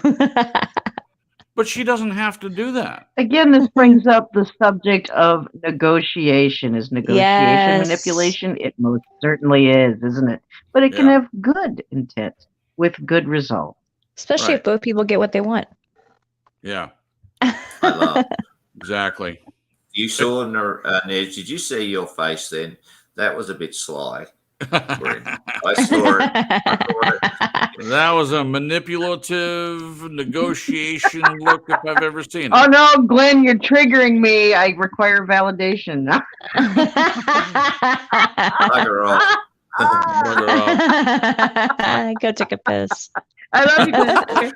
But she doesn't have to do that. Again, this brings up the subject of negotiation. Is negotiation manipulation? It most certainly is, isn't it? But it can have good intent with good results. Especially if both people get what they want. Yeah. I love it. Exactly. You saw, Ned, did you see your face then? That was a bit sly. I saw it. That was a manipulative negotiation look if I've ever seen it. Oh no, Glenn, you're triggering me. I require validation. Bugger off. Go take a piss. I love you, Glenn.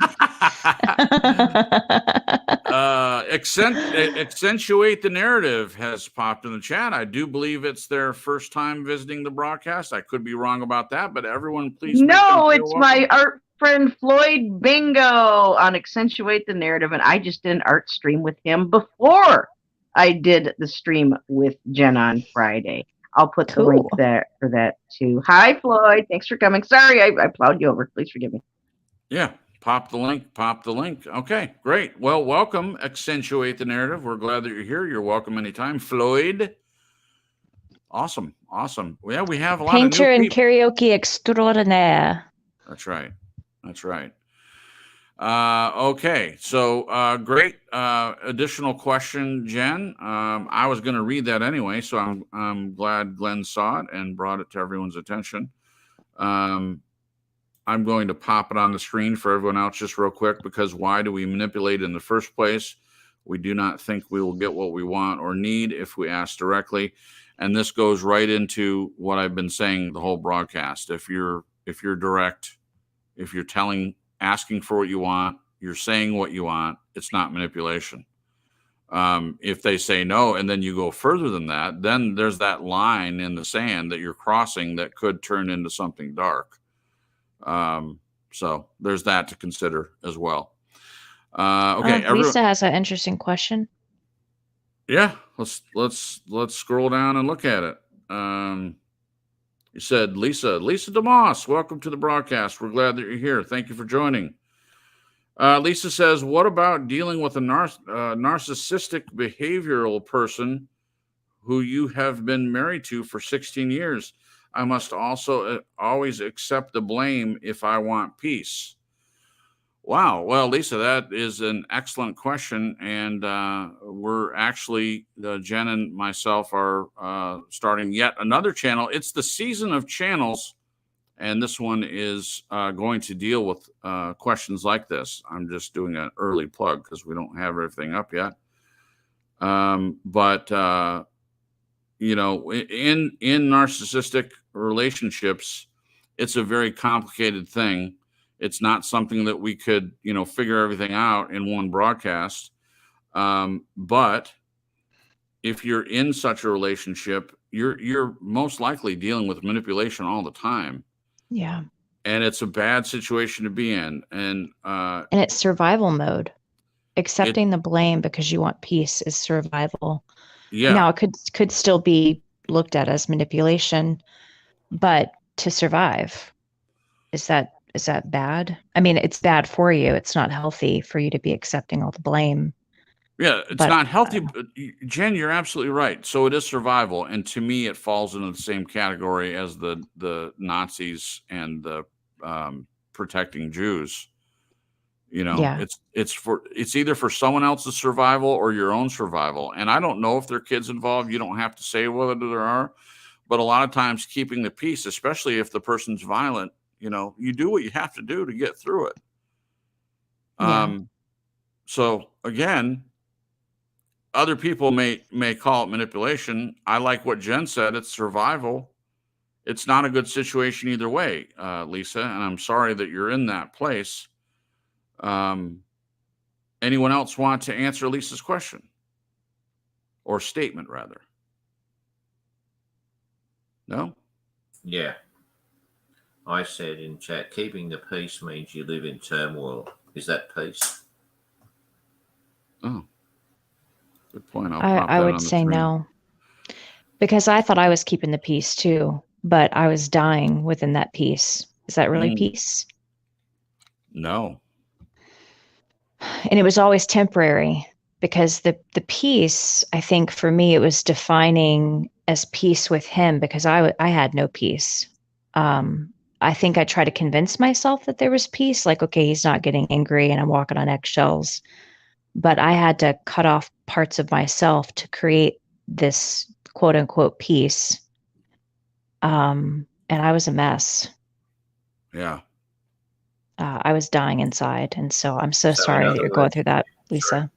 Accentuate the narrative has popped in the chat. I do believe it's their first time visiting the broadcast. I could be wrong about that, but everyone, please. No, it's my art friend Floyd Bingo on Accentuate the Narrative, and I just did an art stream with him before I did the stream with Jen on Friday. I'll put the link there for that too. Hi, Floyd. Thanks for coming. Sorry, I plowed you over. Please forgive me. Yeah, pop the link. Okay, great. Well, welcome, Accentuate the Narrative. We're glad that you're here. You're welcome anytime. Floyd. Awesome. Yeah, we have a lot Painter of new and karaoke extraordinaire. That's right. Okay, so great additional question, Jen. I was going to read that anyway, so I'm glad Glenn saw it and brought it to everyone's attention. I'm going to pop it on the screen for everyone else just real quick, because why do we manipulate in the first place? We do not think we will get what we want or need if we ask directly. And this goes right into what I've been saying the whole broadcast. If you're direct, if you're asking for what you want, you're saying what you want, it's not manipulation. If they say no, and then you go further than that, then there's that line in the sand that you're crossing that could turn into something dark. So there's that to consider as well. Okay, everyone. Lisa has an interesting question. Yeah, let's scroll down and look at it. You said Lisa DeMoss, welcome to the broadcast. We're glad that you're here. Thank you for joining. Lisa says, what about dealing with a narcissistic behavioral person who you have been married to for 16 years? I must also always accept the blame if I want peace. Wow. Well, Lisa, that is an excellent question. And we're actually, Jen and myself are starting yet another channel. It's the season of channels. And this one is going to deal with questions like this. I'm just doing an early plug because we don't have everything up yet. But you know, in narcissistic relationships, it's a very complicated thing. It's not something that we could, you know, figure everything out in one broadcast. But if you're in such a relationship, you're most likely dealing with manipulation all the time. Yeah. And it's a bad situation to be in. And it's survival mode. Accepting the blame because you want peace is survival. Yeah. Now it could still be looked at as manipulation, but to survive, is that bad? I mean, it's bad for you. It's not healthy for you to be accepting all the blame. Yeah, it's not healthy. But Jen, you're absolutely right. So it is survival, and to me, it falls into the same category as the Nazis and the protecting Jews. You know, Yeah. it's either for someone else's survival or your own survival. And I don't know if there are kids involved. You don't have to say whether there are, but a lot of times keeping the peace, especially if the person's violent, you know, you do what you have to do to get through it. Yeah. So again, other people may call it manipulation. I like what Jen said. It's survival. It's not a good situation either way, Lisa, and I'm sorry that you're in that place. Anyone else want to answer Lisa's question or statement rather? No? Yeah. I said in chat, keeping the peace means you live in turmoil. Is that peace? Oh, good point. I would say no, because I thought I was keeping the peace too, but I was dying within that peace. Is that really peace? No. And it was always temporary, because the peace, I think for me, it was defining as peace with him, because I had no peace. I think I tried to convince myself that there was peace, like, okay, he's not getting angry and I'm walking on eggshells. But I had to cut off parts of myself to create this quote unquote peace. And I was a mess. Yeah. I was dying inside. And so I'm so sorry that you're going through that, Lisa.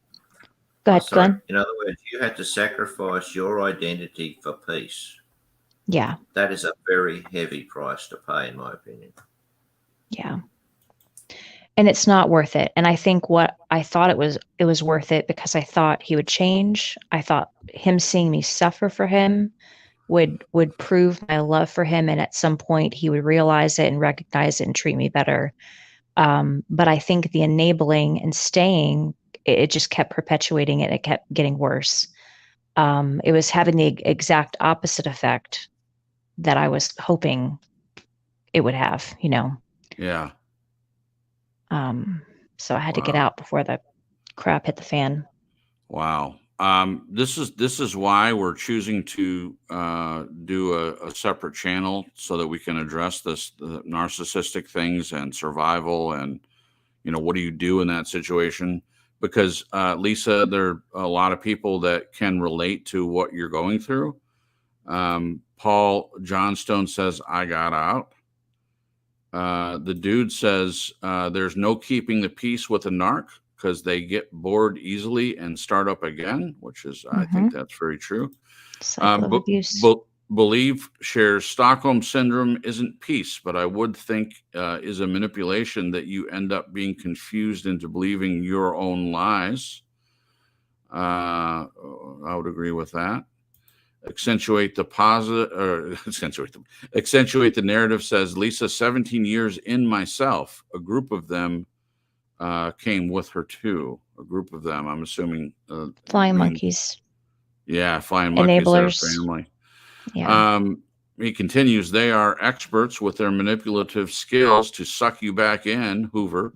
Go ahead, Glenn. In other words, you had to sacrifice your identity for peace. Yeah. That is a very heavy price to pay, in my opinion. Yeah. And it's not worth it. And I think what I thought it was worth it because I thought he would change. I thought him seeing me suffer for him would prove my love for him. And at some point he would realize it and recognize it and treat me better. But I think the enabling and staying, it just kept perpetuating it. It kept getting worse. It was having the exact opposite effect that I was hoping it would have, you know? Yeah. So I had to get out before the crap hit the fan. Wow. This is why we're choosing to do a separate channel so that we can address the narcissistic things and survival and, you know, what do you do in that situation? Because Lisa, there are a lot of people that can relate to what you're going through. Paul Johnstone says, I got out. The dude says there's no keeping the peace with a narc because they get bored easily and start up again, which is, I think that's very true. Cycle of abuse. Believe shares Stockholm syndrome isn't peace, but I would think is a manipulation that you end up being confused into believing your own lies. I would agree with that. Accentuate the narrative says Lisa, 17 years in myself, a group of them came with her too. A group of them, I'm assuming. Flying means- monkeys. Yeah, flying monkeys. Their Enablers. family. Yeah. He continues, they are experts with their manipulative skills to suck you back in, Hoover,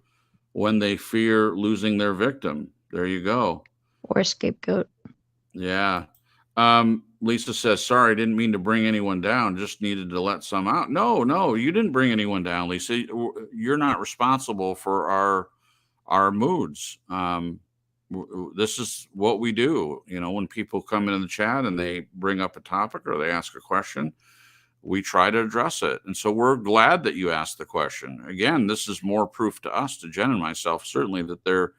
when they fear losing their victim. There you go. Or scapegoat. Yeah. Lisa says, sorry, didn't mean to bring anyone down. Just needed to let some out. No, you didn't bring anyone down, Lisa. You're not responsible for our moods. This is what we do. When people come in the chat and they bring up a topic or they ask a question, we try to address it. And so we're glad that you asked the question. Again, this is more proof to us, to Jen and myself, certainly, that there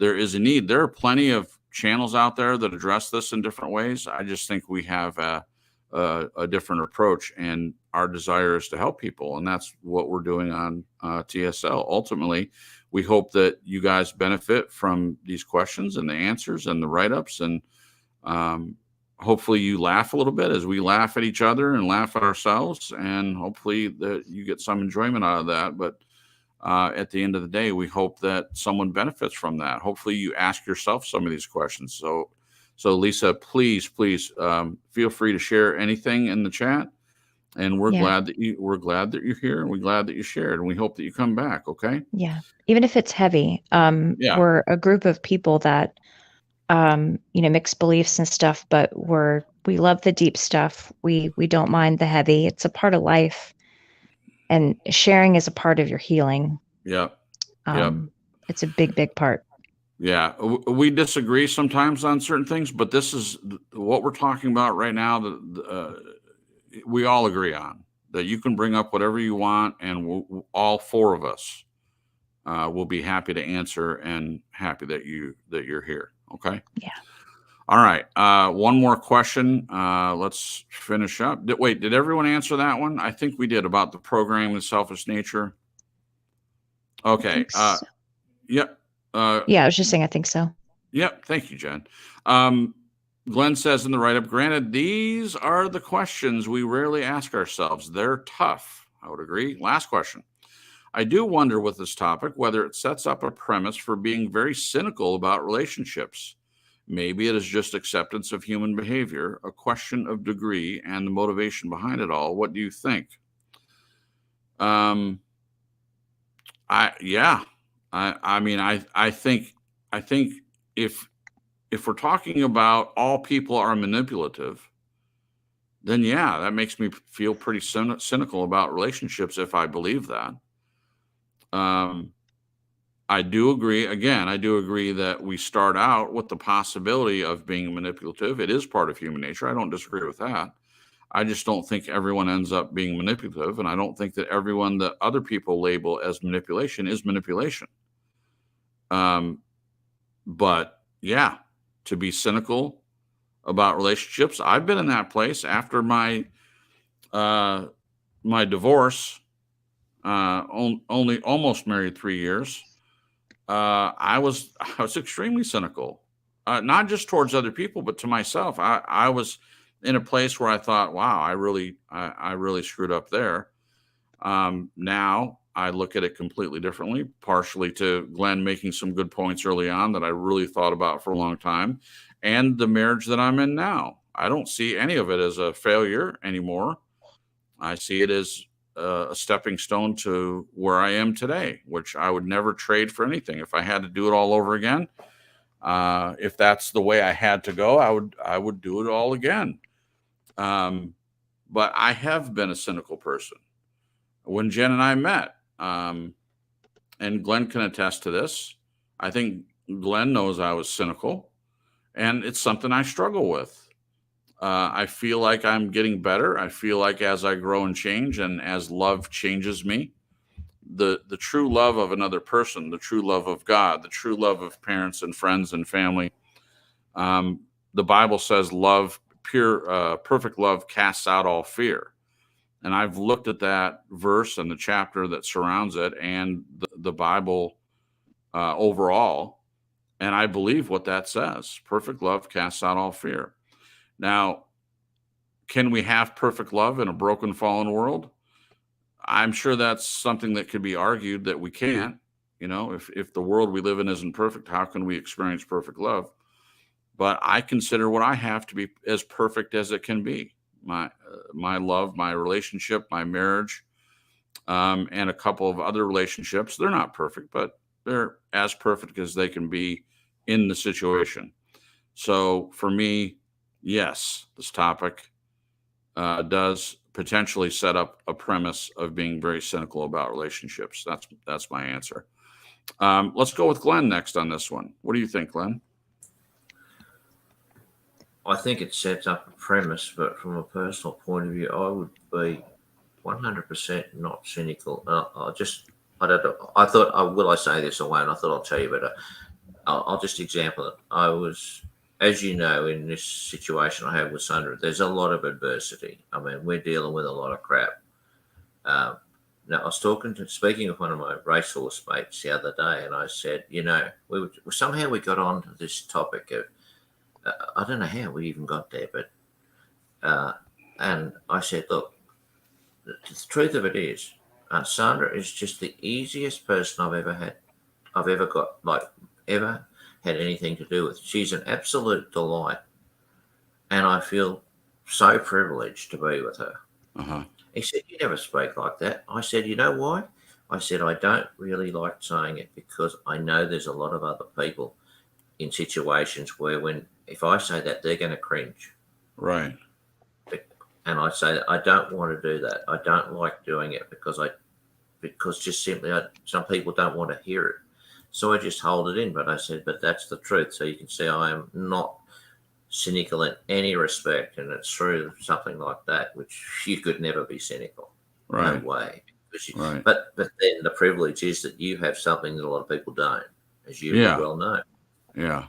is a need. There are plenty of channels out there that address this in different ways. I just think we have a different approach, and our desire is to help people. And that's what we're doing on TSL. Ultimately, we hope that you guys benefit from these questions and the answers and the write-ups, and hopefully you laugh a little bit as we laugh at each other and laugh at ourselves, and hopefully that you get some enjoyment out of that. But at the end of the day, we hope that someone benefits from that. Hopefully you ask yourself some of these questions. So Lisa, please feel free to share anything in the chat, and we're glad that you're here, and we're glad that you shared, and we hope that you come back. Okay. Yeah. Even if it's heavy, we're a group of people that mixed beliefs and stuff, but we love the deep stuff. We don't mind the heavy. It's a part of life, and sharing is a part of your healing. Yep. It's a big part. Yeah. We disagree sometimes on certain things, but this is what we're talking about right now. We all agree on that. You can bring up whatever you want, and all four of us will be happy to answer, and happy that you're here. Okay. Yeah. All right. One more question. Let's finish up. Did everyone answer that one? I think we did, about the program and selfish nature. Okay. So. Yep. Yeah, I was just saying, I think so. Yep. Thank you, Jen. Glenn says in the write-up, granted, these are the questions we rarely ask ourselves. They're tough. I would agree. Last question. I do wonder with this topic whether it sets up a premise for being very cynical about relationships. Maybe it is just acceptance of human behavior, a question of degree and the motivation behind it all. What do you think? I think if we're talking about all people are manipulative, then yeah, that makes me feel pretty cynical about relationships if I believe that. I do agree that we start out with the possibility of being manipulative. It is part of human nature. I don't disagree with that. I just don't think everyone ends up being manipulative, and I don't think that everyone that other people label as manipulation is manipulation. But yeah, to be cynical about relationships, I've been in that place after my divorce. Only almost married 3 years. I was extremely cynical, not just towards other people, but to myself. I was in a place where I thought, wow, I really screwed up there. Now I look at it completely differently, partially to Glenn making some good points early on that I really thought about for a long time. And the marriage that I'm in now, I don't see any of it as a failure anymore. I see it as a stepping stone to where I am today, which I would never trade for anything. If I had to do it all over again, if that's the way I had to go, I would do it all again. But I have been a cynical person. When Jen and I met, and Glenn can attest to this, I think Glenn knows I was cynical, and it's something I struggle with. I feel like I'm getting better. I feel like as I grow and change, and as love changes me, the true love of another person, the true love of God, the true love of parents and friends and family. The Bible says love, perfect love casts out all fear. And I've looked at that verse and the chapter that surrounds it and the Bible overall, and I believe what that says. Perfect love casts out all fear. Now, can we have perfect love in a broken, fallen world? I'm sure that's something that could be argued that we can't. You know, if the world we live in isn't perfect, how can we experience perfect love? But I consider what I have to be as perfect as it can be. My love, my relationship, my marriage, and a couple of other relationships. They're not perfect, but they're as perfect as they can be in the situation. So for me, yes, this topic does potentially set up a premise of being very cynical about relationships. That's my answer. Let's go with Glenn next on this one. What do you think, Glenn? I think it sets up a premise, but from a personal point of view, I would be 100% not cynical. I don't know. I thought, will I say this or won't? I thought I'll tell you, but I'll just example it. I was, as you know, in this situation I have with Sandra, there's a lot of adversity. I mean, we're dealing with a lot of crap. Now, I was speaking with one of my racehorse mates the other day, and I said, somehow we got on to this topic of, I don't know how we even got there, but, and I said, look, the truth of it is, Sandra is just the easiest person I've ever had anything to do with. She's an absolute delight, and I feel so privileged to be with her. Uh-huh. He said, you never speak like that. I said, you know why? I said, I don't really like saying it because I know there's a lot of other people in situations where if I say that, they're going to cringe. Right. And I say that I don't want to do that. I don't like doing it because just simply some people don't want to hear it. So I just hold it in. But I said, but that's the truth. So you can see I am not cynical in any respect. And it's through something like that, which you could never be cynical. Right. No way. Right. But then the privilege is that you have something that a lot of people don't, as you well know. Yeah.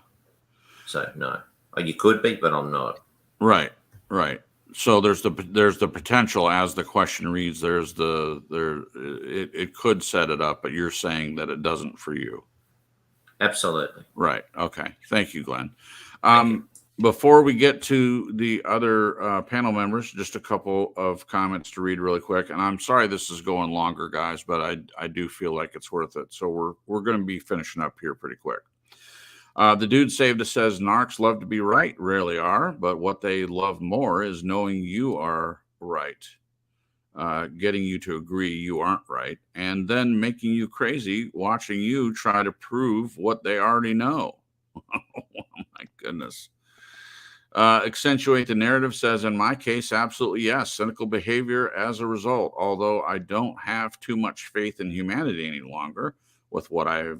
So no, you could be, but I'm not. Right. Right. So there's the potential, as the question reads, it could set it up, but you're saying that it doesn't for you. Absolutely. Right. Okay. Thank you, Glenn. Thank you. Before we get to the other panel members, just a couple of comments to read really quick. And I'm sorry this is going longer, guys, but I do feel like it's worth it. So we're going to be finishing up here pretty quick. The dude saved us says, narcs love to be right, rarely are, but what they love more is knowing you are right, getting you to agree you aren't right, and then making you crazy, watching you try to prove what they already know. Oh, my goodness. Accentuate the narrative says, in my case, absolutely yes. Cynical behavior as a result, although I don't have too much faith in humanity any longer with what I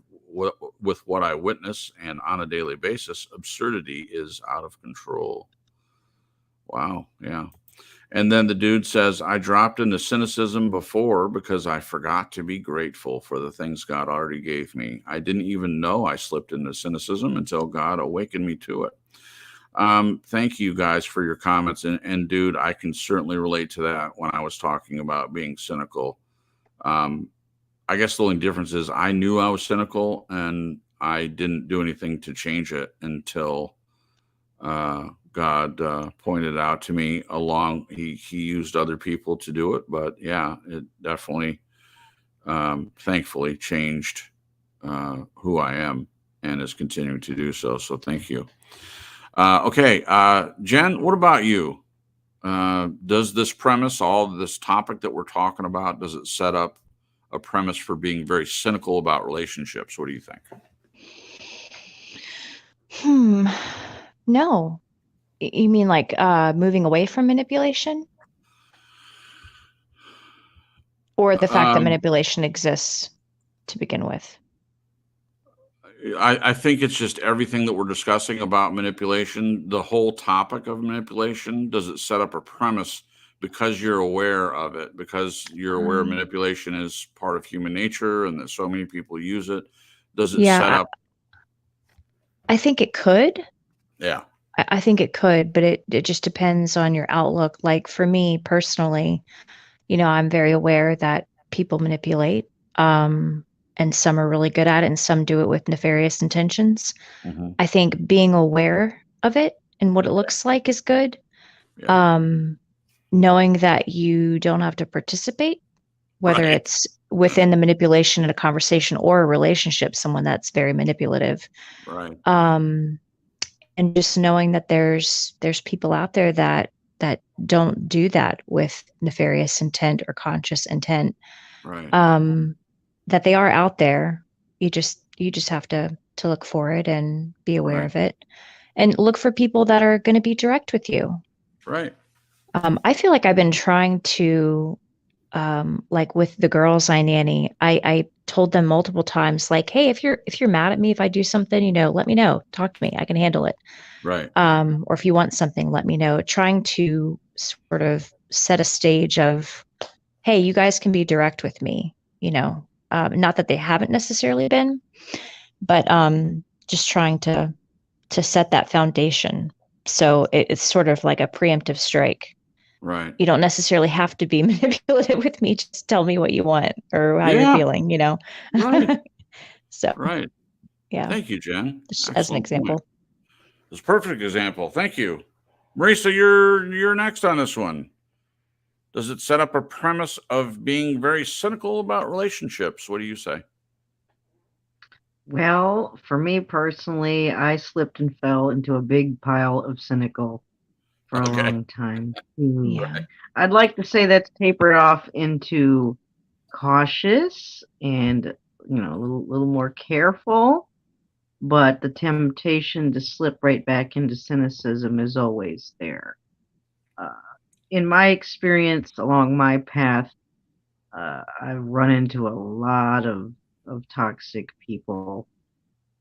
witness and on a daily basis, absurdity is out of control. Wow. Yeah. And then the dude says, I dropped into cynicism before because I forgot to be grateful for the things God already gave me. I didn't even know I slipped into cynicism until God awakened me to it. Thank you guys for your comments. And dude, I can certainly relate to that when I was talking about being cynical. I guess the only difference is I knew I was cynical and I didn't do anything to change it until God pointed out to me he used other people to do it. But yeah, it definitely, thankfully changed who I am and is continuing to do so. So thank you. Okay. Jen, what about you? Does this premise, all of this topic that we're talking about, does it set up a premise for being very cynical about relationships? What do you think? No. You mean like moving away from manipulation? Or the fact that manipulation exists to begin with? I think it's just everything that we're discussing about manipulation, the whole topic of manipulation. Does it set up a premise because you're aware of it, because you're aware of manipulation is part of human nature and that so many people use it? Does it set up? I think it could. Yeah. I think it could, but it just depends on your outlook. Like for me personally, I'm very aware that people manipulate. And some are really good at it and some do it with nefarious intentions. Mm-hmm. I think being aware of it and what it looks like is good. Yeah. Knowing that you don't have to participate, whether it's within the manipulation in a conversation or a relationship, someone that's very manipulative. Right. And just knowing that there's people out there that don't do that with nefarious intent or conscious intent. Right. That they are out there. You just have to look for it and be aware Right. of it, and look for people that are going to be direct with you. Right. I feel like I've been trying to, like with the girls I nanny, I told them multiple times, like, hey, if you're mad at me, if I do something, let me know, talk to me, I can handle it. Right. Or if you want something, let me know. Trying to sort of set a stage of, hey, you guys can be direct with me, not that they haven't necessarily been, but just trying to set that foundation. So it's sort of like a preemptive strike. Right. You don't necessarily have to be manipulative with me. Just tell me what you want or how you're feeling, Right. So, Right. yeah. Thank you, Jen. Just as an Excellent example. point. It's a perfect example. Thank you. Marisa, you're next on this one. Does it set up a premise of being very cynical about relationships? What do you say? Well, for me personally, I slipped and fell into a big pile of cynical for a Okay. long time. Yeah. I'd like to say that's tapered off into cautious and a little more careful, but the temptation to slip right back into cynicism is always there. In my experience along my path, I've run into a lot of toxic people.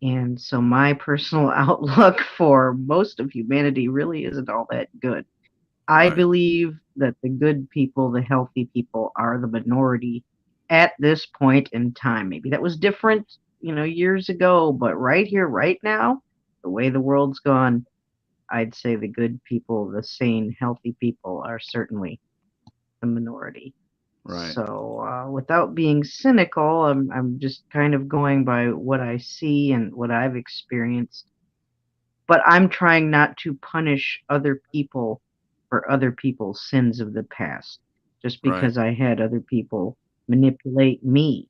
And so my personal outlook for most of humanity really isn't all that good. I Right. believe that the good people, the healthy people, are the minority at this point in time. Maybe that was different, years ago, but right here, right now, the way the world's gone, I'd say the good people, the sane, healthy people are certainly the minority. Right. So, without being cynical, I'm just kind of going by what I see and what I've experienced. But I'm trying not to punish other people for other people's sins of the past. Just Right. because I had other people manipulate me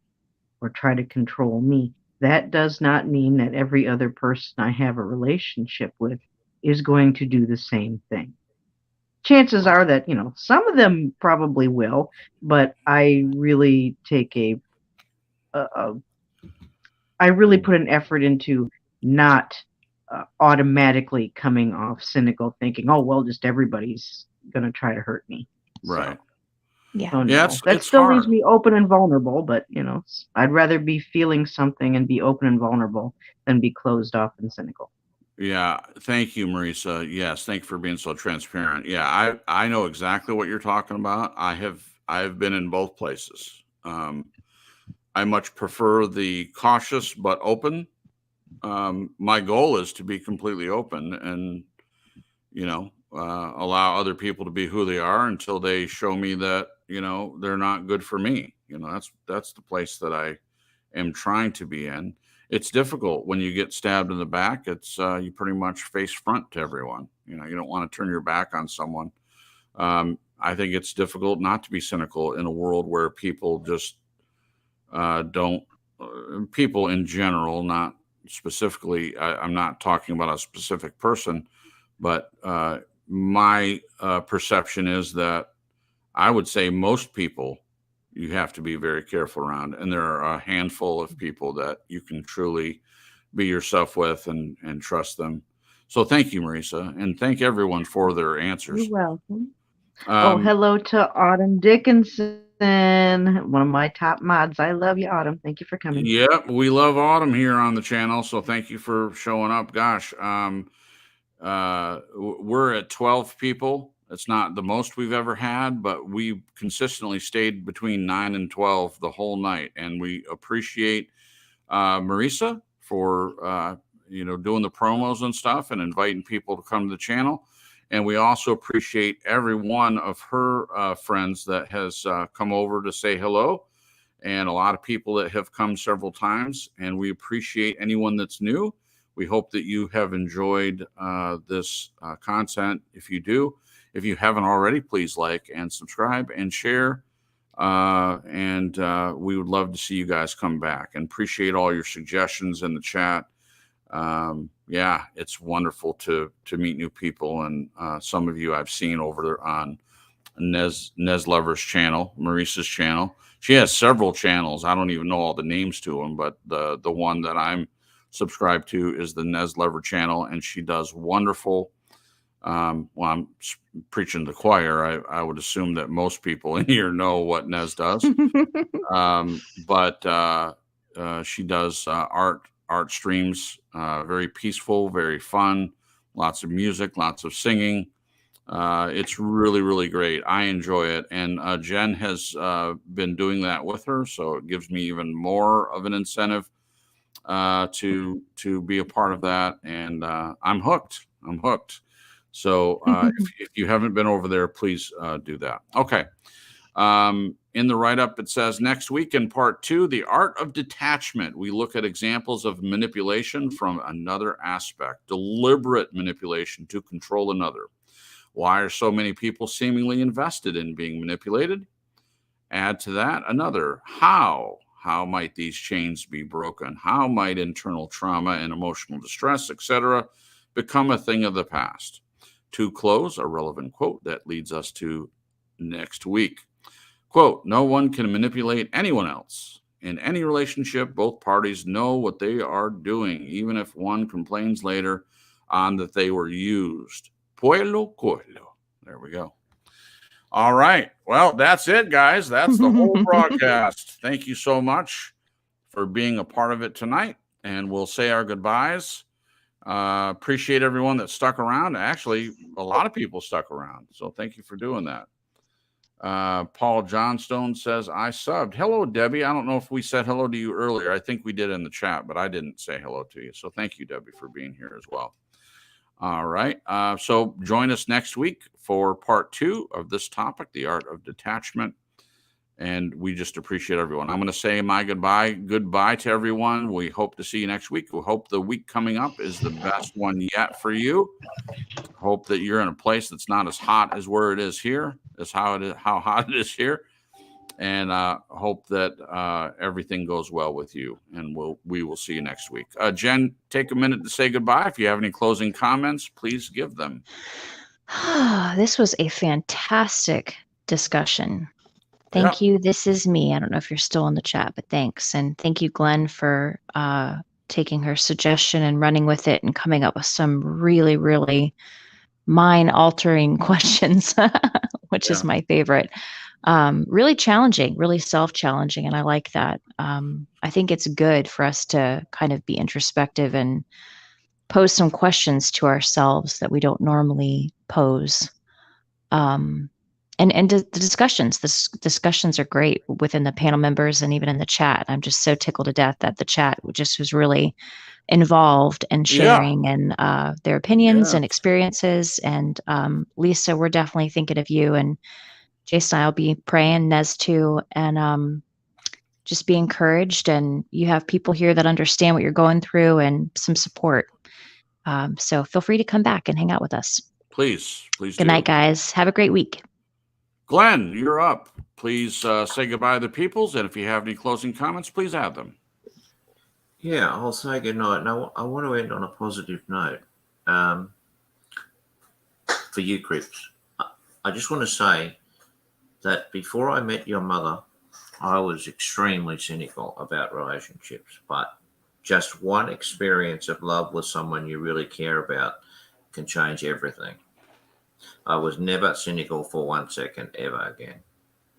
or try to control me, that does not mean that every other person I have a relationship with is going to do the same thing. Chances are that, some of them probably will, but I really take a I really put an effort into not automatically coming off cynical, thinking, "Oh well, just everybody's gonna try to hurt me." Right. So, Yeah. oh Yeah, no, that it's still leaves hard. me open and vulnerable. But I'd rather be feeling something and be open and vulnerable than be closed off and cynical. Yeah. Thank you, Marisa. Yes. Thank you for being so transparent. Yeah. I know exactly what you're talking about. I've been in both places. I much prefer the cautious but open. My goal is to be completely open and, allow other people to be who they are until they show me that, they're not good for me. That's the place that I am trying to be in. It's difficult when you get stabbed in the back. It's you pretty much face front to everyone. You don't want to turn your back on someone. I think it's difficult not to be cynical in a world where people just don't. People in general, not specifically. I'm not talking about a specific person, but my perception is that I would say most people you have to be very careful around. And there are a handful of people that you can truly be yourself with and trust them. So thank you, Marisa, and thank everyone for their You're answers. welcome. Oh, Um, hello to Autumn Dickinson, one of my top mods. I love you, Autumn. Thank you for coming. yep, we love Autumn here on the channel, so thank you for showing up. Gosh, we're at 12 people. It's not the most we've ever had, but we consistently stayed between 9 and 12 the whole night. And we appreciate Marisa for, doing the promos and stuff and inviting people to come to the channel. And we also appreciate every one of her friends that has come over to say hello, and a lot of people that have come several times. And we appreciate anyone that's new. We hope that you have enjoyed this content. If you do, if you haven't already, please like and subscribe and share and we would love to see you guys come back, and appreciate all your suggestions in the chat. Yeah, it's wonderful to meet new people, and some of you I've seen over there on Nez Lover's channel, Maurice's channel. She has several channels. I don't even know all the names to them, but the one that I'm subscribed to is the Nez Lover channel, and she does wonderful. Well, I'm preaching to the choir. I would assume that most people in here know what Nez does, but she does art streams, very peaceful, very fun, lots of music, lots of singing. It's really, really great. I enjoy it. And Jen has been doing that with her, so it gives me even more of an incentive to be a part of that. And I'm hooked. So if you haven't been over there, please do that. Okay. In the write-up, it says, next week in part 2, the art of detachment. We look at examples of manipulation from another aspect, deliberate manipulation to control another. Why are so many people seemingly invested in being manipulated? Add to that another, how? How might these chains be broken? How might internal trauma and emotional distress, etc., become a thing of the past? To close, a relevant quote that leads us to next week. Quote, no one can manipulate anyone else. In any relationship, both parties know what they are doing, even if one complains later on that they were used. Pueblo coelho. There we go. All right. Well, that's it, guys. That's the whole broadcast. Thank you so much for being a part of it tonight, and we'll say our goodbyes. Appreciate everyone that stuck around. Actually, a lot of people stuck around, so thank you for doing that. Paul Johnstone says, I subbed. Hello, Debbie. I don't know if we said hello to you earlier. I think we did in the chat, but I didn't say hello to you. So thank you, Debbie, for being here as well. All right. So join us next week for part 2 of this topic, the art of detachment. And we just appreciate everyone. I'm going to say my goodbye to everyone. We hope to see you next week. We hope the week coming up is the best one yet for you. Hope that you're in a place that's not as hot as where it is here, how hot it is here. And hope that everything goes well with you. And we will see you next week. Jen, take a minute to say goodbye. If you have any closing comments, please give them. This was a fantastic discussion. Thank you. This is me. I don't know if you're still in the chat, but thanks. And thank you, Glenn, for taking her suggestion and running with it and coming up with some really, really mind-altering questions, which is my favorite. Really challenging, really self-challenging, and I like that. I think it's good for us to kind of be introspective and pose some questions to ourselves that we don't normally pose. And the discussions are great within the panel members and even in the chat. I'm just so tickled to death that the chat just was really involved and sharing and their opinions and experiences. And Lisa, we're definitely thinking of you, and Jason, I'll be praying, Nez too, and just be encouraged. And you have people here that understand what you're going through and some support. So feel free to come back and hang out with us. Please Good night, guys. Have a great week. Glenn, you're up. Please say goodbye to the peoples, and if you have any closing comments, please add them. Yeah, I'll say good night. Now, I want to end on a positive note. For you, Crips, I just want to say that before I met your mother, I was extremely cynical about relationships, but just one experience of love with someone you really care about can change everything. I was never cynical for 1 second ever again.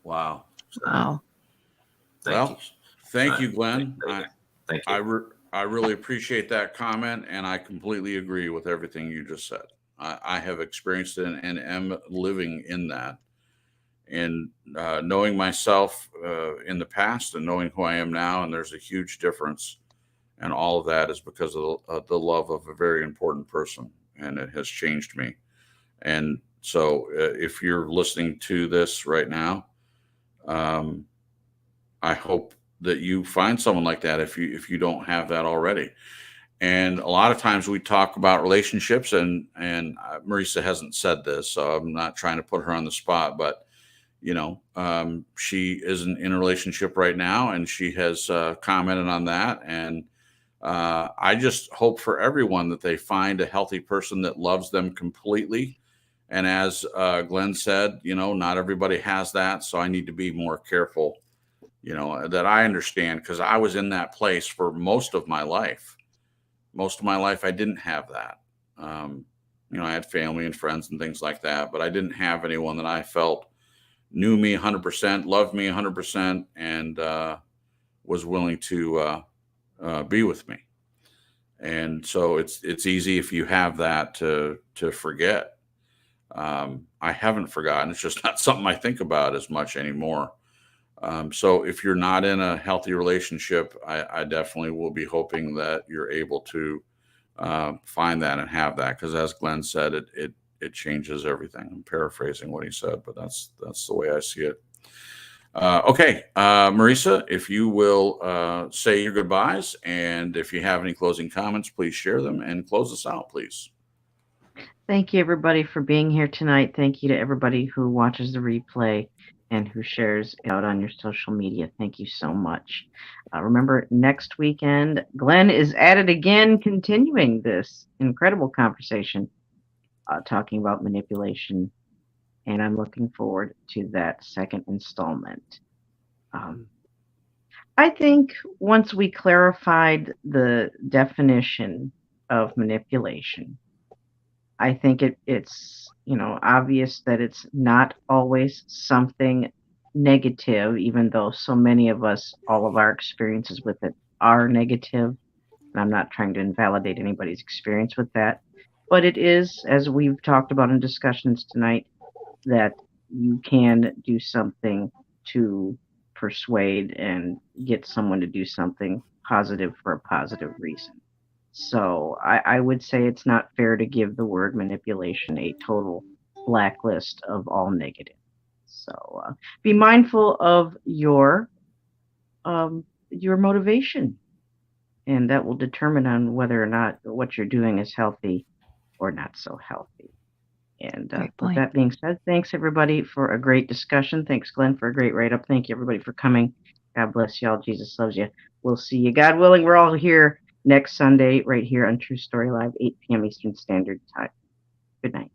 Wow. So, wow. Thank you, Glenn. Thank you. I really appreciate that comment, and I completely agree with everything you just said. I have experienced it and am living in that. And knowing myself in the past and knowing who I am now, and there's a huge difference. And all of that is because of the love of a very important person, and it has changed me. And so if you're listening to this right now, I hope that you find someone like that if you don't have that already. And a lot of times we talk about relationships, and Marisa hasn't said this, so I'm not trying to put her on the spot, but she isn't in a relationship right now, and she has commented on that. And I just hope for everyone that they find a healthy person that loves them completely. And as Glenn said, not everybody has that. So I need to be more careful, that I understand, because I was in that place for most of my life. Most of my life, I didn't have that. I had family and friends and things like that, but I didn't have anyone that I felt knew me 100%, loved me 100%, and was willing to be with me. And so it's easy if you have that to forget. I haven't forgotten. It's just not something I think about as much anymore. So if you're not in a healthy relationship, I definitely will be hoping that you're able to find that and have that, because as Glenn said, it changes everything. I'm paraphrasing what he said, but that's the way I see it. Okay, Marisa, if you will say your goodbyes, and if you have any closing comments, please share them and close us out, please. Thank you, everybody, for being here tonight. Thank you to everybody who watches the replay and who shares it out on your social media. Thank you so much. Remember, next weekend, Glenn is at it again, continuing this incredible conversation, talking about manipulation, and I'm looking forward to that second installment. I think once we clarified the definition of manipulation, I think it's obvious that it's not always something negative, even though so many of us, all of our experiences with it are negative. And I'm not trying to invalidate anybody's experience with that. But it is, as we've talked about in discussions tonight, that you can do something to persuade and get someone to do something positive for a positive reason. So I would say it's not fair to give the word manipulation a total blacklist of all negative. So be mindful of your motivation, and that will determine on whether or not what you're doing is healthy or not so healthy. And with that being said, thanks everybody for a great discussion. Thanks, Glenn, for a great write-up. Thank you, everybody, for coming. God bless y'all. Jesus loves you. We'll see you, God willing. We're all here next Sunday right here on True Story Live, 8 p.m. Eastern Standard Time. Good night.